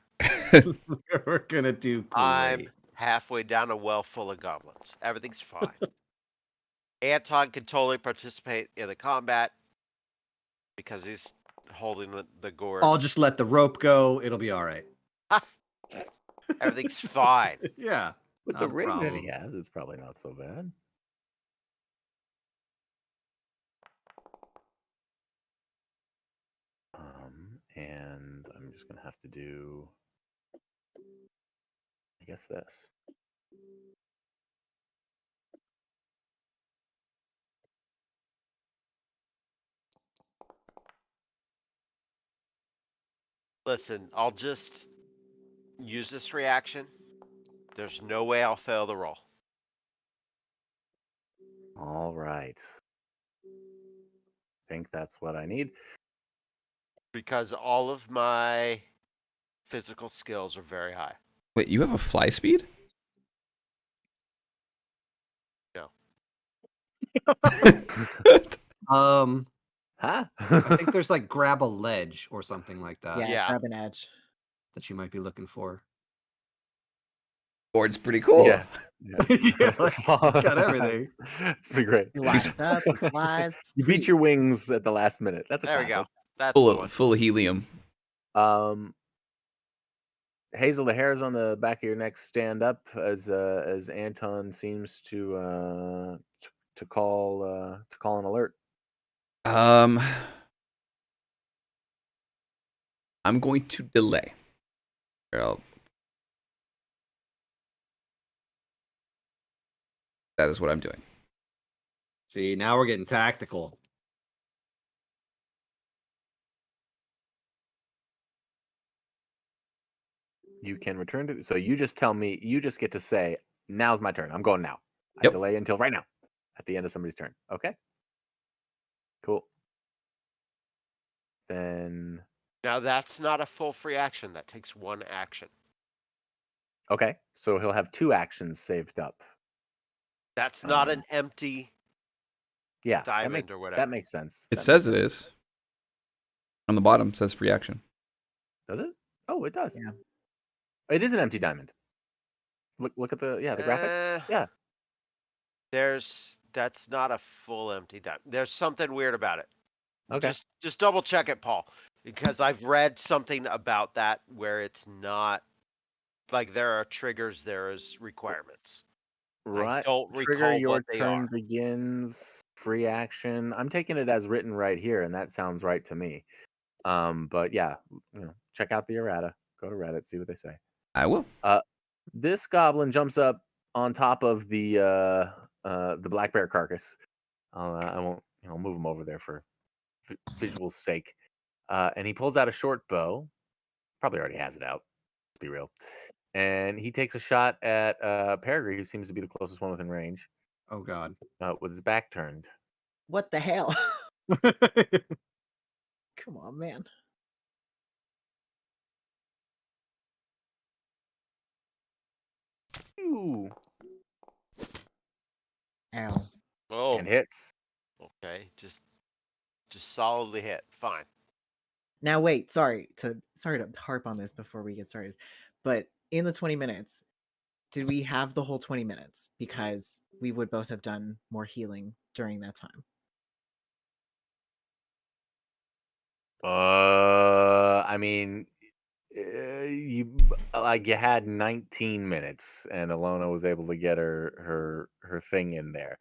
We're gonna do I'm great. halfway down a well full of goblins. Everything's fine. Anton can totally participate in the combat because he's holding the gourd. I'll just let the rope go. It'll be all right. Everything's fine. Yeah. With Not the a ring that he problem. has, it's probably not so bad. And I'm just gonna have to do, I guess, this. Listen, I'll just use this reaction. There's no way I'll fail the roll. All right. Think that's what I need. Because all of my physical skills are very high. Wait, you have a fly speed? No. Huh? I think there's like grab a ledge or something like that Yeah, grab an edge. that you might be looking for. Board's pretty cool. Yeah. Yeah, like, got everything. It's pretty great. He lines up, he flies. You beat your wings at the last minute. That's a There we classic. go. That's the one. Full of helium. Hazel, the hairs on the back of your neck stand up as Anton seems to call an alert. I'm going to delay. That is what I'm doing. See, now we're getting tactical. You can return to. So you just tell me. You just get to say, "Now's my turn. I'm going now." I Yep. delay until right now, at the end of somebody's turn. Okay. Cool. Then. Now that's not a full free action. That takes one action. Okay, so he'll have 2 actions saved up. That's not an empty Yeah, diamond or whatever. that makes sense. It That says makes it is. On the bottom it says free action. Does it? Oh, it does. Yeah. It is an empty diamond. Look at the graphic. Yeah. That's not a full empty diamond. There's something weird about it. Okay. Just double check it, Paul, because I've read something about that where it's not like there are triggers, there is requirements. Right. I don't Trigger recall your what they turn are. begins. Free action. I'm taking it as written right here, and that sounds right to me. But yeah, check out the errata. Go to Reddit, see what they say. I will. This goblin jumps up on top of the black bear carcass. I won't, move him over there for visual sake. And he pulls out a short bow. Probably already has it out. Let's be real. And he takes a shot at Peregrine, who seems to be the closest one within range, Oh God. with his back turned. What the hell? Come on, man. Ooh. Ow. Oh, And hits. okay. Just solidly hit. Fine. Now wait, sorry to harp on this before we get started, but in the 20 minutes, did we have the whole 20 minutes? Because we would both have done more healing during that time. I mean, you had 19 minutes, and Alona was able to get her thing in there.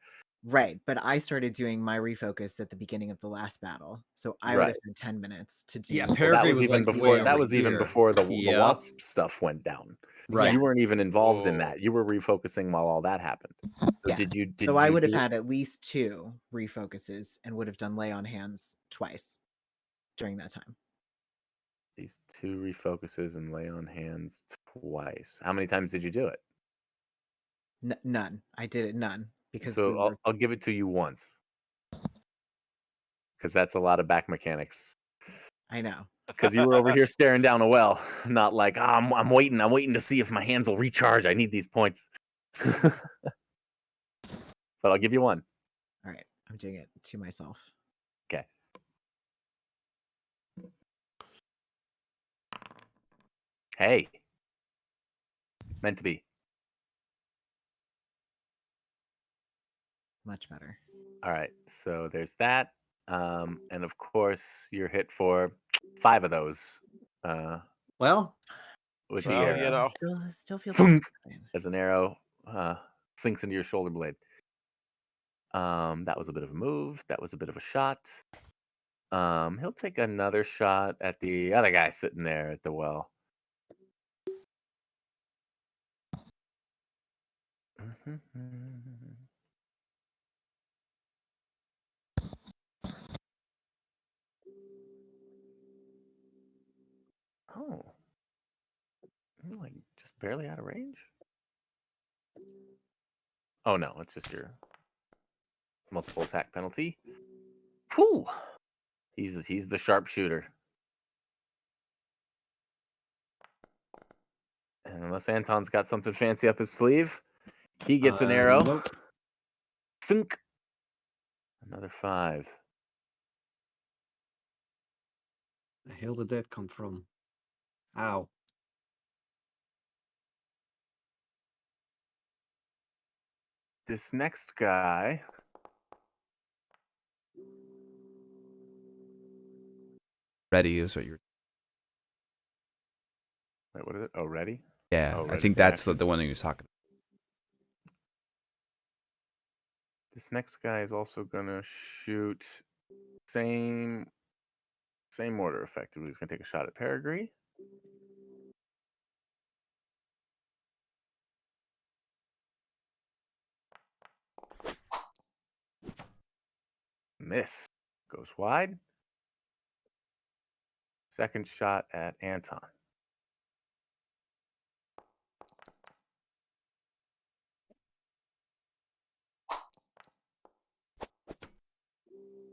Right, but I started doing my refocus at the beginning of the last battle, so I would Right. have had 10 minutes to do. Yeah, Well, that Peregrine was was even like before. way That over was even here. before the Yep. wasp stuff went down. Right. You weren't even involved in Oh. that. You were refocusing while all that happened. So Yeah. did you? Did So I you would have do had at least 2 refocuses and would have done lay on hands twice during that time. these 2 refocuses and lay on hands twice? How many times did you do it? None. I did it none because So we were... I'll give it to you once, because that's a lot of back mechanics. I know. Because you were over here staring down a well, not like I'm waiting to see if my hands will recharge. I need these points. But I'll give you one. All right, I'm doing it to myself. Okay. Hey, meant to be. Much better. All right, so there's that, and of course you're hit for 5 of those Well, with the Well, arrow. Still feels Thunk. fine. As an arrow sinks into your shoulder blade. That was a bit of a move. That was a bit of a shot. He'll take another shot at the other guy sitting there at the well. Oh, you're like just barely out of range. Oh no, it's just your multiple attack penalty. Whew. He's the sharpshooter. And unless Anton's got something fancy up his sleeve, he gets an arrow. Nope. Thunk. Another 5. The hell did that come from? Ow. This next guy. Ready is what you're. Wait, what is it? Oh, ready? Yeah, Oh, I ready think for that's action. the one he was talking. This next guy is also gonna shoot same order effectively. He's gonna take a shot at Peregrine. Miss. Goes wide. Second shot at Anton.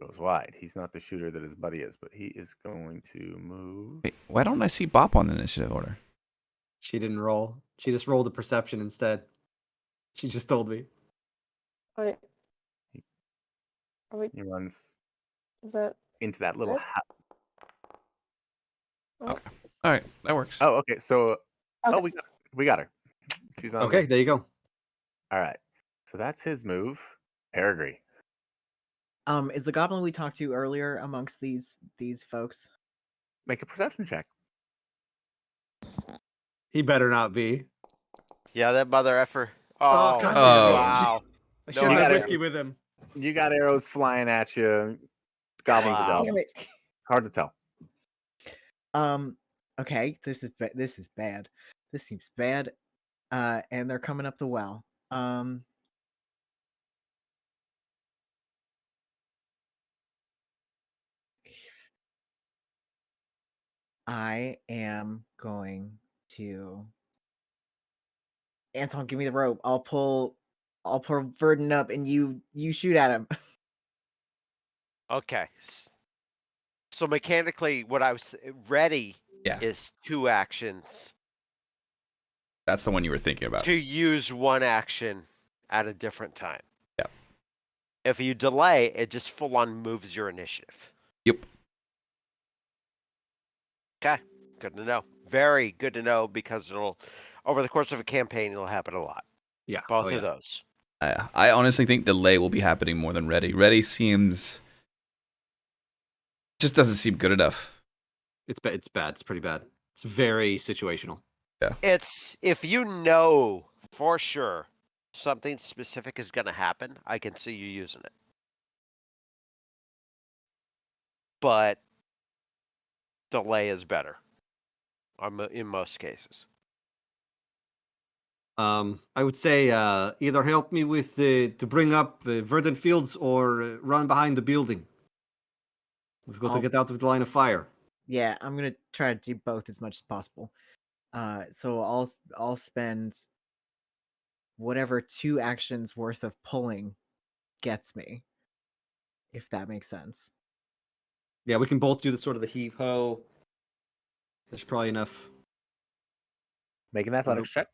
Goes wide. He's not the shooter that his buddy is, but he is going to move. Wait, why don't I see Bop on the initiative order? She didn't roll. She just rolled a perception instead. She just told me. Wait. Are we? He runs Is that? into that little Red? house. All right, that works. Oh, okay. So, Okay. we got her. She's on. Okay, there you go. All right. So that's his move. Peregrine. Is the goblin we talked to earlier amongst these folks? Make a perception check. He better not be. Yeah, that mother effer. Oh, Oh, God damn it. wow. I No, should you have gotta- whiskey with him. You got arrows flying at you. Goblins are Wow. goblins. Damn it. It's hard to tell. Okay, this is bad. This seems bad. And they're coming up the well. I am going to Anton, give me the rope. I'll pull Verdun up and you shoot at him. Okay. So mechanically, what I was ready Yeah. is 2 actions That's the one you were thinking about. to use 1 action at a different time. If you delay, it just full on moves your initiative. Yep. Okay, good to know. Very good to know because it'll, over the course of a campaign, it'll happen a lot. Yeah. Both oh, of yeah. those. I honestly think delay will be happening more than ready. Ready seems just doesn't seem good enough. It's bad. It's bad. It's pretty bad. It's very situational. It's if you know for sure something specific is going to happen, I can see you using it. But delay is better in most cases. I would say either help me with to bring up verdant fields or run behind the building. We've got to I'll- get out of the line of fire. Yeah, I'm gonna try to do both as much as possible. So I'll spend whatever 2 actions worth of pulling gets me, if that makes sense. Yeah, we can both do the sort of the heave ho. There's probably enough. Make an athletics check.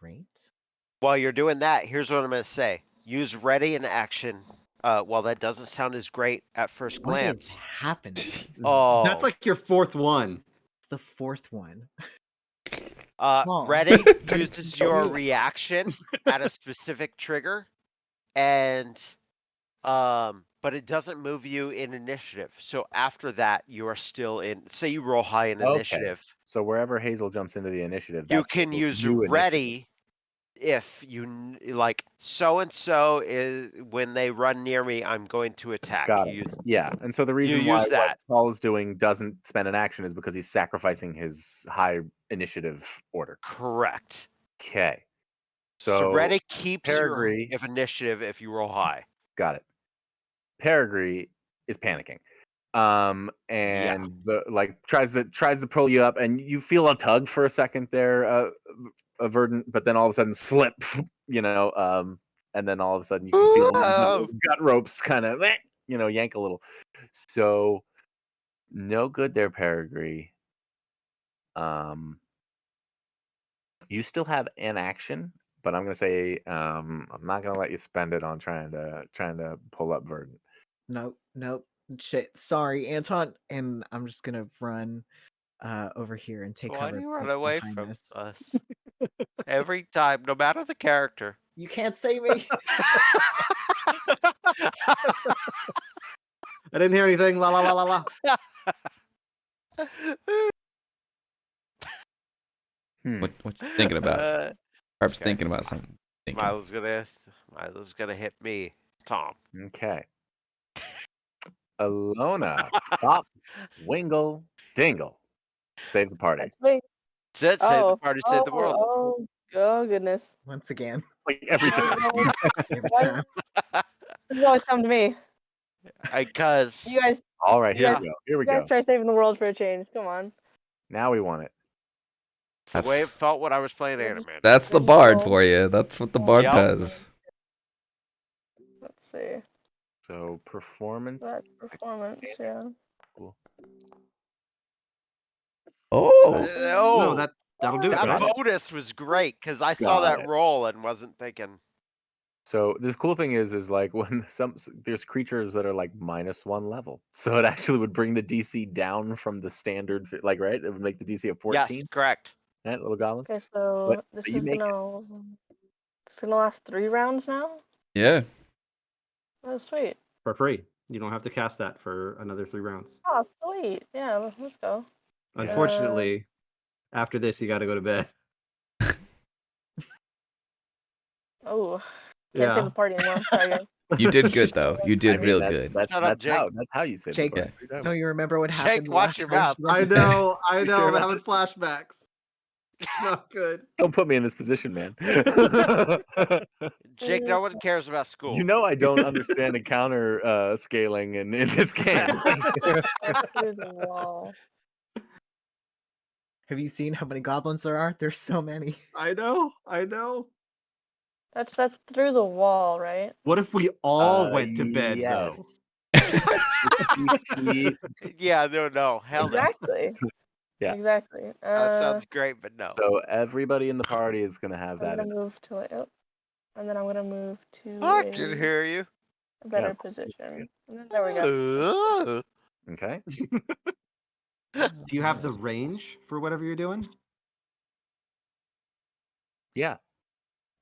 Great. While you're doing that, here's what I'm going to say. Use ready in action. While that doesn't sound as great at first What is glance. happening? Oh, That's like your 4th one. The 4th one. ready Don't uses tell your me that. reaction at a specific trigger, and but it doesn't move you in initiative. So after that, you are still in. Say you roll high in Okay. initiative, So wherever Hazel jumps into the initiative, you that's can the use new initiative. ready if you like so and so is when they run near me, I'm going to attack. Got You it. Yeah, and so the reason why use that. what Paul is doing doesn't spend an action is because he's sacrificing his high initiative order. correct. Okay. So So ready keeps your Peregrine- initiative if you roll high. got it. Peregrine is panicking. And tries to pull you up, and you feel a tug for a second there, Verdant, but then all of a sudden slip, and then all of a sudden you can feel Whoa. gut ropes kind of, yank a little. So no good there, Peregrine. You still have an action, but I'm gonna say I'm not gonna let you spend it on trying to pull up Verdant. Nope. Shit. Sorry, Anton. And I'm just gonna run over here and take Why cover do you run be- away behind from this. us? Every time, no matter the character. You can't save me. I didn't hear anything. La la la la la. What you thinking about? Harp's okay. thinking about something. Thinking. Milo's gonna hit me, Tom. Okay. Alona, Pop, Wingle, Dingle. Save the party. Wait. That's it. Save the party, save the world. Oh goodness. Once again. Like every time. Every Why- time. This always come to me. Because You guys, All right, here Yeah. we go. Here we you guys go. try saving the world for a change. Come on. Now we want it. it's the way it That's- felt when I was playing Animan. That's the bard for you. That's what the bard Yep. does. Let's see. So performance. That's performance. Yeah. Oh, No, that'll do it. That Right? bonus was great because I saw Got that it. roll and wasn't thinking. So the cool thing is like when there's creatures that are like -1 level, so it actually would bring the DC down from the standard, like right, it would make the DC of 14. Yes, correct. Right, little goblins. Okay, so But this you is make it. gonna last 3 rounds now. yeah. Oh, sweet. For free. You don't have to cast that for another 3 rounds. Oh, sweet. Yeah, let's go. Unfortunately, after this, you got to go to bed. Oh, can't save Yeah. the party anymore. Sorry, guys. You did good though. You did I mean, real that's, good. That's, Shut up, that's Jake. how you say Jake, it. Don't you remember what happened? watch last your time mouth. she went I to bed? know. I You know. sure I'm about having flashbacks. It's not good. Don't put me in this position, man. Jake, no one cares about school. You know I don't understand encounter scaling in this game. Through the wall. Have you seen how many goblins there are? There's so many. I know. I know. That's through the wall, right? What if we all went to bed, yes. Yeah, no, hell no. Exactly. Yeah. Exactly. That sounds great, but no. So everybody in the party is gonna have I'm that. gonna move to it. Oh. and then I'm gonna move to I can hear you. a better Yeah. position. And then, there we go. Okay. Do you have the range for whatever you're doing? Yeah.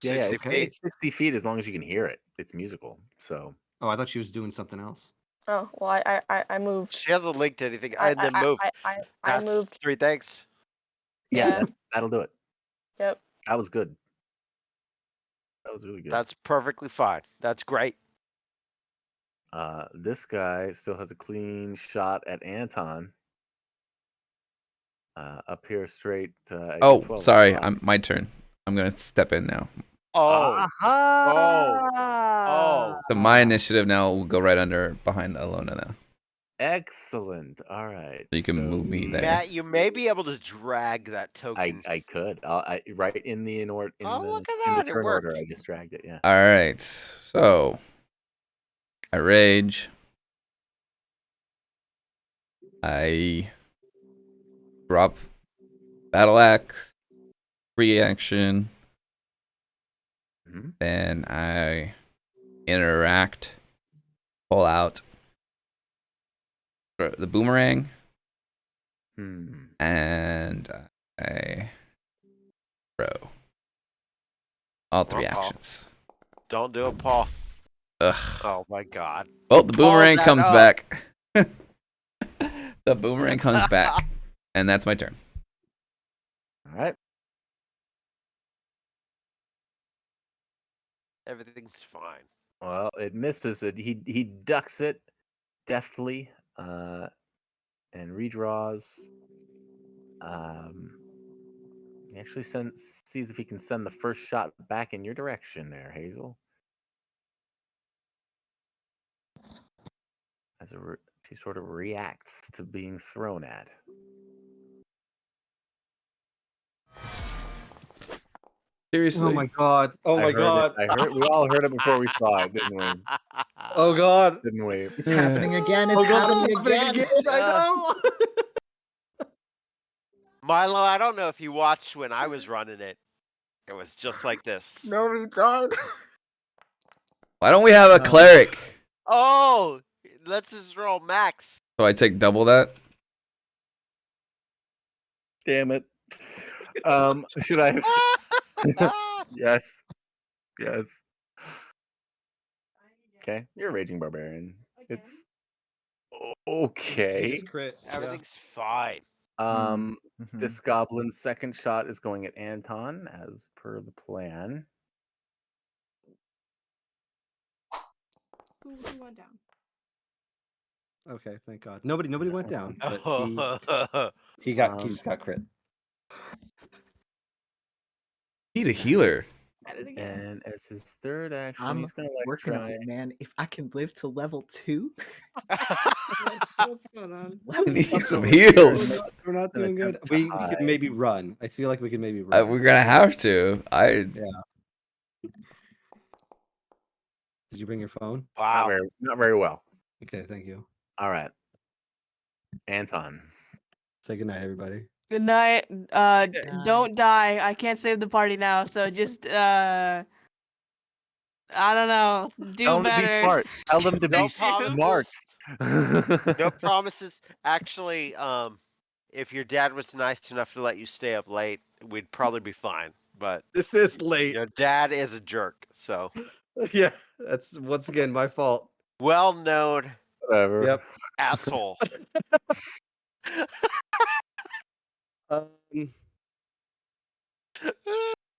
Yeah. 60 It's, feet. it's 60 feet as long as you can hear it. It's musical. So. Oh, I thought she was doing something else. Oh well, I moved. She hasn't linked anything. I And then move. I That's moved. 3 things. Yeah. Yeah. That'll do it. Yep. That was good. That was really good. That's perfectly fine. That's great. This guy still has a clean shot at Anton. Up here straight. At your Oh, 12 sorry. spot. My turn. I'm gonna step in now. Oh. Oh. So my initiative now will go right behind Alona now. Excellent. All right. So you can move me there. Matt, you may be able to drag that token. I could. Right in the Oh, look at in the that, it turn order. worked. I just dragged it. Yeah. All right. So I rage. I drop battle axe, free action, Mhm. then I interact, pull out the boomerang, and I throw. All 3 Uh-oh. actions. Don't do it, Paul. Ugh. Oh my god. Well, the boomerang that comes up. back. The boomerang comes back, and that's my turn. All right. Everything's fine. Well, it misses it. He ducks it deftly, and redraws. He actually sees if he can send the first shot back in your direction there, Hazel. He sort of reacts to being thrown at. Seriously. Oh my god. Oh my god. We all heard it before we saw it, didn't we? Oh god. Didn't we? It's happening again. It's Oh god, happening it's happening again. again. I know. Milo, I don't know if you watched when I was running it. It was just like this. No retard. Why don't we have a cleric? Oh, let's just roll max. So I take double that? Damn it. Should I have? Yes. Yes. Okay, you're a raging barbarian. It's okay. Just crit. Yeah. Everything's fine. This goblin's second shot is going at Anton, as per the plan. Who went down? Okay, thank God. Nobody went down, but he just got crit. Need a healer. And as his third action, I'm he's gonna working on try. it, man. If I can live to level 2, What's going on? We need some heals. We're not Gonna doing good. attempt to We hide. could maybe run. I feel like we could maybe run. We're gonna have to. Did you bring your phone? Wow. Not very well. Okay, thank you. All right, Anton. Say goodnight, everybody. Good night. Don't die. I can't save the party now, so just I don't know. Do Tell them better. to be smart. Tell them to be No smart. promises. No promises. Actually, if your dad was nice enough to let you stay up late, we'd probably be fine. But This is late. your dad is a jerk, so Yeah, that's once again my fault. well-known Whatever. Yep. asshole.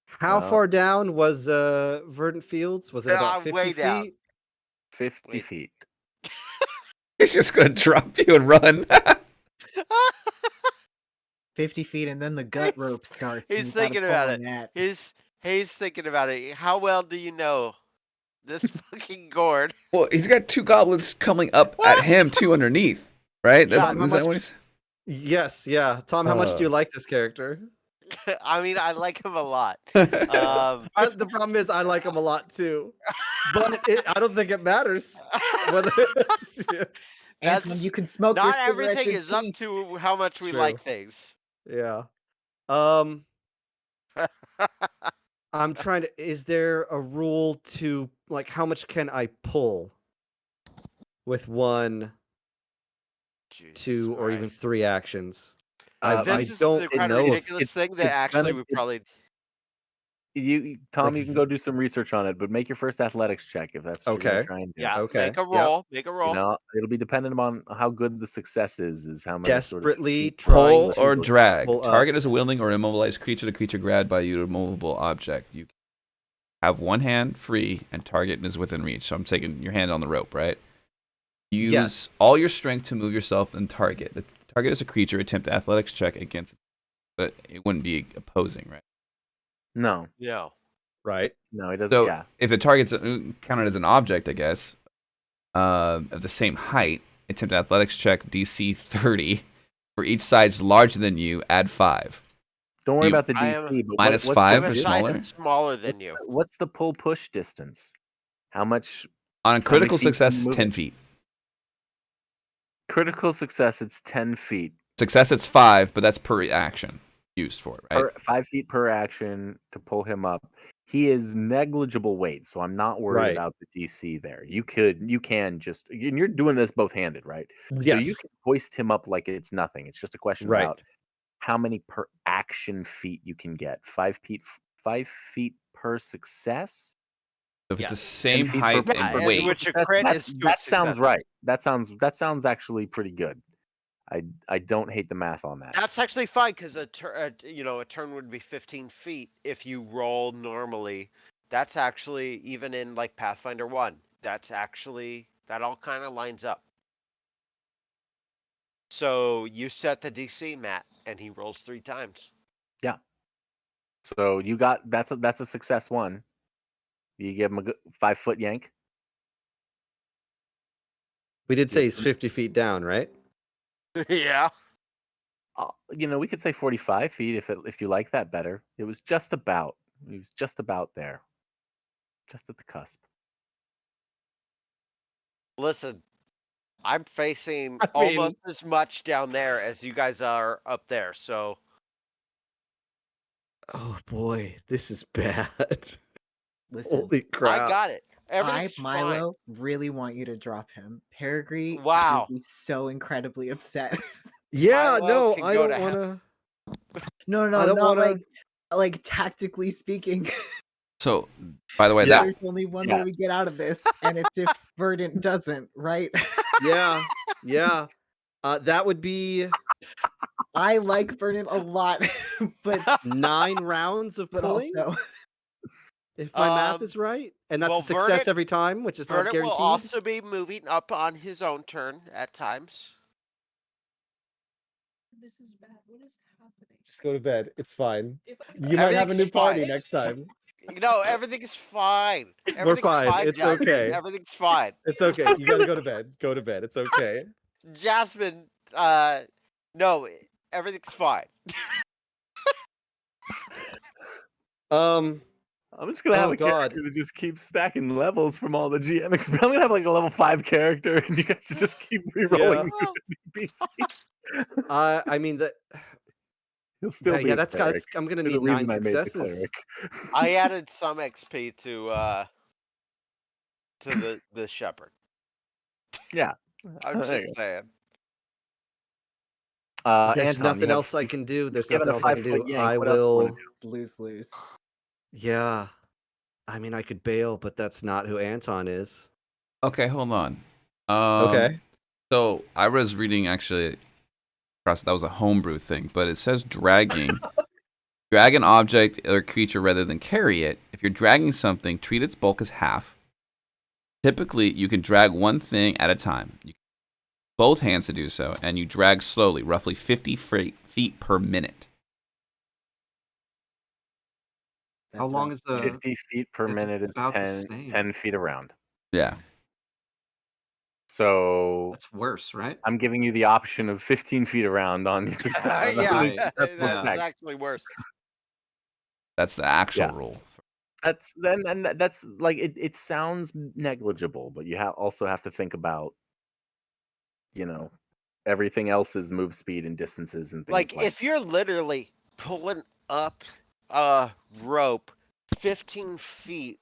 How Well. far down was Verdant Fields? Was it about 50 way feet? down. 50 Wait. feet. He's just gonna drop you and run. 50 feet, and then the gut rope starts. and He's you gotta thinking pull about on it. that. He's thinking about it. How well do you know this fucking gourd? Well, he's got 2 goblins coming up at him too underneath, right? Yeah, That's, how is that much- what he's... Yes, yeah. Tom, how much do you like this character? I mean, I like him a lot. The problem is I like him a lot too, but I don't think it matters whether it's. Anton, That's- you can smoke your Not cigarettes everything in is up peace. to how much we True. like things. Yeah. I'm trying to. Is there a rule to like how much can I pull with 1, Jesus 2, or even Christ. 3 actions? This I is don't the kind of know if ridiculous thing that it's actually gonna- we it- probably. Tom, Like you can go do some research on it, but make your first athletics check if that's what you're Okay. gonna try and do. Yeah. Okay, Make a yep. roll. Make a roll. You know, it'll be dependent on how good the success is how many sort of desperately feet- trying Pull to or drag. pull up. Target is a willing or immobilized creature. The creature grabbed by you, a movable object. You have one hand free, and target is within reach. So I'm taking your hand on the rope, right? Use Yes. all your strength to move yourself and target. The target is a creature. Attempt athletics check against it, but it wouldn't be opposing, right? No, No. Right. no, it doesn't. So yeah, if the target's counted as an object, I guess, of the same height, attempt athletics check DC 30. For each size larger than you, add 5. don't worry You- about the I DC. am- But Minus what's 5 Have for a the, size smaller? that's smaller than you. What's the pull push distance? How much On a critical feet can success, you it's move 10 it? feet. Critical success? It's 10 feet. Success, it's 5, but that's per action used for it, right? 5 feet per action to pull him up. He is negligible weight, so I'm not worried Right. about the DC there. You can just, and you're doing this both handed, right? So you Yes. can hoist him up like it's nothing. It's just a question Right. about how many per action feet you can get. 5 feet per success. So if it's the Yes. same 10 feet height per Yeah, and as weight, which a crit is two that sounds successes. right. That sounds actually pretty good. I don't hate the math on that. That's actually fine because a turn would be 15 feet if you roll normally. That's actually even in like Pathfinder 1. That all kind of lines up. So you set the DC, Matt, and he rolls 3 times. So you got that's a success one. You give him a good 5-foot yank. We did say he's 50 feet down, right? Yeah. We could say 45 feet if you like that better. It was just about. He was just about there, just at the cusp. Listen, I'm facing I almost as much down there as you guys are up there. So Oh boy, this is bad. Listen, Holy crap. I got it. I, Everything's fine. Milo, really want you to drop him. Peregrine Wow. would be so incredibly upset. Yeah, Milo no, can I go don't to want hell. to. No, I no, don't not wanna- like tactically speaking. so by the way, Yeah. that There's only one Yeah. way we get out of this, and it's if Verdant doesn't, right? Yeah, yeah. That would be I like Verdant a lot, but 9 rounds of but pulling, also if my math Um, is right, and that's well, a success Verdant- every time, which is not Verdant will guaranteed. also be moving up on his own turn at times. This is bad. What is happening? Just go to bed. It's fine. If I You might have a new Everything's party fine. next time. Everything's fine. Everything's fine. It's Jasmine. okay. Everything's fine. It's okay. You gotta go to bed. Go to bed. It's okay. Jasmine, no, everything's fine. Um, I'm just gonna have Oh, a God. character that just keeps stacking levels from all the GM. I'm gonna have like a level 5 character, and you guys just keep rerolling Well, NPC. I mean that. He'll still Yeah, be a that's cleric. I'm gonna There's a need 9 reason I made the successes. cleric. I added some XP to the shepherd. Yeah. I'm There you just saying. There's Anton, you nothing have- else I can do. There's given nothing a else I can 5-foot do. yank, I what else do you wanna will. do? lose. Yeah. I mean, I could bail, but that's not who Anton is. okay, hold on. Okay. So I was reading actually that was a homebrew thing, but it says dragging. Drag an object or creature rather than carry it. If you're dragging something, treat its bulk as half. Typically, you can drag one thing at a time. You both hands to do so, and you drag slowly, roughly 50 feet per minute. How long is the? 50 feet per it's minute is about the 10, same. 10 feet around. Yeah. So That's worse, right? I'm giving you the option of 15 feet around on your success. Yeah, Right. that's That's actually worse. That's the actual Yeah. rule. That's like it sounds negligible, but you also have to think about, everything else's move speed and distances and things Like like if you're literally pulling up a rope 15 feet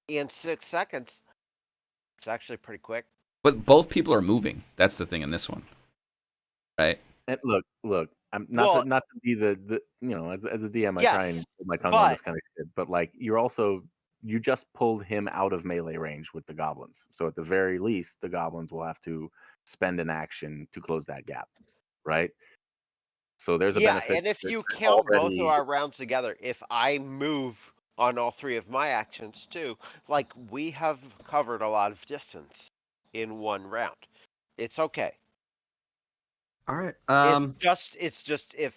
in 6 seconds. It's actually pretty quick. But both people are moving. That's the thing in this one, right? And look, I'm Well, not to be the as a DM, I try and yes, hold my tongue on this but kind of shit, but like you just pulled him out of melee range with the goblins. So at the very least, the goblins will have to spend an action to close that gap, right? So there's a yeah, benefit. and if They're you count both of already our rounds together, if I move on all 3 of my actions too, like we have covered a lot of distance in one round. It's okay. All right. It's just if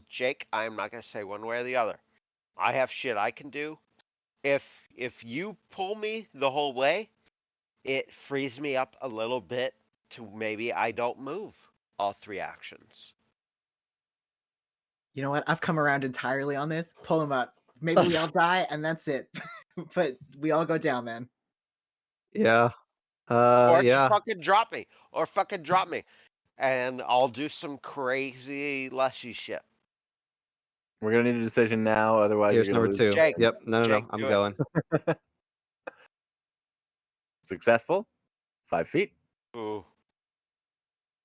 Jake, I'm not gonna say one way or the other. I have shit I can do. If you pull me the whole way, it frees me up a little bit to maybe I don't move all 3 actions. You know what? I've come around entirely on this. Pull him up. Maybe we all die and that's it. But we all go down, man. Yeah. Or just Yeah. fucking drop me. Or fucking drop me. And I'll do some crazy lushy shit. we're gonna need a decision now, otherwise Here's you're gonna number lose. 2. Jake, Yep. No. Jake, I'm do it. going. Successful. 5 feet. Ooh.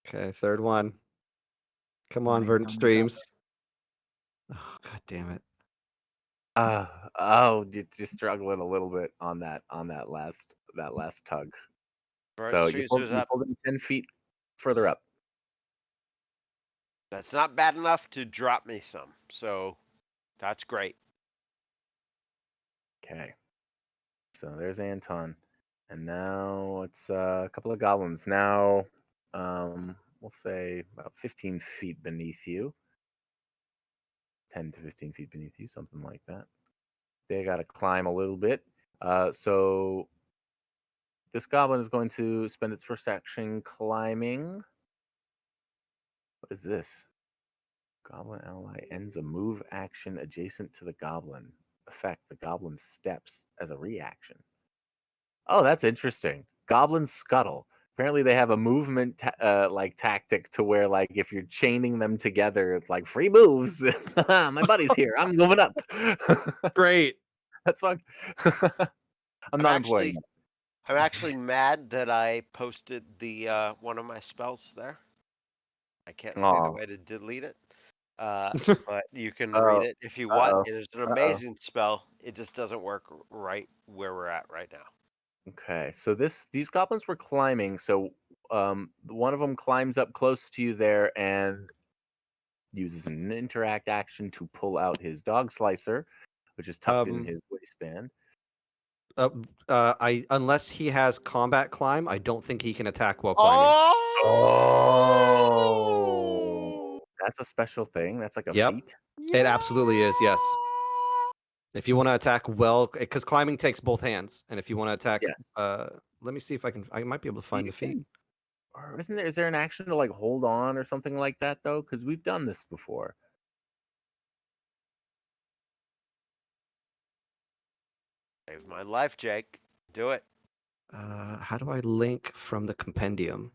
Okay. Third one. Come Oh, on, man, Verdant tell me about Streams. Oh, god damn it. You're struggling a little bit on that last tug. Burnt So Streets was you up. pulled him 10 feet further up. That's not bad enough to drop me some. So that's great. Okay. So there's Anton. And now it's a couple of goblins. Now, we'll say about 15 feet beneath you. 10 to 15 feet beneath you, something like that. They got to climb a little bit. So this goblin is going to spend its first action climbing. What is this? Goblin ally ends a move action adjacent to the goblin. Effect, the goblin steps as a reaction. Oh, that's interesting. Goblin scuttle. Apparently, they have a movement tactic to where, like, if you're chaining them together, it's like free moves. My buddy's here. I'm moving up. Great. That's fun. I'm not employing them. I'm actually mad that I posted the one of my spells there. I can't see the Aw. way to delete it. But you can read it if you want. Uh-oh. It is an Uh-oh. amazing spell. It just doesn't work right where we're at right now. Okay, so these goblins were climbing. So one of them climbs up close to you there and uses an interact action to pull out his dog slicer, which is tucked in his waistband. Unless he has combat climb, I don't think he can attack while climbing. Oh, that's a special thing. That's like a Yep. feat. It absolutely is, yes. If you want to attack well, because climbing takes both hands, and if you want to attack, Yes. let me see if I might be able to find the feat. Or is there an action to like hold on or something like that though? Because we've done this before. Save my life, Jake. Do it. How do I link from the compendium?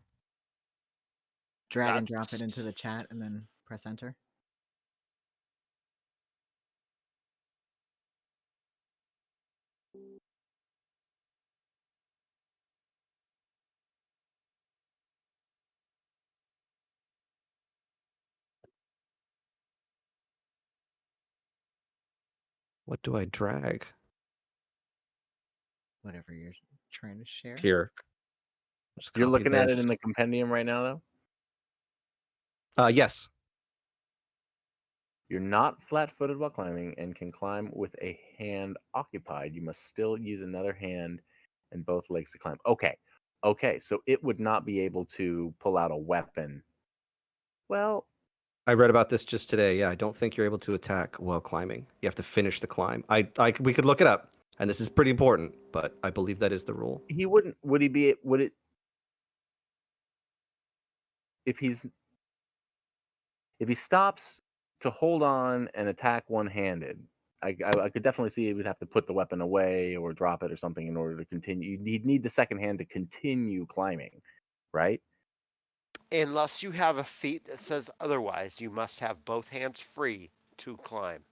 Drag and drop it into the chat and then press enter. What do I drag? Whatever you're trying to share. Here. Just You're copy looking at it this. in the compendium right now, though? Yes. You're not flat-footed while climbing and can climb with a hand occupied. You must still use another hand and both legs to climb. Okay, so it would not be able to pull out a weapon. Well, I read about this just today. Yeah, I don't think you're able to attack while climbing. You have to finish the climb. We could look it up, and this is pretty important, but I believe that is the rule. he wouldn't. Would he be? Would it? If he stops to hold on and attack one-handed, I could definitely see he would have to put the weapon away or drop it or something in order to continue. You'd need the second hand to continue climbing, right? Unless you have a feat that says otherwise, you must have both hands free to climb.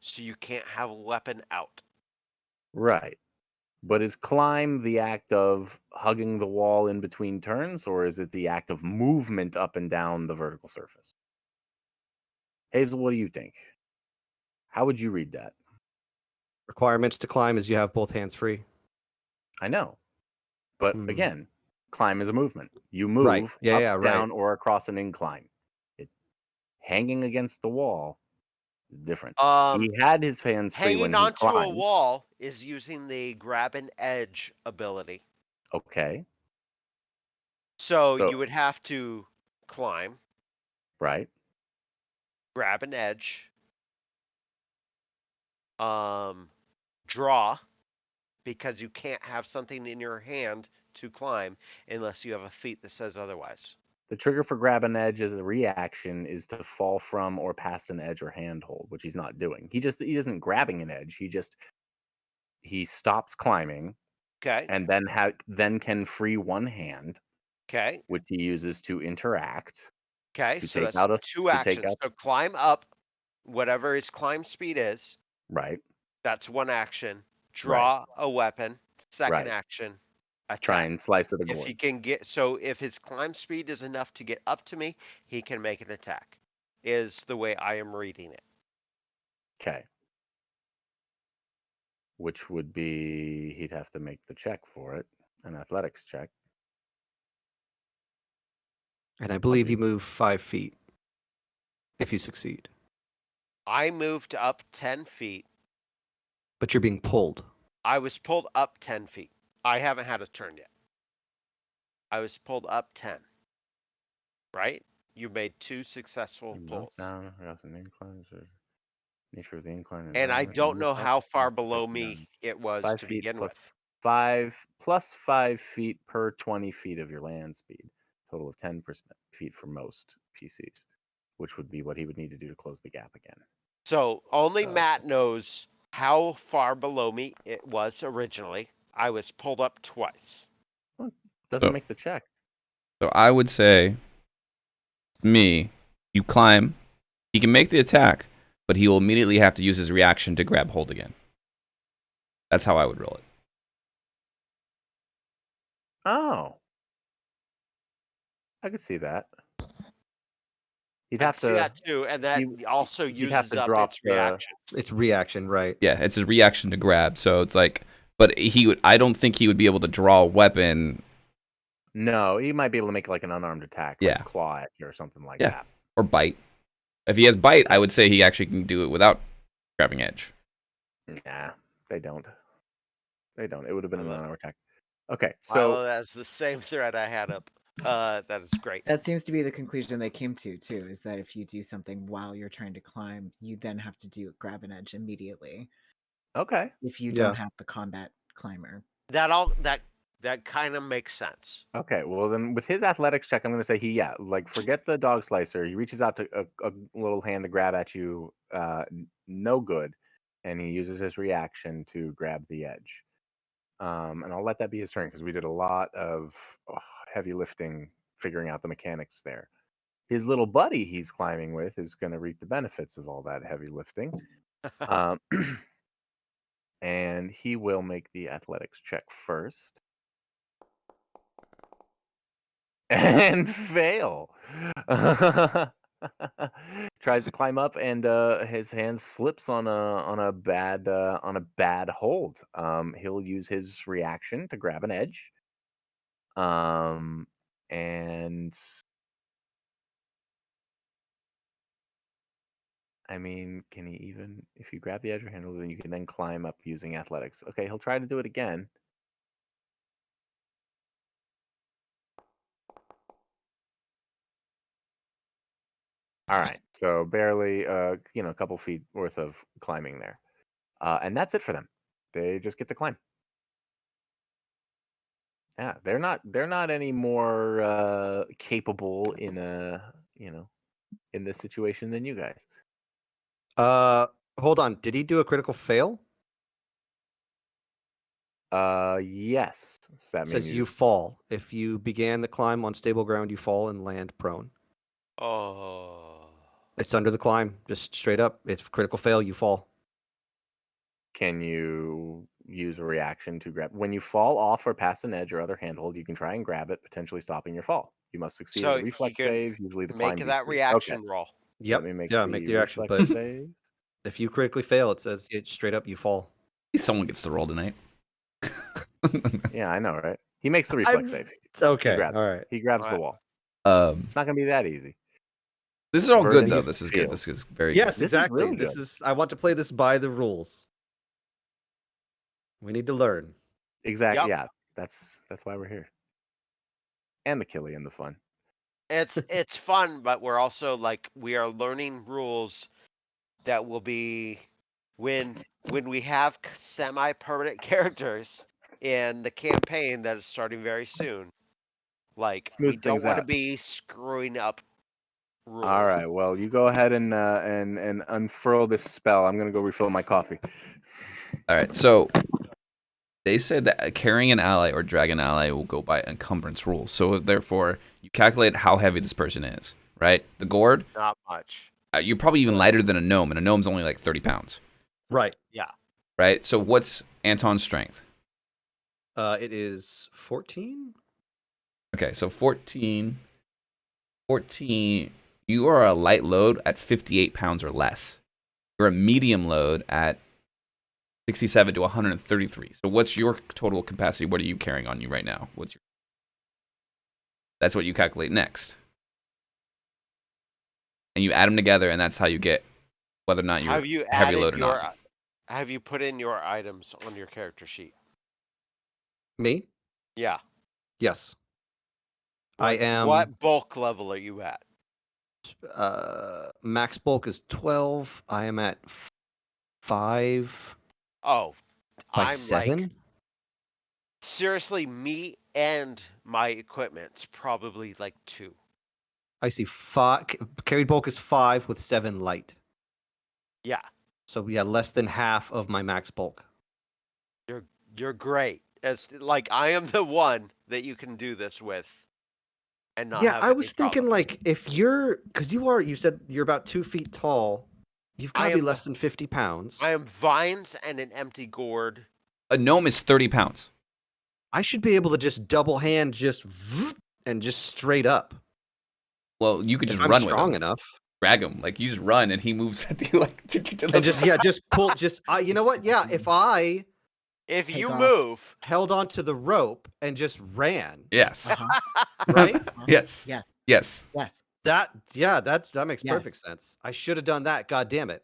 so you can't have a weapon out. Right. But is climb the act of hugging the wall in between turns, or is it the act of movement up and down the vertical surface? Hazel, what do you think? How would you read that? Requirements to climb is you have both hands free. I know. But Hmm. again, climb is a movement. You move Right. Yeah, up, yeah, right. down, or across an incline. Hanging against the wall is different. He had his hands free when Hanging he onto a climbed. wall is using the grab and edge ability. Okay. So So- you would have to climb, Right. grab an edge, draw, because you can't have something in your hand to climb unless you have a feat that says otherwise. The trigger for grab an edge as a reaction is to fall from or past an edge or handhold, which he's not doing. He isn't grabbing an edge. He stops climbing Okay. and then can free one hand, Okay. which he uses to interact. Okay. To So take that's out a- two to take actions. out- So climb up, whatever his climb speed is. Right. That's one action. Draw a weapon. Second Right. action. Attack. Try and slice at the If gourd. he can if his climb speed is enough to get up to me, he can make an attack. Is the way I am reading it. Okay. Which would be he'd have to make the check for it, an athletics check. And I believe you move 5 feet if you succeed. I moved up 10 feet. But you're being pulled. I was pulled up 10 feet. I haven't had a turn yet. I was pulled up 10. Right? You made 2 successful pulls. Down across an incline. Nature of the incline. And I don't know how far up, below down. me it was 5 to feet begin plus with. 5 feet per 20 feet of your land speed. Total of 10 feet for most PCs, which would be what he would need to do to close the gap again. So only Matt knows how far below me it was originally. I was pulled up twice. Doesn't So- make the check. So I would say, you climb. He can make the attack, but he will immediately have to use his reaction to grab hold again. That's how I would roll it. Oh. I could see that. He'd I have can see to. that too, and that also he'd have uses to up drop its the- reaction. It's reaction, right? Yeah, it's his reaction to grab. So it's like, but I don't think he would be able to draw a weapon. No, he might be able to make like an unarmed attack, like Yeah. claw at you or something like Yeah. that. Or bite. If he has bite, I would say he actually can do it without grabbing edge. Nah, they don't. They don't. It would have been an Hello. unarmed attack. Okay, So so that's the same thread I had up. That is great. That seems to be the conclusion they came to too, is that if you do something while you're trying to climb, you then have to grab an edge immediately. okay, If you Yeah. don't have the combat climber. That kind of makes sense. okay. Well, then with his athletics check, I'm going to say forget the dog slicer. He reaches out to a little hand to grab at you. No good, and he uses his reaction to grab the edge. And I'll let that be his turn because we did a lot of heavy lifting, figuring out the mechanics there. His little buddy he's climbing with is going to reap the benefits of all that heavy lifting. And he will make the athletics check first. And fail. Tries to climb up and his hand slips on a bad hold. He'll use his reaction to grab an edge. And I mean, can he even, if you grab the edge or handle, then you can then climb up using athletics. Okay, he'll try to do it again. All right, so barely, a couple feet worth of climbing there, and that's it for them. They just get to climb. Yeah, they're not any more capable in in this situation than you guys. Hold on. Did he do a critical fail? Yes. So that Says means you fall. If you began the climb on stable ground, you fall and land prone. Oh. It's under the climb, just straight up. It's critical fail, you fall. can you use a reaction to grab? When you fall off or pass an edge or other handhold, you can try and grab it, potentially stopping your fall. You must succeed So at a you reflex can save, usually the make climb that beast. Okay, reaction roll. Yep. let me make yeah, the make the reaction. reflex But save. if you critically fail, it says it straight up you fall. Someone gets to roll tonight. Yeah, I know, right? He makes the I'm- reflex save. It's okay. He grabs. All right. He grabs the Alright. wall. Um, It's not gonna be that easy. this is all Vernon, good though. you This is feel. good. This is very Yes, This is exactly. really This good. is. I want to play this by the rules. We need to learn. Exactly. Yep. Yeah, that's why we're here. And the killie and the fun. It's fun, but we're also like we are learning rules that will be when we have semi-permanent characters in the campaign that is starting very soon. Like we Smooth don't things want to out. be screwing up rules. All right. Well, you go ahead and unfurl this spell. I'm gonna go refill my coffee. All right. So they said that carrying an ally or drag an ally will go by encumbrance rules. So therefore, you calculate how heavy this person is, right? The gourd, Not much. you're probably even lighter than a gnome, and a gnome's only like 30 pounds, Right. Yeah. right? So what's Anton's strength? It is 14. Okay, so 14. You are a light load at 58 pounds or less. You're a medium load at 67 to 133. So what's your total capacity? What are you carrying on you right now? That's what you calculate next. And you add them together, and that's how you get whether or not you're Have you a heavy added load or your not. have you put in your items on your character sheet? Me? Yeah. Yes. I What, am. What bulk level are you at? Max bulk is 12. I am at 5 Oh, by I'm 7. like seriously, me and my equipment's probably like 2. I see 5. Carried bulk is 5 with 7 light. Yeah, So we had less than half of my max bulk. you're great. It's like I am the one that you can do this with, and not Yeah, have I any was thinking problems. like if you're, because you said you're about 2 feet tall. You've got I to be am- less than 50 pounds. I am vines and an empty gourd. A gnome is 30 pounds. I should be able to just double hand and just straight up. Well, you could If just I'm run with strong him. enough. Drag him. Like, you just run, and he moves at you like... And just pull, you know what? Yeah, if I If Take you off. move, held onto the rope and just ran, Yes. Uh-huh. right? Yes. Yes. Yes. Yes. That makes Yes. perfect sense. I should have done that. God damn it.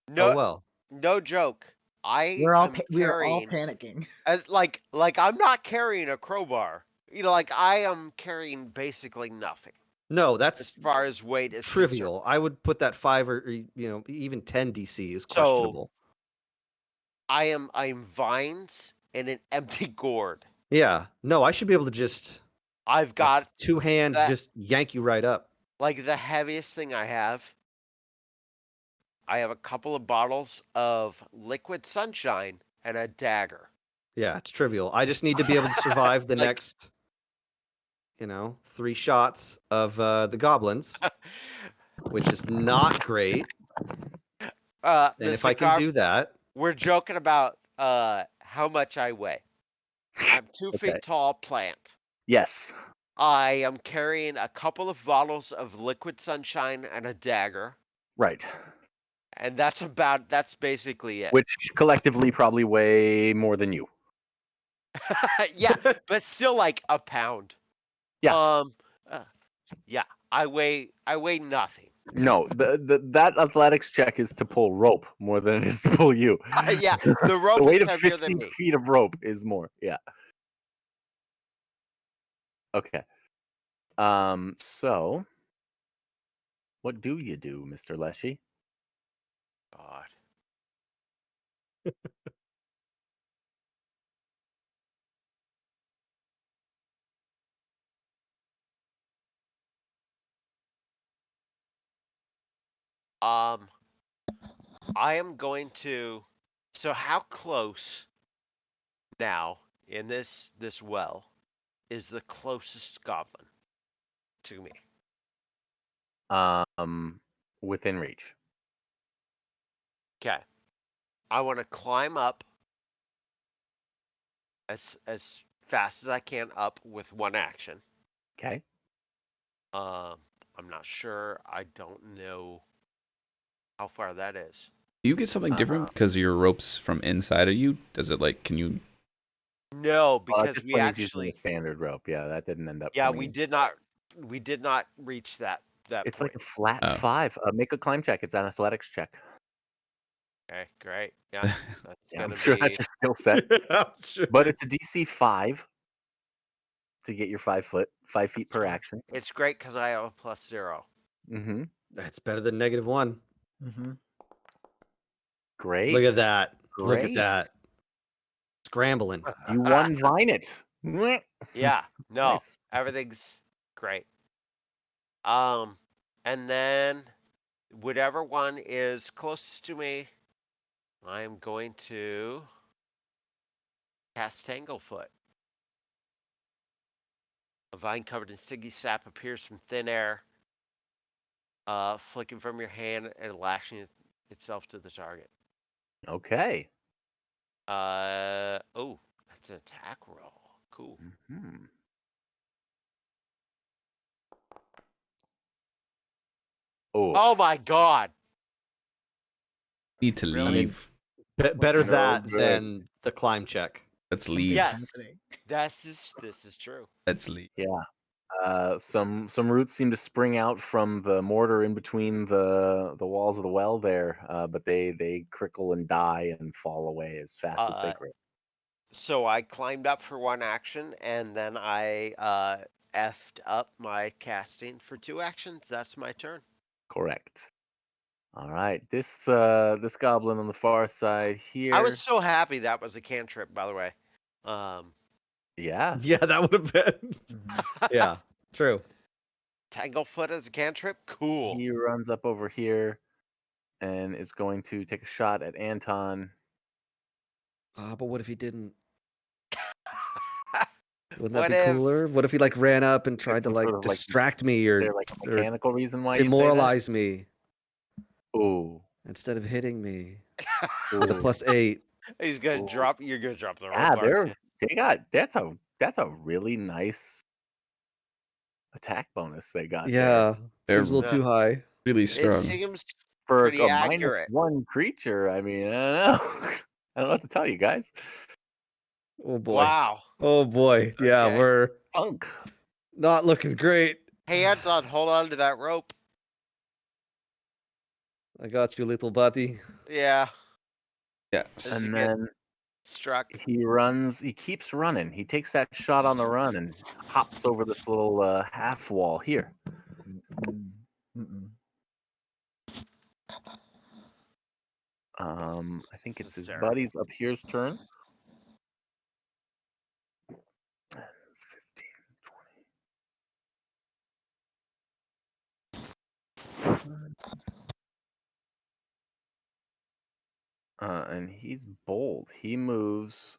no, Oh well. no joke. We are all carrying panicking. as like I'm not carrying a crowbar. You know, like I am carrying basically nothing No, as that's far as weight is trivial. concerned. I would put that 5 or even 10 DC is So- questionable. I'm vines and an empty gourd. Yeah. No, I should be able to just I've got two hand that- just yank you right up. like the heaviest thing I have. I have a couple of bottles of liquid sunshine and a dagger. Yeah, it's trivial. I just need to be able to survive the Like- next 3 shots of the goblins, which is not great. And The if I can cigar- do that, We're joking about how much I weigh. I'm 2 Okay. feet tall plant. Yes. I am carrying a couple of bottles of liquid sunshine and a dagger. Right. And that's basically it. Which collectively probably weigh more than you. Yeah, but still like a pound. Yeah. Yeah, I weigh nothing. No, that athletics check is to pull rope more than it is to pull you. Yeah, the rope The weight is of heavier 50 than me. feet of rope is more. Yeah. Okay. So what do you do, Mr. Leshy? God. I am going to. So how close now in this well is the closest goblin to me? Within reach. Okay. I want to climb up as fast as I can up with one action. Okay. I'm not sure. I don't know how far that is. Do you get something different because your rope's from inside of you? Does it like? Can you? No, Well, at because this we point, he's using actually, the standard rope. Yeah, that didn't end up. yeah, coming we in. did not reach that It's point. like a flat Oh. 5. Make a climb check. It's an athletics check. Okay, great. Yeah, that's Yeah, I'm gonna sure be. that's your skill set. I'm sure. But it's a DC 5 to get your 5 feet per action. It's great because I have a +0. Mm-hmm. That's better than -1. Mm-hmm. Great. Look at that. Look at Great. that. Scrambling. You won Vine it. Yeah, no, Nice. everything's great. And then whatever one is closest to me, I'm going to cast Tanglefoot. A vine covered in sticky sap appears from thin air, flicking from your hand and lashing itself to the target. Okay. Oh, that's an attack roll. Cool. Hmm. Oh, Oh my god. Need to Really? leave. Better No that good. than the climb check. Let's leave. Yes, this is true. Let's leave. yeah. Some roots seem to spring out from the mortar in between the walls of the well there, but they crickle and die and fall away as fast as they grow. So I climbed up for one action, and then I effed up my casting for 2 actions. That's my turn. Correct. All right. This goblin on the far side here. I was so happy that was a cantrip, by the way. Yeah. Yeah, that would have been. Yeah, true. Tanglefoot as a cantrip? Cool. He runs up over here and is going to take a shot at Anton. But what if he didn't? Wouldn't What that be if- cooler? What if he like ran up and tried to some like sort of, like, distract me Is or, there like a or mechanical reason why you demoralize me Ooh. instead of hitting me Ooh. with a +8? He's gonna Ooh. drop. You're gonna drop the rope. Yeah, aren't you? they got that's a really nice attack bonus they got there. Yeah, They're seems a little too high. really It strong. seems For pretty a accurate. -1 creature, I mean, I don't know. I don't know what to tell you guys. Oh boy. Wow. Oh boy. Yeah, Okay. we're Funk. not looking great. Hey, Anton, hold on to that rope. I got you, little buddy. Yeah. Yeah. As And you get then struck. he keeps running. He takes that shot on the run and hops over this little half wall here. Mm-mm. I think This it's is his terrible. buddy's up here's turn. 15, 20. And he's bold. He moves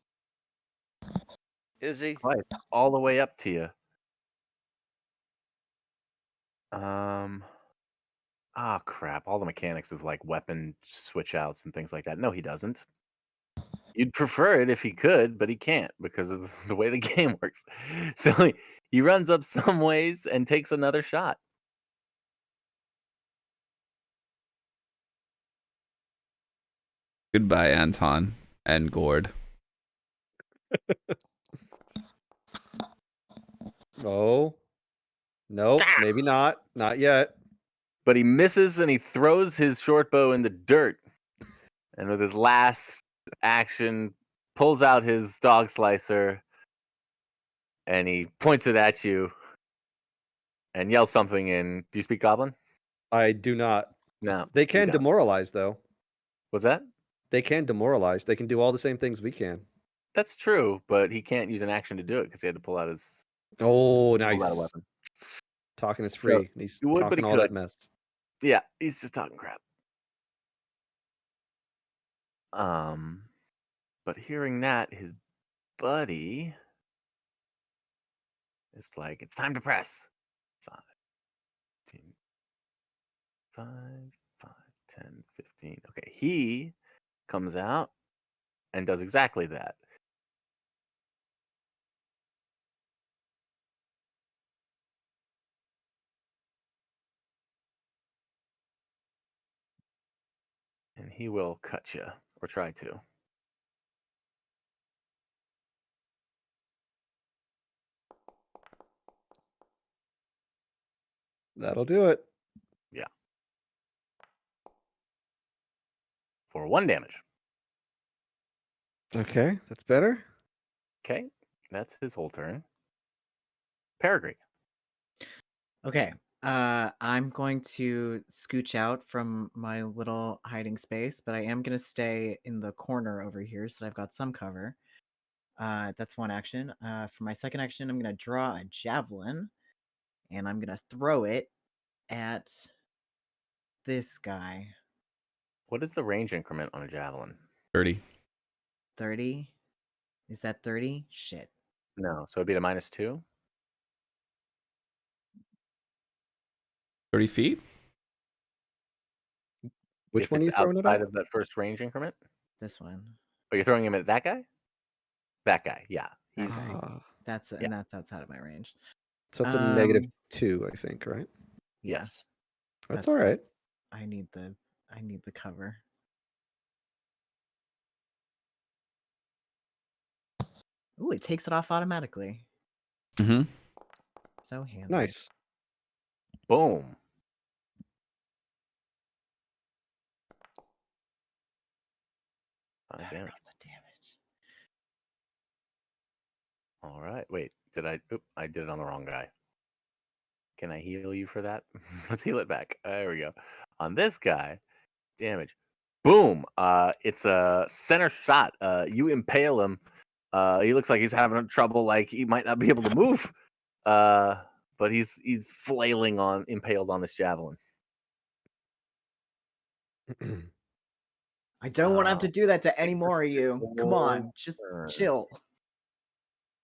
Is he? twice all the way up to you. Crap. All the mechanics of like weapon switch outs and things like that. No, he doesn't. You'd prefer it if he could, but he can't because of the way the game works. So he runs up some ways and takes another shot. Goodbye, Anton and Gord. Oh. Nope, maybe not. Not yet. But he misses and he throws his short bow in the dirt. And with his last action, pulls out his dog slicer and he points it at you and yells something in. Do you speak Goblin? I do not. No. They you can don't. demoralize though. What's that? They can demoralize. They can do all the same things we can. That's true, but he can't use an action to do it because he had to pull out his Oh, pull nice. out a weapon. Talking is So, free. and he's he would, but talking he all that could. mess. Yeah, he's just talking crap. But hearing that, his buddy is like, it's time to press. 5, 10, 5, 10, 15. Okay, he comes out and does exactly that. And he will cut you, or try to. That'll do it. Yeah. For 1 damage. Okay, that's better. Okay, that's his whole turn. Peregrine. Okay. I'm going to scooch out from my little hiding space, but I am going to stay in the corner over here so that I've got some cover. That's one action. For my second action, I'm going to draw a javelin, and I'm going to throw it at this guy. What is the range increment on a javelin? 30. 30? Is that 30? Shit. No, so it'd be a -2. 30 feet? Which If one are you it's throwing it outside at? of that first range increment? This one. Oh, you're throwing him at that guy? That guy, yeah. He's Okay. Ah, That's Yeah. and that's outside of my range. so it's a -2, I Um, think, right? Yeah, yes. That's that's all fine. right. I need the cover. Ooh, it takes it off automatically. Mm-hmm. So handy. Nice. Boom. Better Damn. roll the damage. All right. Wait, did I? Oop, I did it on the wrong guy. Can I heal you for that? Let's heal it back. There we go. On this guy, damage. Boom. It's a center shot. You impale him. He looks like he's having trouble. Like he might not be able to move. But he's flailing on, impaled on this javelin. I don't want to have to do that to any more of you. Come on, just turn. chill.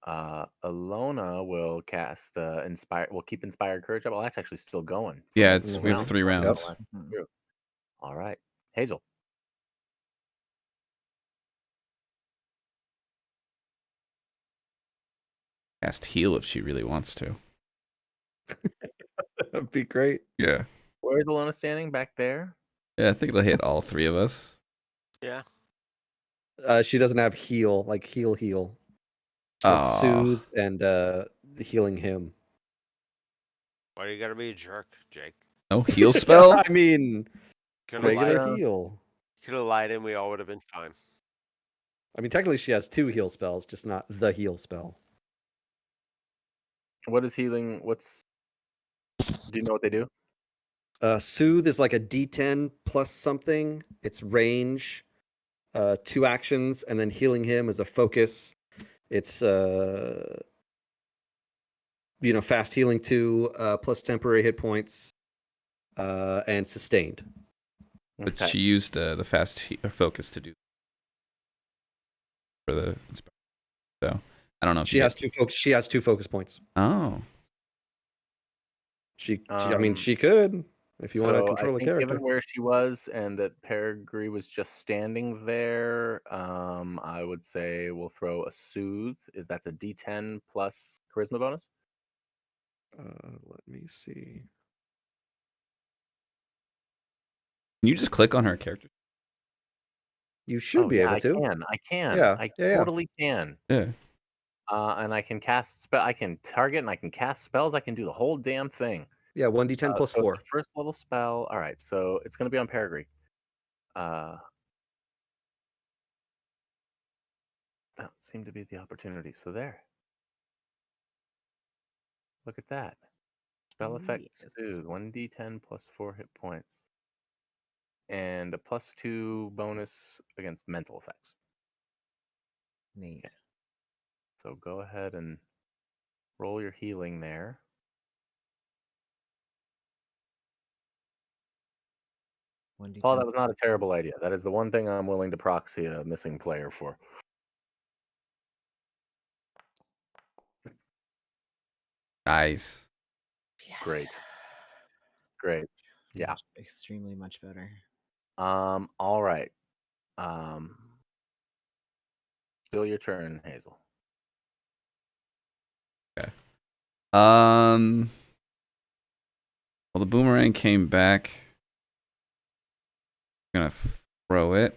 Alona will cast inspire. We'll keep inspired courage up. Well, that's actually still going. from Yeah, the we have round. 3 From the rounds. last Mhm. group. All right, Hazel. Cast heal if she really wants to. That'd be great. Yeah. Where's Alona standing? Back there. Yeah, I think it'll hit all 3 of us. Yeah. She doesn't have heal, like heal. She has Aw. soothe and healing him. Why you gotta be a jerk, Jake? No heal spell? I mean, Could have lied. regular heal. Could have lied, and we all would have been fine. I mean, technically, she has 2 heal spells, just not the heal spell. What is healing? Do you know what they do? Soothe is like a D10 plus something. It's range, 2 actions, and then healing him is a focus. It's fast healing 2 plus temporary hit points, and sustained. But Okay. she used the fast focus to do for the so I don't know if She you has get- 2 focus. She has 2 focus points. Oh. I mean, she could if you want to So control I the think character. given where she was and that Peregrine was just standing there, I would say we'll throw a soothe. That's a D10 plus charisma bonus. Let me see. Can you just click on her character? You should be able to. I can. Yeah, I yeah. totally can. Yeah. And I can cast spell. I can target and I can cast spells. I can do the whole damn thing. Yeah, 1d10 plus So it's 4. a first level spell. All right, so it's going to be on Peregrine. That seemed to be the opportunity. So there. Look at that. Spell effect Yes. soothe. 1d10 plus 4 hit points. And a +2 bonus against mental effects. Neat. So go ahead and roll your healing there. Paul, that was not a terrible idea. That is the one thing I'm willing to proxy a missing player for. Nice. Yes. Great. Yeah. Extremely much better. All right. Still your turn, Hazel. Well, the boomerang came back. I'm gonna throw it.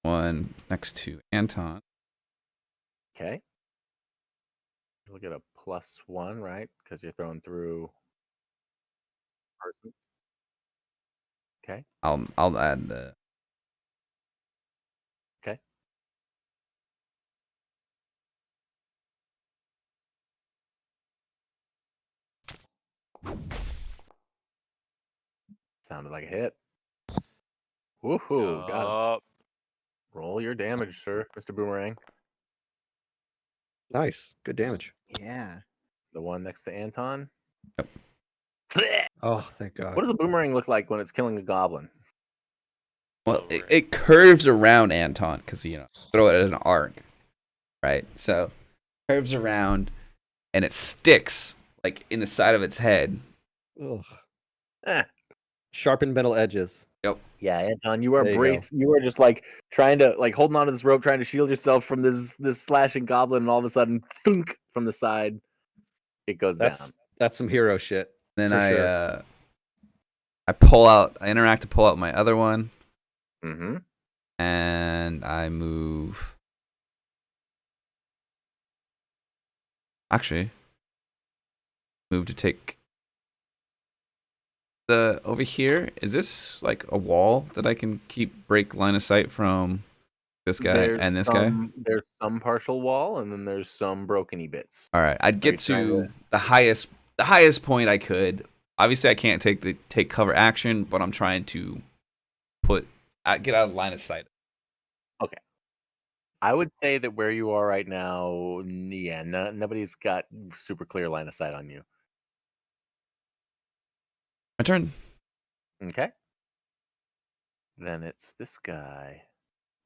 One next to Anton. Okay. You'll get a +1, right? Because you're throwing through person. Okay. I'll add the. Okay. Sounded like a hit. Woohoo! Got him. Yup. Roll your damage, sir, Mr. Boomerang. Nice. Good damage. Yeah. The one next to Anton. Oh, thank God. What does a boomerang look like when it's killing a goblin? Well, it curves around Anton because throw it as an arc, right? So curves around, and it sticks like in the side of its head. Ugh. Eh. Sharpened metal edges. Yeah, Anton, you are There you braced. You are just like trying to holding onto this rope, trying to shield yourself from this slashing goblin, and all of a sudden, thunk, from the side, it goes down. That's some hero shit. Then for I sure. I interact to pull out my other one, Mm-hmm. and I move. Actually, move to take the over here. Is this like a wall that I can break line of sight from this guy and this guy? There's some partial wall, and then there's some broken-y bits. All right, I'd you get trying to the highest point I could. Obviously, I can't take cover action, but I'm trying to get out of line of sight. Okay. I would say that where you are right now, yeah, nobody's got super clear line of sight on you. My turn. Okay. Then it's this guy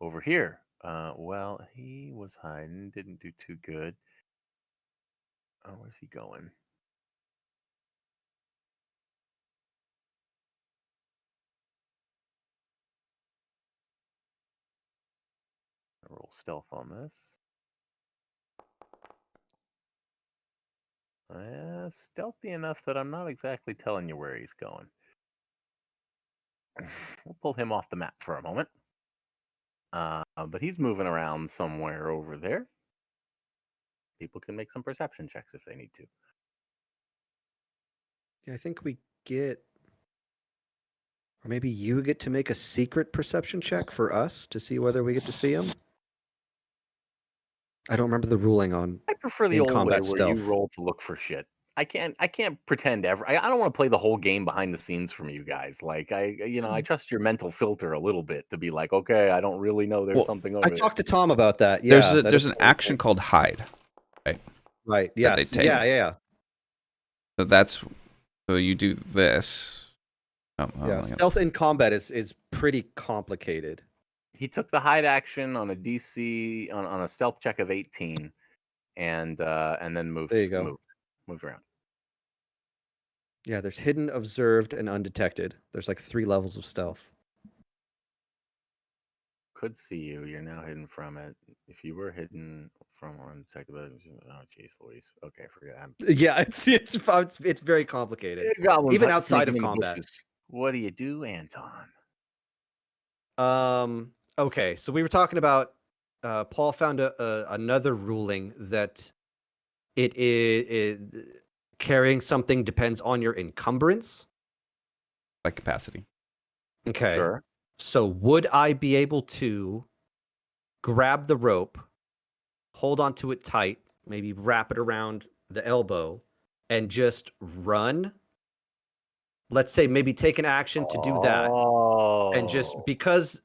over here. Well, he was hiding, didn't do too good. Oh, where's he going? I'll roll stealth on this. Stealthy enough that I'm not exactly telling you where he's going. We'll pull him off the map for a moment. But he's moving around somewhere over there. People can make some perception checks if they need to. Yeah, I think we get, or maybe you get to make a secret perception check for us to see whether we get to see him. I don't remember the ruling on. I prefer the in old way combat where stealth. you roll to look for shit. I can't pretend ever. I don't want to play the whole game behind the scenes from you guys. Like I trust your mental filter a little bit to be like, okay, I don't really know there's Well, something over I there. talked to Tom about that. Yeah, There's an action called hide. Right. they Yes. take. Yeah. So you do this. Oh, Yeah. Stealth in combat is pretty complicated. He took the hide action on a DC on a stealth check of 18, and then moved. There you go. Moved around. Yeah, there's hidden, observed, and undetected. There's like 3 levels of stealth. Could see you. You're now hidden from it. If you were hidden from undetected, oh jeez, Louise. Okay, forget. Yeah, it's very complicated. Even outside of combat. What do you do, Anton? Okay, so we were talking about Paul found another ruling that it is carrying something depends on your encumbrance. Like capacity. Okay. Sure. So would I be able to grab the rope, hold onto it tight, maybe wrap it around the elbow, and just run? Let's say maybe take an action to do that. And just because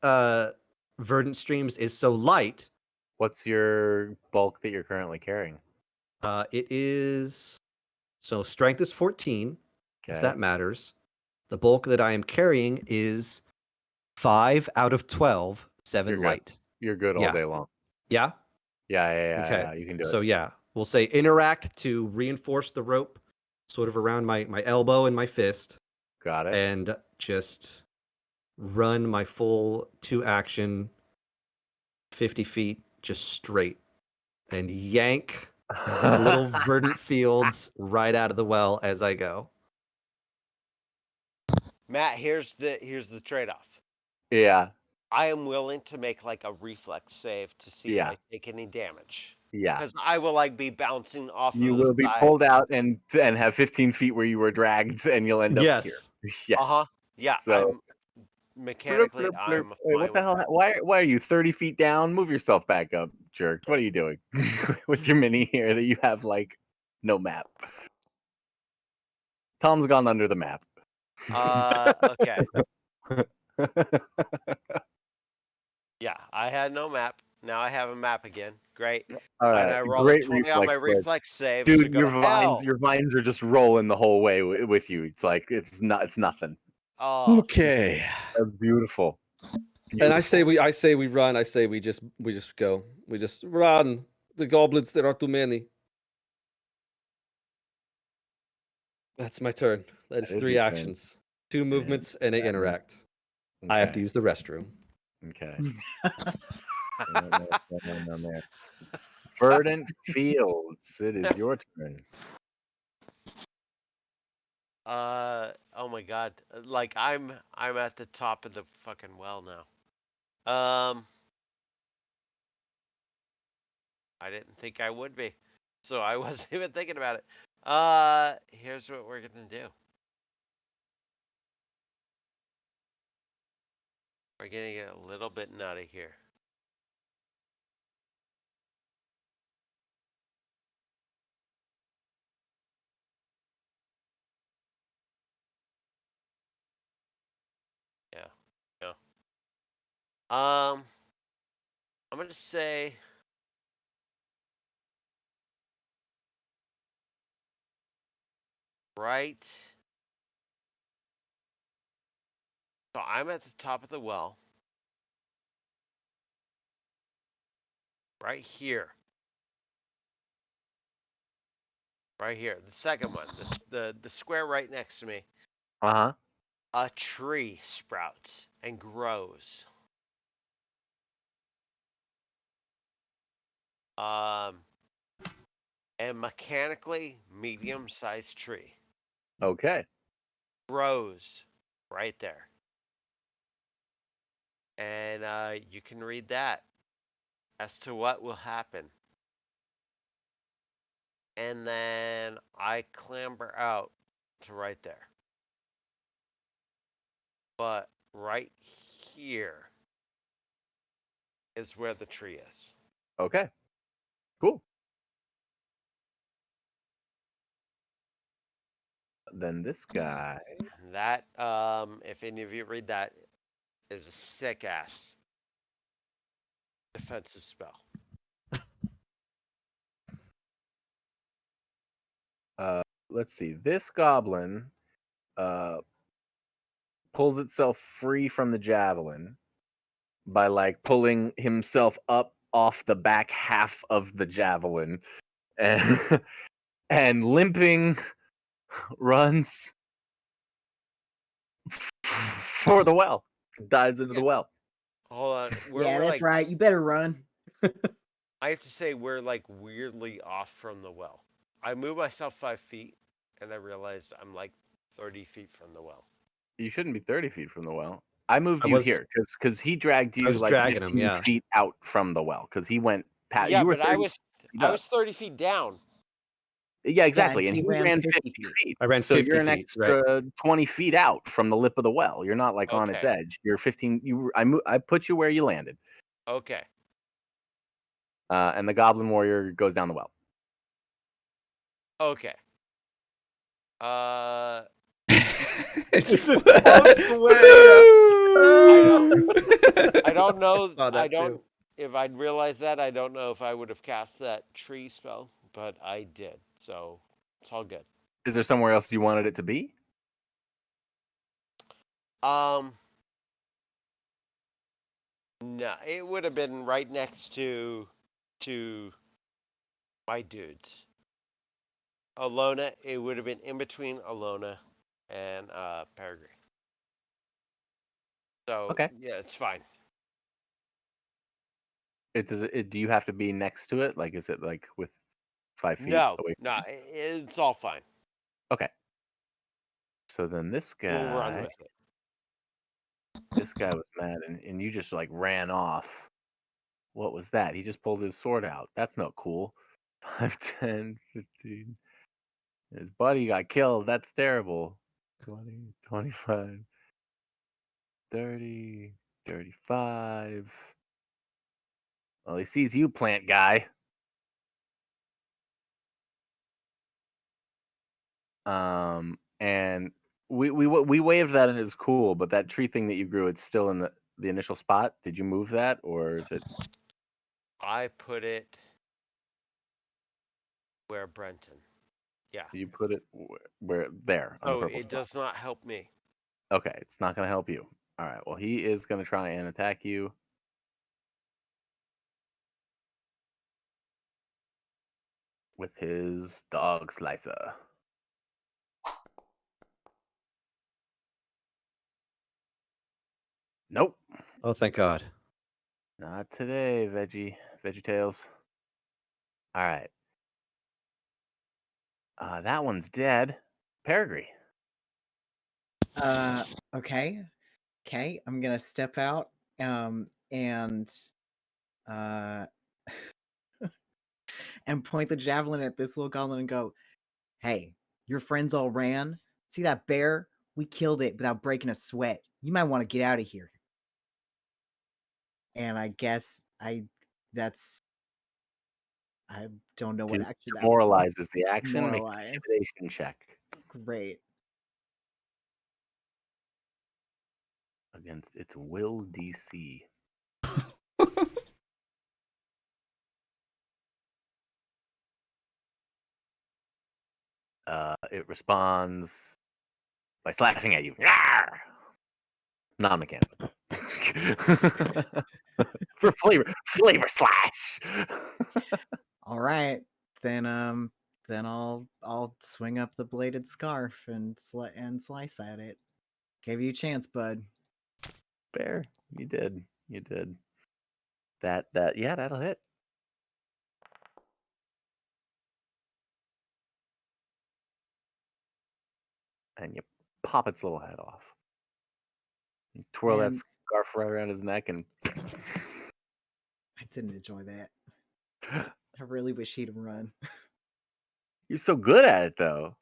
Verdant Streams is so light. What's your bulk that you're currently carrying? It is, so strength is 14, if that matters. The bulk that I am carrying is 5 out of 12, 7 You're light. Good. You're good all day long. Yeah? Yeah. Okay. Yeah, you can do it. So yeah, we'll say interact to reinforce the rope sort of around my elbow and my fist. Got it. And just run my full 2-action 50 feet just straight and yank little verdant fields right out of the well as I go. Matt, here's the trade-off. Yeah. I am willing to make like a reflex save to see if Yeah. I take any damage. Yeah. Because I will like be bouncing off You of the will be side. pulled out and have 15 feet where you were dragged, and you'll end up here. Yes. Yes. Uh-huh. Yeah, So I'm mechanically I'm Wait, fine what the with hell? that. Why are you 30 feet down? Move yourself back up, jerk. What are you doing with your mini here that you have like no map? Tom's gone under the map. Okay. Yeah, I had no map. Now I have a map again. Great. All And right, I roll a great 20 on my reflex, like, reflex save dude. to go Your hell. vines are just rolling the whole way with you. It's like it's nothing. Oh, Okay. That's beautiful. And I say we run. I say we just go. We just run. The goblins, there are too many. That's my turn. That is That is 3 your turn. actions. 2 movements and a that means- interact. I have to Okay. use the restroom. Okay. Down there. Verdant Fields. It is your turn. oh my god. Like I'm at the top of the fucking well now. I didn't think I would be. So I wasn't even thinking about it. Here's what we're gonna do. We're gonna get a little bit nutty here. Yeah. Yeah. I'm gonna say right. So I'm at the top of the well. Right here. Right here. The second one. The square right next to me. Uh-huh. A tree sprouts and grows. And mechanically medium-sized tree Okay. grows right there. And you can read that as to what will happen. And then I clamber out to right there. But right here is where the tree is. Okay. Cool. Then this guy. And that, if any of you read that, is a sick ass defensive spell. Let's see. This goblin pulls itself free from the javelin by like pulling himself up off the back half of the javelin and and limping runs for the well. Dives into the well. Hold on. Yeah, We're that's like, right. You better run. I have to say we're like weirdly off from the well. I move myself 5 feet, and I realized I'm like 30 feet from the well. You shouldn't be 30 feet from the well. I moved I you was- here because he dragged you was like dragging 15 him, yeah. feet out from the well because he went past. Yeah, you were but I 30 was feet I up. was 30 feet down. Yeah, exactly. and and he he ran ran 50 50 feet. feet. I ran so 50 you're an feet, right. extra 20 feet out from the lip of the well. You're not like on its Okay. edge. You're 15. I put you where you landed. Okay. And the goblin warrior goes down the well. Okay. It's Just just floats away. I don't know. saw that I don't. too. If I'd realized that, I don't know if I would have cast that tree spell, but I did. So it's all good. Is there somewhere else you wanted it to be? No, it would have been right next to my dudes. Alona, it would have been in between Alona and Peregrine. So Okay. yeah, it's fine. Do you have to be next to it? Like, is it like with 5 feet No, away? no, it's all fine. Okay. So then this We'll run guy, with it. was mad, and you just like ran off. What was that? He just pulled his sword out. That's not cool. 5, 10, 15. His buddy got killed. That's terrible. 20, 25, 30, 35. Well, he sees you, plant guy. And we waved that and it's cool, but that tree thing that you grew, it's still in the initial spot. Did you move that, or is it? I put it where Brenton. Yeah. You put it where there on the So purple it spot. does not help me. Okay, it's not going to help you. All right. Well, he is going to try and attack you. With his dog slicer. Nope. Oh, thank God. Not today, VeggieTales. All right. That one's dead. Peregrine. Okay. Okay, I'm gonna step out, and uh, and point the javelin at this little goblin and go, "Hey, your friends all ran. See that bear? We killed it without breaking a sweat. You might want to get out of here." And I guess that's I don't know what action that would be. Demoralizes the action. Make an Demoralize. intimidation check Great. against its will DC. It responds by slashing at you. Non-mechanical. For flavor slash. All right, then I'll swing up the bladed scarf and slice at it. Gave you a chance, bud. Fair. You did. That yeah, that'll hit. And you pop its little head off. You twirl that And- scarf right around his neck and I didn't enjoy that. I really wish he'd run. you're so good at it though.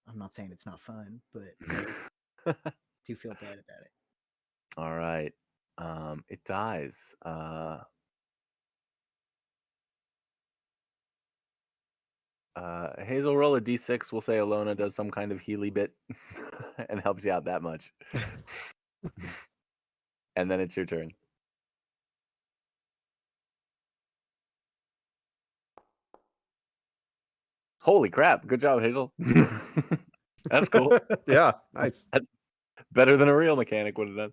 I'm not saying it's not fun, but I do feel bad about it. All right. It dies. Hazel, roll a d6. We'll say Alona does some kind of Healy bit and helps you out that much. And then it's your turn. Holy crap. Good job, Hazel. That's cool. Yeah, nice. That's better than a real mechanic would have done.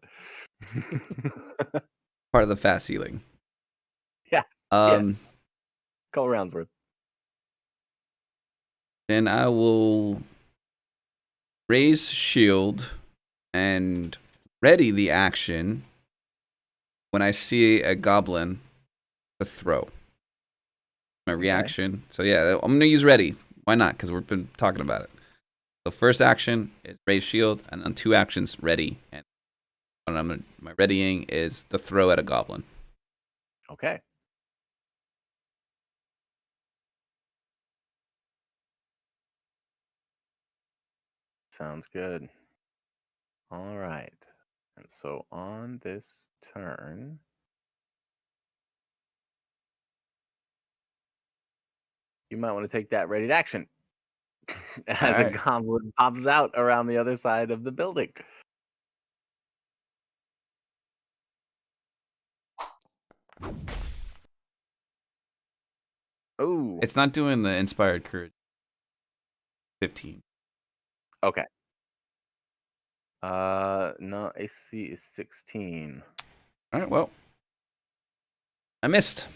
Part of the fast healing. Yeah. Yes. Couple rounds worth. Then I will raise shield and ready the action when I see a goblin to throw. My reaction. So yeah, I'm gonna use ready. Why not? Because we've been talking about it. The first action is raise shield, and then 2 actions ready. And my readying is the throw at a goblin. Okay. Sounds good. All right. And so on this turn, you might want to take that ready to action as a goblin pops out around the other side of the building. Oh, It's not doing the inspired courage. 15. okay. No, AC is 16. All right, well, I missed.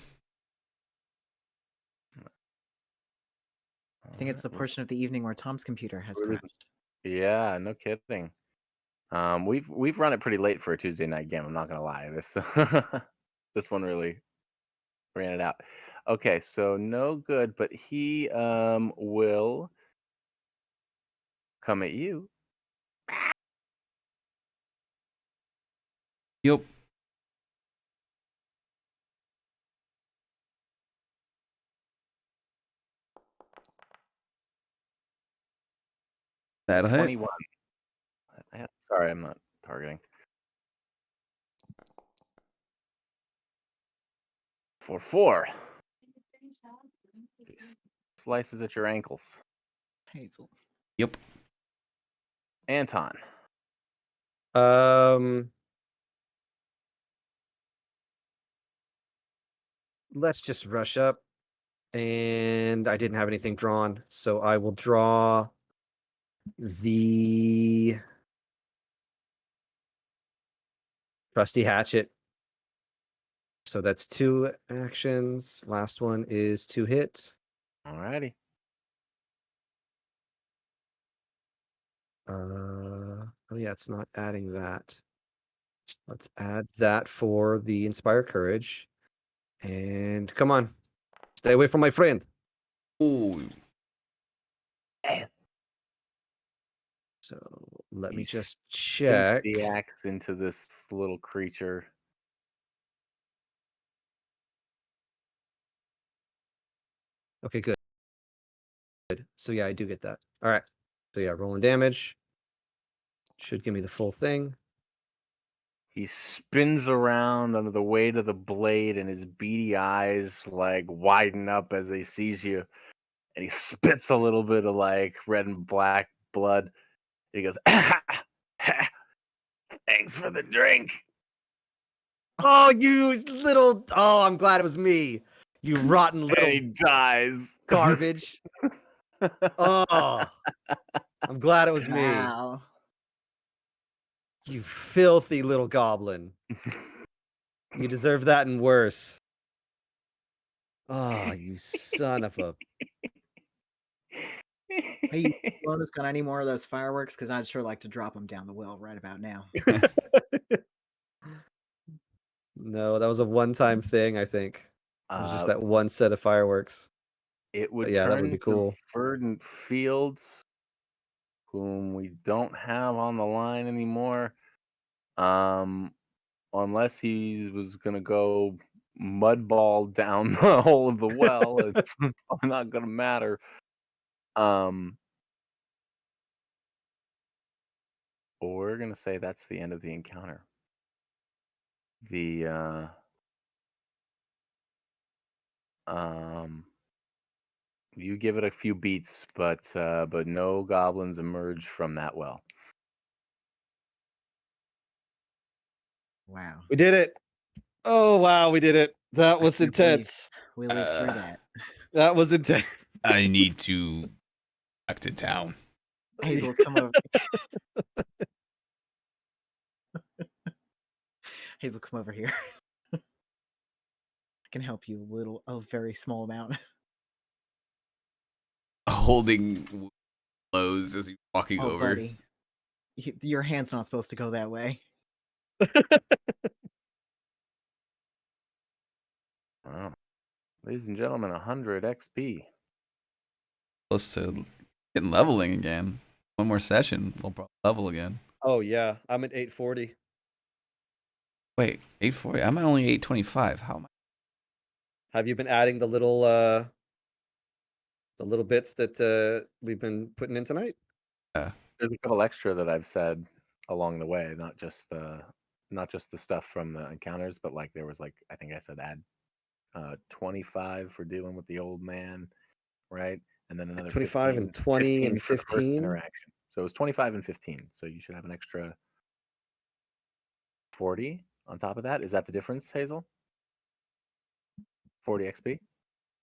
I think it's the portion of the evening where Tom's computer has crashed. Yeah, no kidding. We've run it pretty late for a Tuesday night game. I'm not gonna lie. This this one really ran it out. Okay, so no good, but he will come at you. Yep. That'll hit. 21. Sorry, I'm not targeting. For 4. He slices at your ankles. Hazel. Yep. Anton. Let's just rush up. And I didn't have anything drawn, so I will draw the trusty hatchet. So that's 2 actions. Last one is 2 hit. Alrighty. Oh yeah, it's not adding that. Let's add that for the Inspire Courage. And come on. Stay away from my friend. Ooh. So let me You just sink check. the axe into this little creature. Okay, good. Good. So yeah, I do get that. All right. So yeah, rolling damage. Should give me the full thing. He spins around under the weight of the blade, and his beady eyes like widen up as he sees you. And he spits a little bit of like red and black blood. He goes, "Thanks for the drink." Oh, you little. Oh, I'm glad it was me. You rotten And little he dies. garbage. Oh, I'm glad it was me. Wow. You filthy little goblin. You deserve that and worse. Oh, you son of a. Hey, you bonus got any more of those fireworks? Because I'd sure like to drop them down the well right about now. No, that was a one-time thing, I think. It was just that one set of fireworks. It would But yeah, that turn would be to cool. Verdant Fields, whom we don't have on the line anymore. Unless he was gonna go mudball down the hole of the well, it's probably not gonna matter. We're gonna say that's the end of the encounter. The you give it a few beats, but no goblins emerge from that well. Wow. We did it. Oh, wow, we did it. That was can't believe intense. We lived through that. That was intense. I need to back to town. Hazel, come over. Hazel, come over here. I can help you a very small amount. Holding blows as he's walking Oh, over. buddy. Your hand's not supposed to go that way. Wow. Ladies and gentlemen, 100 XP. Close to getting leveling again. One more session, we'll probably level again. Oh, yeah. I'm at 840. Wait, 840? I'm at only 825. How am I? Have you been adding the little bits that we've been putting in tonight? There's a couple extra that I've said along the way, not just the stuff from the encounters, but like there was like I think I said add 25 for dealing with the old man, right? And then another 25 and 20 and for the first 15? interaction. So it was 25 and 15. So you should have an extra 40 on top of that. Is that the difference, Hazel? 40 XP?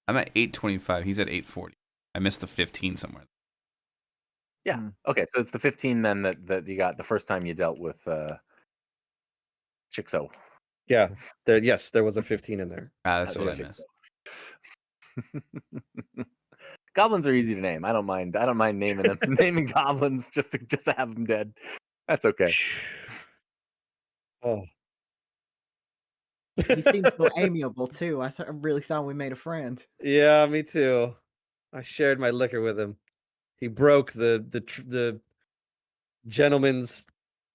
I'm at 825. He's at 840. I missed the 15 somewhere. Yeah. Okay, so it's the 15 then that you got the first time you dealt with Chixo. Yeah. There was a 15 in there. That's what I missed. Goblins are easy to name. I don't mind naming them, naming goblins just to have them dead. That's okay. Oh, He seems so amiable too. I really thought we made a friend. yeah, me too. I shared my liquor with him. He broke the gentleman's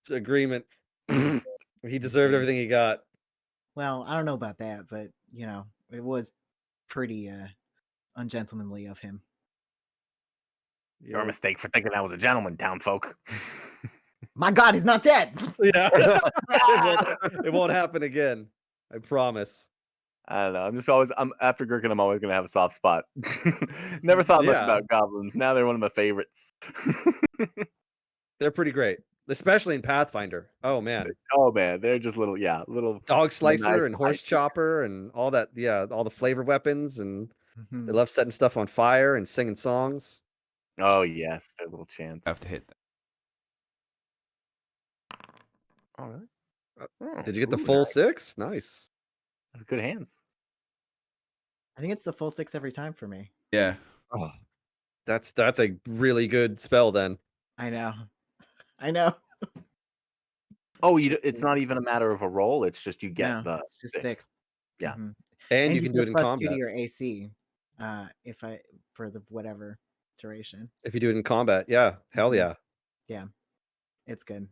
agreement. He deserved everything he got. Well, I don't know about that, but you know, it was pretty ungentlemanly of him. Your mistake for thinking I was a gentleman, townfolk. My God, he's not dead. Yeah. It won't happen again. I promise. I don't know. I'm after Gherkin, I'm always gonna have a soft spot. Never thought much Yeah. about goblins. Now they're one of my favorites. They're pretty great, especially in Pathfinder. Oh man, Oh man, they're just little dog slicer nice and horse fight. chopper and all that. Yeah, all the flavor weapons, and Mhm. they love setting stuff on fire and singing songs. Oh yes, their little chants. I have to hit that. Oh really? Did you get the Ooh, full nice. 6? Nice. That's good hands. I think it's the full 6 every time for me. Yeah. Oh, that's a really good spell then. I know. I know. Oh, it's not even a matter of a roll. It's just you get No, the it's just 6. 6. Yeah. Mhm. And you you can do it in +2 combat. to your AC. If I for the whatever duration. If you do it in combat, yeah, hell Mhm. yeah. Yeah, it's good.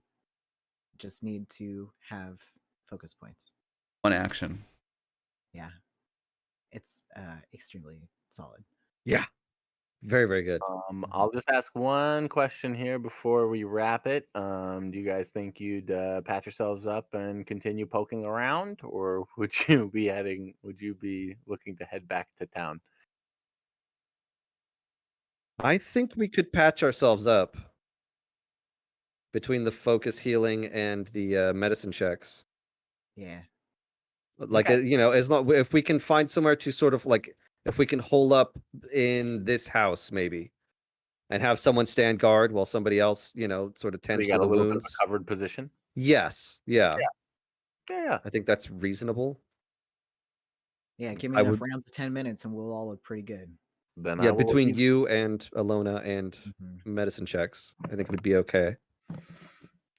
Just need to have focus points. One action. Yeah, it's extremely solid. Yeah, very very good. I'll just ask one question here before we wrap it. Do you guys think you'd patch yourselves up and continue poking around, or would you be looking to head back to town? I think we could patch ourselves up between the focus healing and the medicine checks. Yeah. Like Okay. you know, as long if we can find somewhere to sort of like if we can hole up in this house maybe and have someone stand guard while somebody else, you know, sort of So tends you to got a the little bit of wounds. a covered position. Yes, yeah. Yeah. I think that's reasonable. Yeah, give me I enough would rounds of 10 minutes and we'll all look pretty good. Then yeah, I will between leave. you and Alona and Mhm. medicine checks, I think it'd be okay.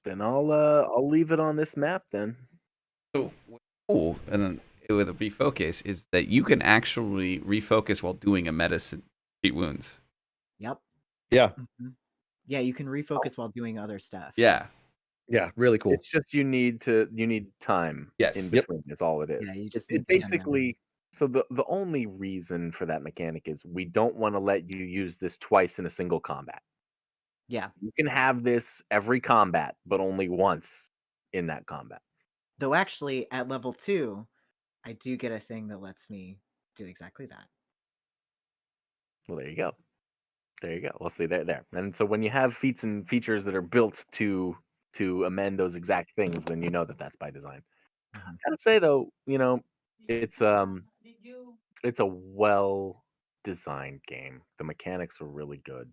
Then I'll leave it on this map then. So cool, and then with a refocus is that you can actually refocus while doing a medicine treat wounds. Yep. Yeah, Mhm. Yeah, you can refocus while doing other stuff. Yeah. yeah, really cool. It's just you need time Yes. in Yep. between is all it is. Yeah, you just It need the 10 basically minutes. so the only reason for that mechanic is we don't want to let you use this twice in a single combat. Yeah. You can have this every combat, but only once in that combat. Though actually at level 2, I do get a thing that lets me do exactly that. Well, there you go. There you go. We'll see there. And so when you have feats and features that are built to amend those exact things, then you know that that's by design. Mhm. Gotta say though, you know, it's a well designed game. The mechanics are really good.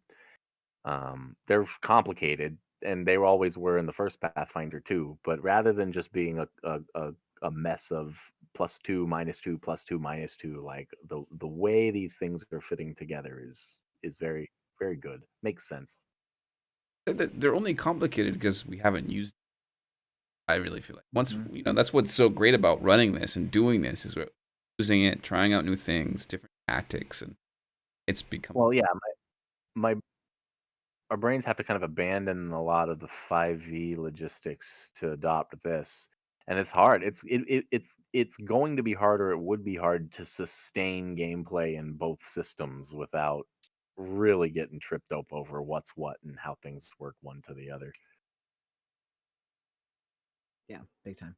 They're complicated, and they always were in the first Pathfinder too. But rather than just being a mess of +2, -2, +2, -2, like the way these things are fitting together is very very good. Makes sense. They're only complicated because we haven't used. I really feel like once Mhm. that's what's so great about running this and doing this is we're using it, trying out new things, different tactics, and it's become. Well, yeah, our brains have to kind of abandon a lot of the 5e logistics to adopt this, and it's hard. It's going to be harder. It would be hard to sustain gameplay in both systems without really getting tripped up over what's what and how things work one to the other. Yeah, big time.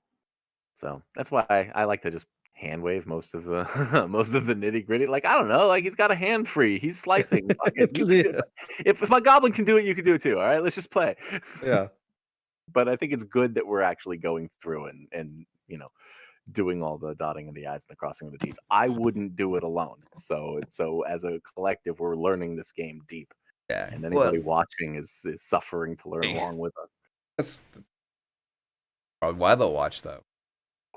So that's why I like to just hand wave most of the most of the nitty gritty. Like I don't know, like he's got a hand free. He's slicing. Fuck it. You can do it. If my goblin can do it, you can do it too. All right, let's just play. Yeah. But I think it's good that we're actually going through and doing all the dotting of the i's and the crossing of the t's. I wouldn't do it alone. So as a collective, we're learning this game deep. Yeah, And anybody watching is suffering to learn along with us. That's probably why they'll watch though.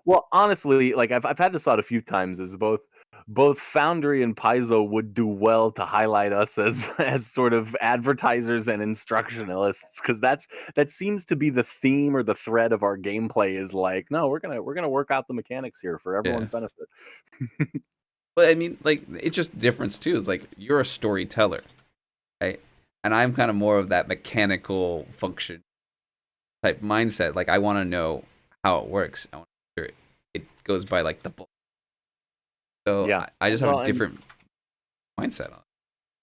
Well, honestly, like I've had this thought a few times as both both Foundry and Paizo would do well to highlight us as sort of advertisers and instructionalists, because that seems to be the theme or the thread of our gameplay is like, no, we're gonna work out the mechanics here for everyone's benefit. But I mean, like, it's just difference too. It's like you're a storyteller, right? And I'm kind of more of that mechanical function type mindset. Like, I want to know how it works. I want to make sure it goes by like the book. So Yeah. I just have Well, a and different mindset on it.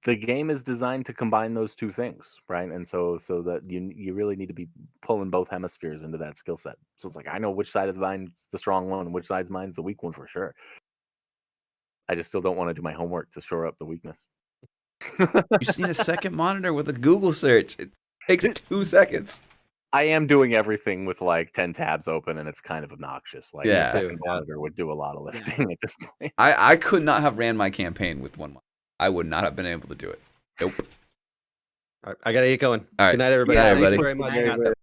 the game is designed to combine those two things, right? And so that you really need to be pulling both hemispheres into that skill set. So it's like, I know which side of mine's the strong one and which side's mine's the weak one for sure. I just still don't want to do my homework to shore up the weakness. You just need a second monitor with a Google search. It takes 2 seconds. I am doing everything with like 10 tabs open, and it's kind of obnoxious. Like Yeah. a second monitor would do a lot of lifting at this point. I could not have ran my campaign with one monitor. I would not have been able to do it. Nope. All right, I gotta get going. All right. Good night, everybody. Good night, Thank you everybody. very much. Very Matt. good.